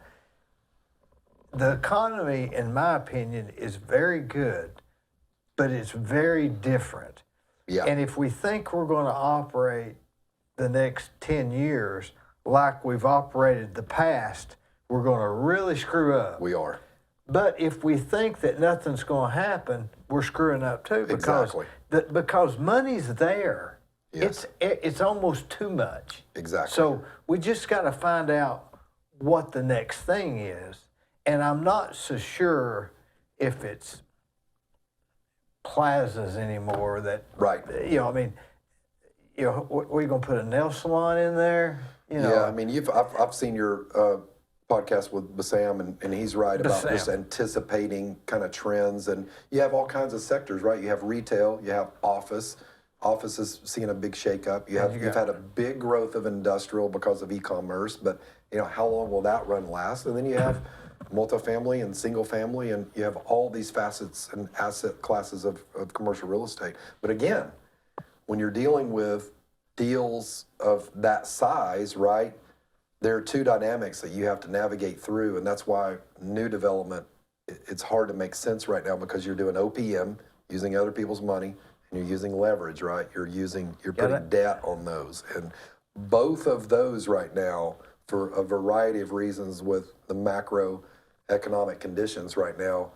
the economy, in my opinion, is very good, but it's very different. yeah, And if we think we're going to operate the next 10 years like we've operated the past, we're going to really screw up. we are. But if we think that nothing's going to happen, we're screwing up too. Because Exactly. because money's there. Yes. It's almost too much. Exactly. So we just got to find out what the next thing is. And I'm not so sure if it's plazas anymore that, Right. you know, I mean, you know, we're going to put a nail salon in there, you know. Yeah, I mean, I've seen your podcast with Bassam, and he's right about just Bassam. anticipating kind of trends. And you have all kinds of sectors, right? You have retail, you have office. Office is seeing a big shakeup. You've had a big growth of industrial because of e-commerce, but you know, how long will that run last? And then you have multifamily and single family, and you have all these facets and asset classes of commercial real estate. But again, when you're dealing with deals of that size, right, there are two dynamics that you have to navigate through, and that's why new development, it's hard to make sense right now because you're doing OPM, using other people's money, and you're using leverage, right? You're putting debt on those. And both of those right now, for a variety of reasons with the macroeconomic conditions right now,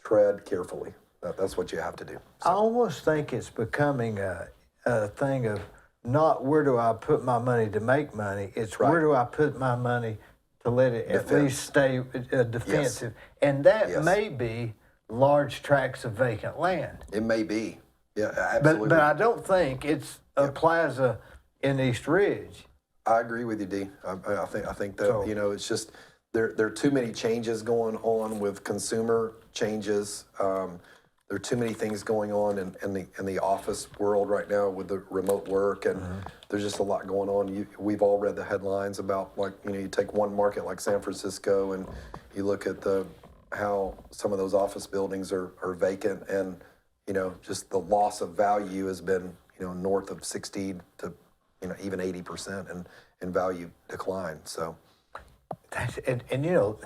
tread carefully. That's what you have to do. I almost think it's becoming a thing of not where do I put my money to make money. It's where do I put my money to let it at least stay defensive. And that may be large tracts of vacant land. It may be. Yeah, absolutely. But I don't think it's a plaza in East Ridge. I agree with you, Dee. I think that, you know, it's just there are too many changes going on with consumer changes. There are too many things going on in the office world right now with the remote work, and there's just a lot going on. We've all read the headlines about, like, you know, you take one market like San Francisco and you look at how some of those office buildings are vacant, and you know, just the loss of value has been, you know, north of 60 to, you know, even 80% in value decline. So, and you know,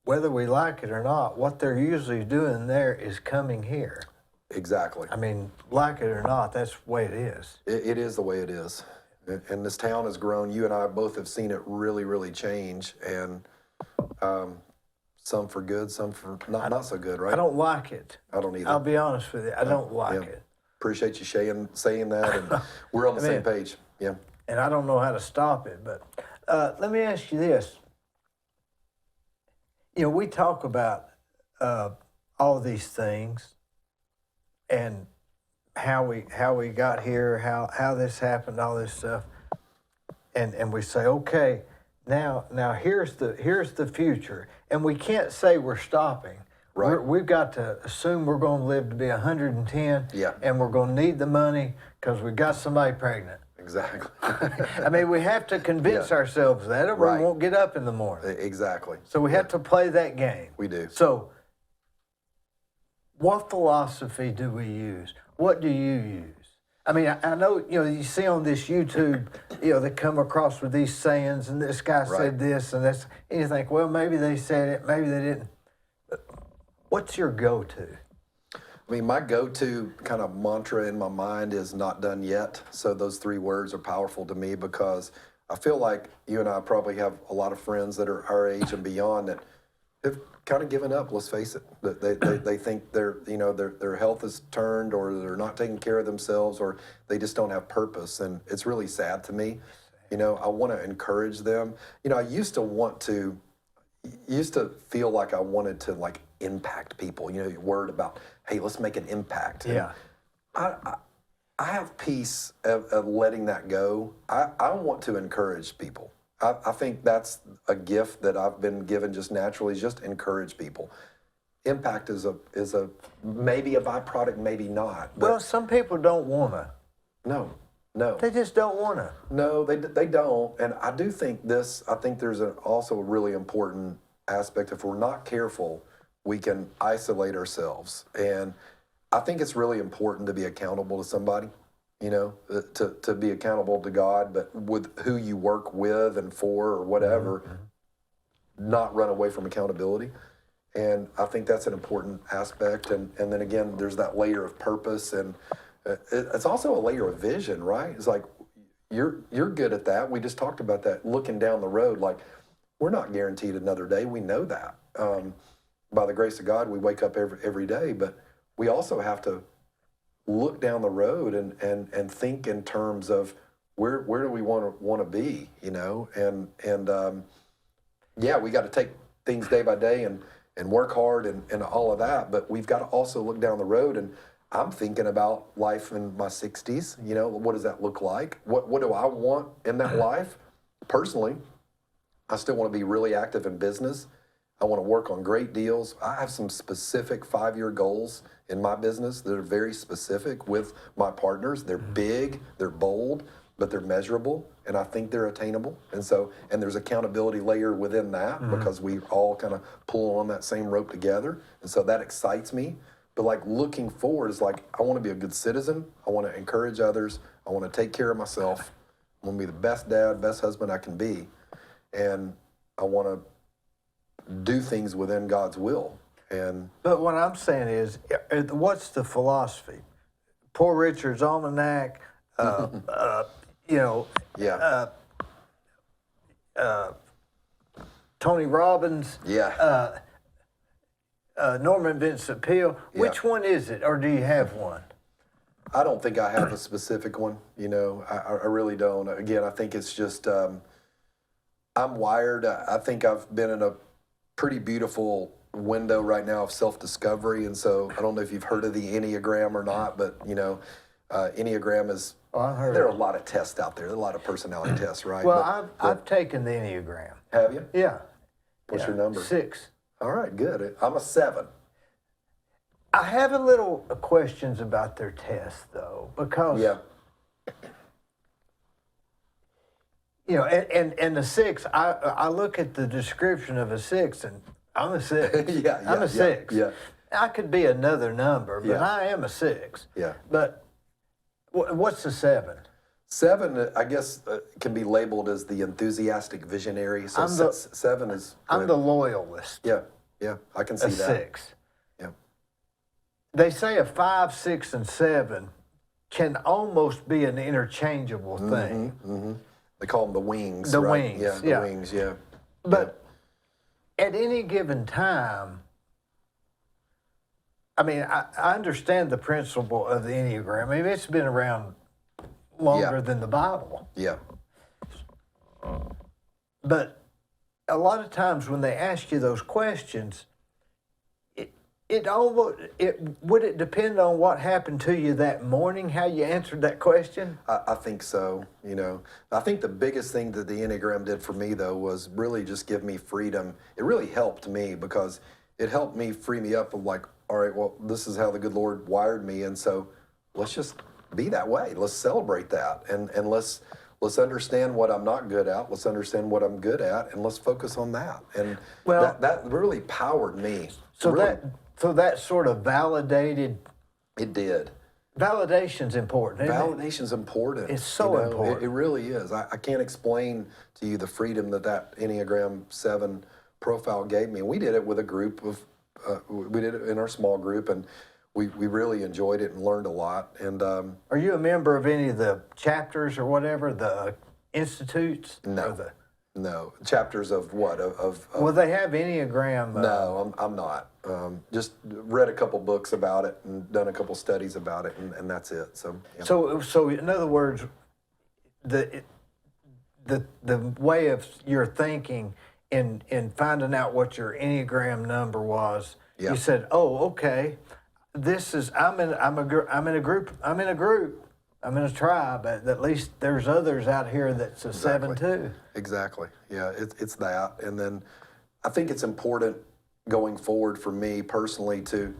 whether we like it or not, what they're usually doing there is coming here. exactly. I mean, like it or not, that's the way it is. It is the way it is. And this town has grown. You and I both have seen it really, really change, and some for good, some for not so good, right? I don't like it. I don't either. I'll be honest with you. I don't like it. Appreciate you saying that, and we're on the same page. Yeah. And I don't know how to stop it. But let me ask you this. You know, we talk about all these things and how we got here, how this happened, all this stuff, and we say, okay, now here's the future, and we can't say we're stopping. Right. We've got to assume we're going to live to be 110, Yeah. and we're going to need the money because we got somebody pregnant. Exactly. I mean, we have to convince ourselves that, or Right. we won't get up in the morning. Exactly. So we have to play that game. We do. So, what philosophy do we use? What do you use? I mean, I know, you know, you see on this YouTube, you know, they come across with these sayings, and this guy said this, and that's, and you think, well, maybe they said it, maybe they didn't. But what's your go-to? I mean, my go-to kind of mantra in my mind is "not done yet." So those three words are powerful to me because I feel like you and I probably have a lot of friends that are our age and beyond that have kind of given up. Let's face it. They think their health is turned, or they're not taking care of themselves, or they just don't have purpose, and it's really sad to me. You know, I want to encourage them. You know, I used to feel like I wanted to, like, impact people. You know, your word about, hey, let's make an impact. Yeah. I have peace of letting that go. I want to encourage people. I think that's a gift that I've been given just naturally, is just encourage people. Impact is a maybe a byproduct, maybe not. But Well, some people don't want to. no. They just don't want to. No, they don't. And I do think this, I think there's also a really important aspect. If we're not careful, we can isolate ourselves. And I think it's really important to be accountable to somebody, you know, to be accountable to God, but with who you work with and for or whatever, not run away from accountability. And I think that's an important aspect. And then again, there's that layer of purpose, and it's also a layer of vision, right? It's like you're good at that. We just talked about that, looking down the road. Like, we're not guaranteed another day. We know that. By the grace of God, we wake up every day, but we also have to look down the road and think in terms of where do we want to be, you know? And yeah, we got to take things day by day and work hard and all of that, but we've got to also look down the road. And I'm thinking about life in my 60s, you know, what does that look like? What do I want in that life? Personally, I still want to be really active in business. I want to work on great deals. I have some specific 5-year goals in my business that are very specific with my partners. They're big, they're bold, but they're measurable, and I think they're attainable. And there's accountability layer within that, because we all kind of pull on that same rope together. And so that excites me. But like, looking forward is like, I want to be a good citizen. I want to encourage others. I want to take care of myself. I want to be the best dad, best husband I can be. And I want to do things within God's will. But what I'm saying is, what's the philosophy? Poor Richard's Almanac, you know, Yeah. Tony Robbins, Yeah. Norman Vincent Peale. Which one is it, or do you have one? I don't think I have a specific one, you know. I really don't. Again, I think it's just, I'm wired. I think I've been in a pretty beautiful window right now of self-discovery. And so I don't know if you've heard of the Enneagram or not, but, you know, Enneagram is, I've heard there are of a lot of tests out there, a lot of personality tests, right? Well, I've taken the Enneagram. Have you? Yeah. What's your number? 6. All right, good. I'm a 7. I have a little questions about their test, though, because Yeah. you know, and the 6. I look at the description of a 6, and I'm a 6. Yeah, I'm a 6. yeah. I could be another number, but Yeah. I am a 6. Yeah. But what's the 7? 7, I guess, can be labeled as the enthusiastic visionary. So 7 is. I'm the loyalist. Yeah, I can see A that. 6. Yeah. They say a 5, 6, and 7 can almost be an interchangeable thing. They call them the wings. The right? wings, Yeah, the yeah. wings. Yeah. But at any given time, I mean, I understand the principle of the Enneagram. I mean, it's been around longer than the Bible. Yeah. But a lot of times when they ask you those questions, would it depend on what happened to you that morning, how you answered that question? I think so. You know, I think the biggest thing that the Enneagram did for me, though, was really just give me freedom. It really helped me, because it helped me free me up of like, all right, well, this is how the good Lord wired me, and so let's just be that way. Let's celebrate that, and let's understand what I'm not good at. Let's understand what I'm good at, and let's focus on that. And that really powered me. So that sort of validated. It did. Validation's important, isn't it? Validation's important. It's so important. It really is. I can't explain to you the freedom that Enneagram 7 profile gave me. And we did it with a group of, we did it in our small group, and we really enjoyed it and learned a lot. And Are you a member of any of the chapters or whatever, the institutes? No. No. Chapters of what? Well, they have Enneagram. No, I'm not. Just read a couple books about it and done a couple studies about it, and that's it. So, yeah. So in other words, the way of your thinking in finding out what your Enneagram number was, you said, "Oh, okay, this is I'm in a group. I'm going to try, but at least there's others out here that's a Exactly. 7-2. Exactly. Yeah, it's that. And then I think it's important going forward for me personally to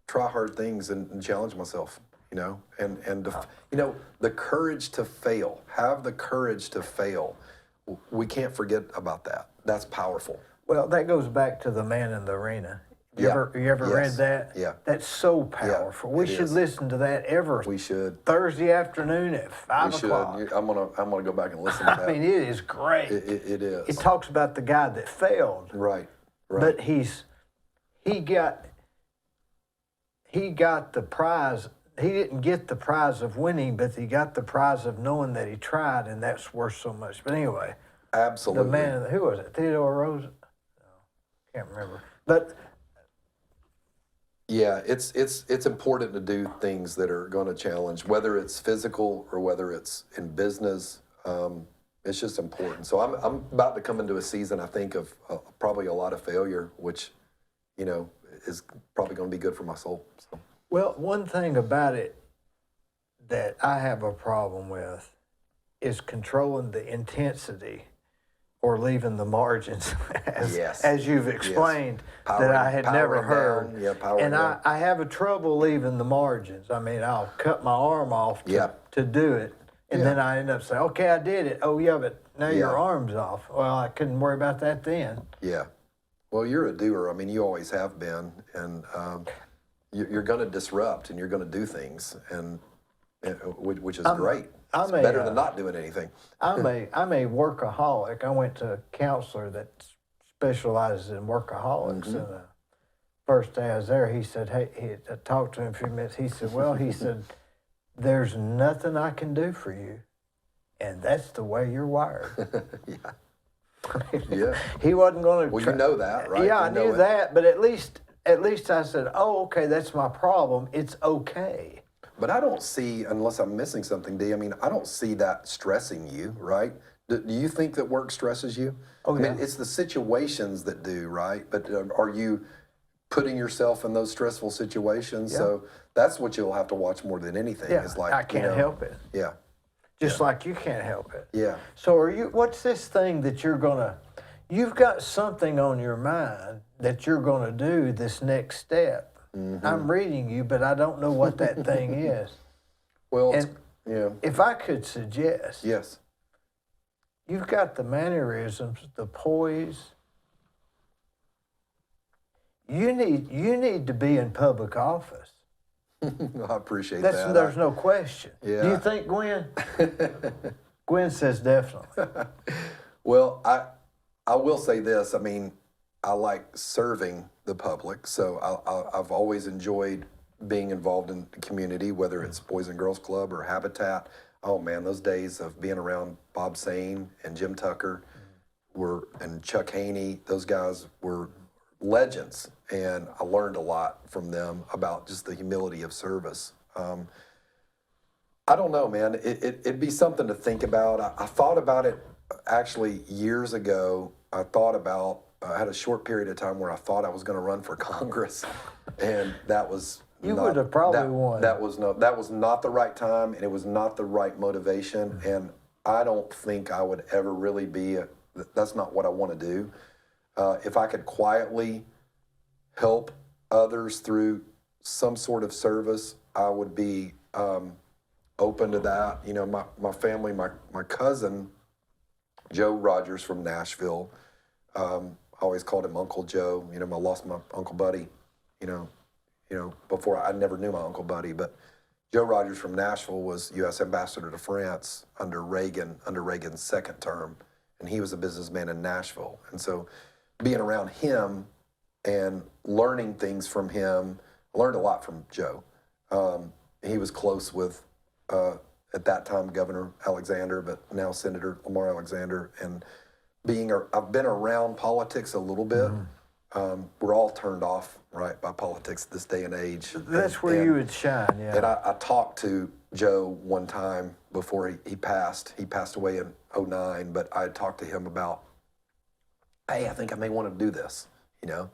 try hard things and challenge myself, the courage to fail, have the courage to fail. We can't forget about that. That's powerful. Well, that goes back to the man in the arena. You ever read Yes. that? Yeah. That's so powerful. We it should is. listen to that We should. Thursday afternoon at 5 We should. o'clock. I'm gonna go back and listen to that. I mean, it is great. It is. It talks about the guy that failed, Right. but he got the prize. He didn't get the prize of winning, but he got the prize of knowing that he tried, and that's worth so much. But anyway, Absolutely. the man, who was it? Theodore Roosevelt? No, can't remember. But Yeah, it's important to do things that are going to challenge, whether it's physical or whether it's in business. It's just important. So I'm about to come into a season, I think, of probably a lot of failure, which, is probably going to be good for my soul. So. well, one thing about it that I have a problem with is controlling the intensity or leaving the margins, Yes. as you've explained, that I had never heard. Down. Yeah, powering And down. I have a trouble leaving the margins. I mean, I'll cut my arm off to do it, and then I end up saying, okay, I did it. Oh, yeah, but now your arm's off. Well, I couldn't worry about that then. Yeah. Well, you're a doer. I mean, you always have been. And you're going to disrupt and you're going to do things, and which is great. It's better than not doing anything. I'm a workaholic. I went to a counselor that specializes in workaholics. And first day I was there, he said, hey, I talked to him for a few minutes. He said, well, there's nothing I can do for you. And that's the way you're wired. Yeah. He wasn't going to. Well, you know that, right? Yeah, I You know knew it. that. But at least I said, oh, okay, that's my problem. It's okay. But I don't see, unless I'm missing something, Dee, I mean, I don't see that stressing you, right? Do you think that work stresses you? Oh, I mean, yeah. it's the situations that do, right? But are you putting yourself in those stressful situations? Yeah. So that's what you'll have to watch more than anything. Yeah, Is like, I can't help it. Yeah. Just like you can't help it. Yeah. So what's this thing that you've got something on your mind that you're gonna do this next step. I'm reading you, but I don't know what that thing is. Well, And yeah. if I could suggest, Yes. you've got the mannerisms, the poise. You need to be in public office. I appreciate that. There's no question. Yeah. Do you think, Gwen? Gwen says definitely. Well, I will say this. I mean, I like serving the public, so I've always enjoyed being involved in the community, whether it's Boys and Girls Club or Habitat. Oh man, those days of being around Bob Sane and Jim Tucker and Chuck Haney, those guys were legends, and I learned a lot from them about just the humility of service. I don't know, man. It'd be something to think about. I thought about it actually years ago. I had a short period of time where I thought I was going to run for Congress, and that was would have probably won. That was not the right time, and it was not the right motivation, and I don't think I would ever really be. That's not what I want to do. If I could quietly help others through some sort of service, I would be open to that. You know, my family, my cousin, Joe Rodgers from Nashville. I always called him Uncle Joe. You know, I lost my Uncle Buddy. You know, before I never knew my Uncle Buddy, but Joe Rodgers from Nashville was U.S. Ambassador to France under Reagan's second term, and he was a businessman in Nashville. And so, being around him and learning things from him, I learned a lot from Joe. He was close with, at that time, Governor Alexander, but now Senator Lamar Alexander, and I've been around politics a little bit. We're all turned off, right, by politics this day and age. That's where you would shine, yeah. And I talked to Joe one time before he passed. He passed away in 2009, but I talked to him about, hey, I think I may want to do this, you know.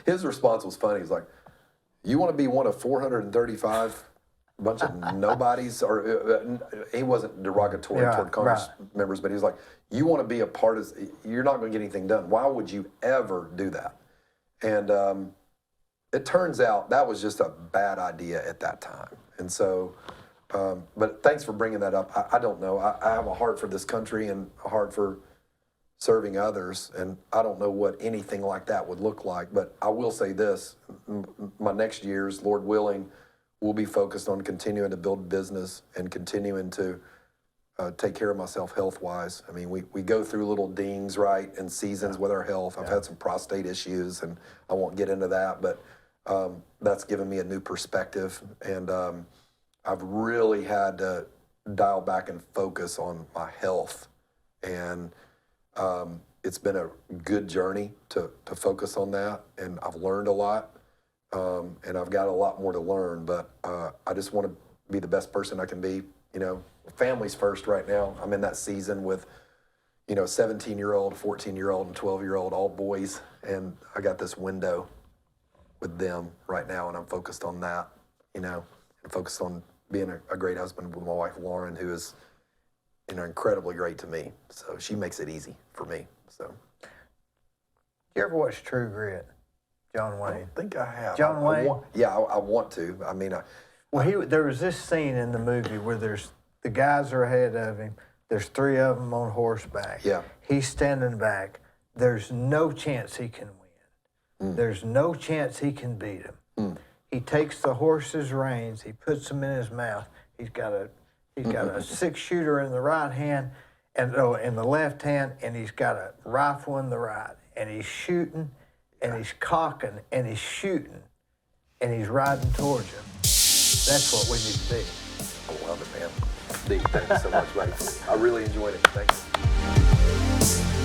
His response was funny. He's like, you want to be one of 435 bunch of nobodies, or he wasn't derogatory Yeah, toward Congress members, but he was like, you want to be a part of, you're not going to get anything done. Why would you ever do that? And it turns out that was just a bad idea at that time. And so, but thanks for bringing that up. I don't know. I have a heart for this country and a heart for serving others, and I don't know what anything like that would look like. But I will say this, my next years, Lord willing, will be focused on continuing to build business and continuing to take care of myself health-wise. I mean, we go through little dings, right, and seasons with our health. I've had some prostate issues, and I won't get into that, but that's given me a new perspective. And I've really had to dial back and focus on my health. And it's been a good journey to focus on that, and I've learned a lot, and I've got a lot more to learn, but I just want to be the best person I can be. You know, family's first right now. I'm in that season with, 17-year-old, 14-year-old, and 12-year-old, all boys, and I got this window with them right now, and I'm focused on that, and focused on being a great husband with my wife, Lauren, who is incredibly great to me. So she makes it easy for me. So, You ever watch True Grit? John Wayne. I don't think I have. John Wayne? I want to. I mean, Well, there was this scene in the movie where the guys are ahead of him. There's three of them on horseback. Yeah. He's standing back. There's no chance he can win. There's no chance he can beat him. He takes the horse's reins. He puts them in his mouth. He's got a 6-shooter in the right hand, and in the left hand, and he's got a rifle in the right, and he's shooting, and he's cocking, and he's shooting, and he's riding towards him. That's what we need to be. I love it, man. Dee, thank you so much, buddy. I really enjoyed it. Thanks.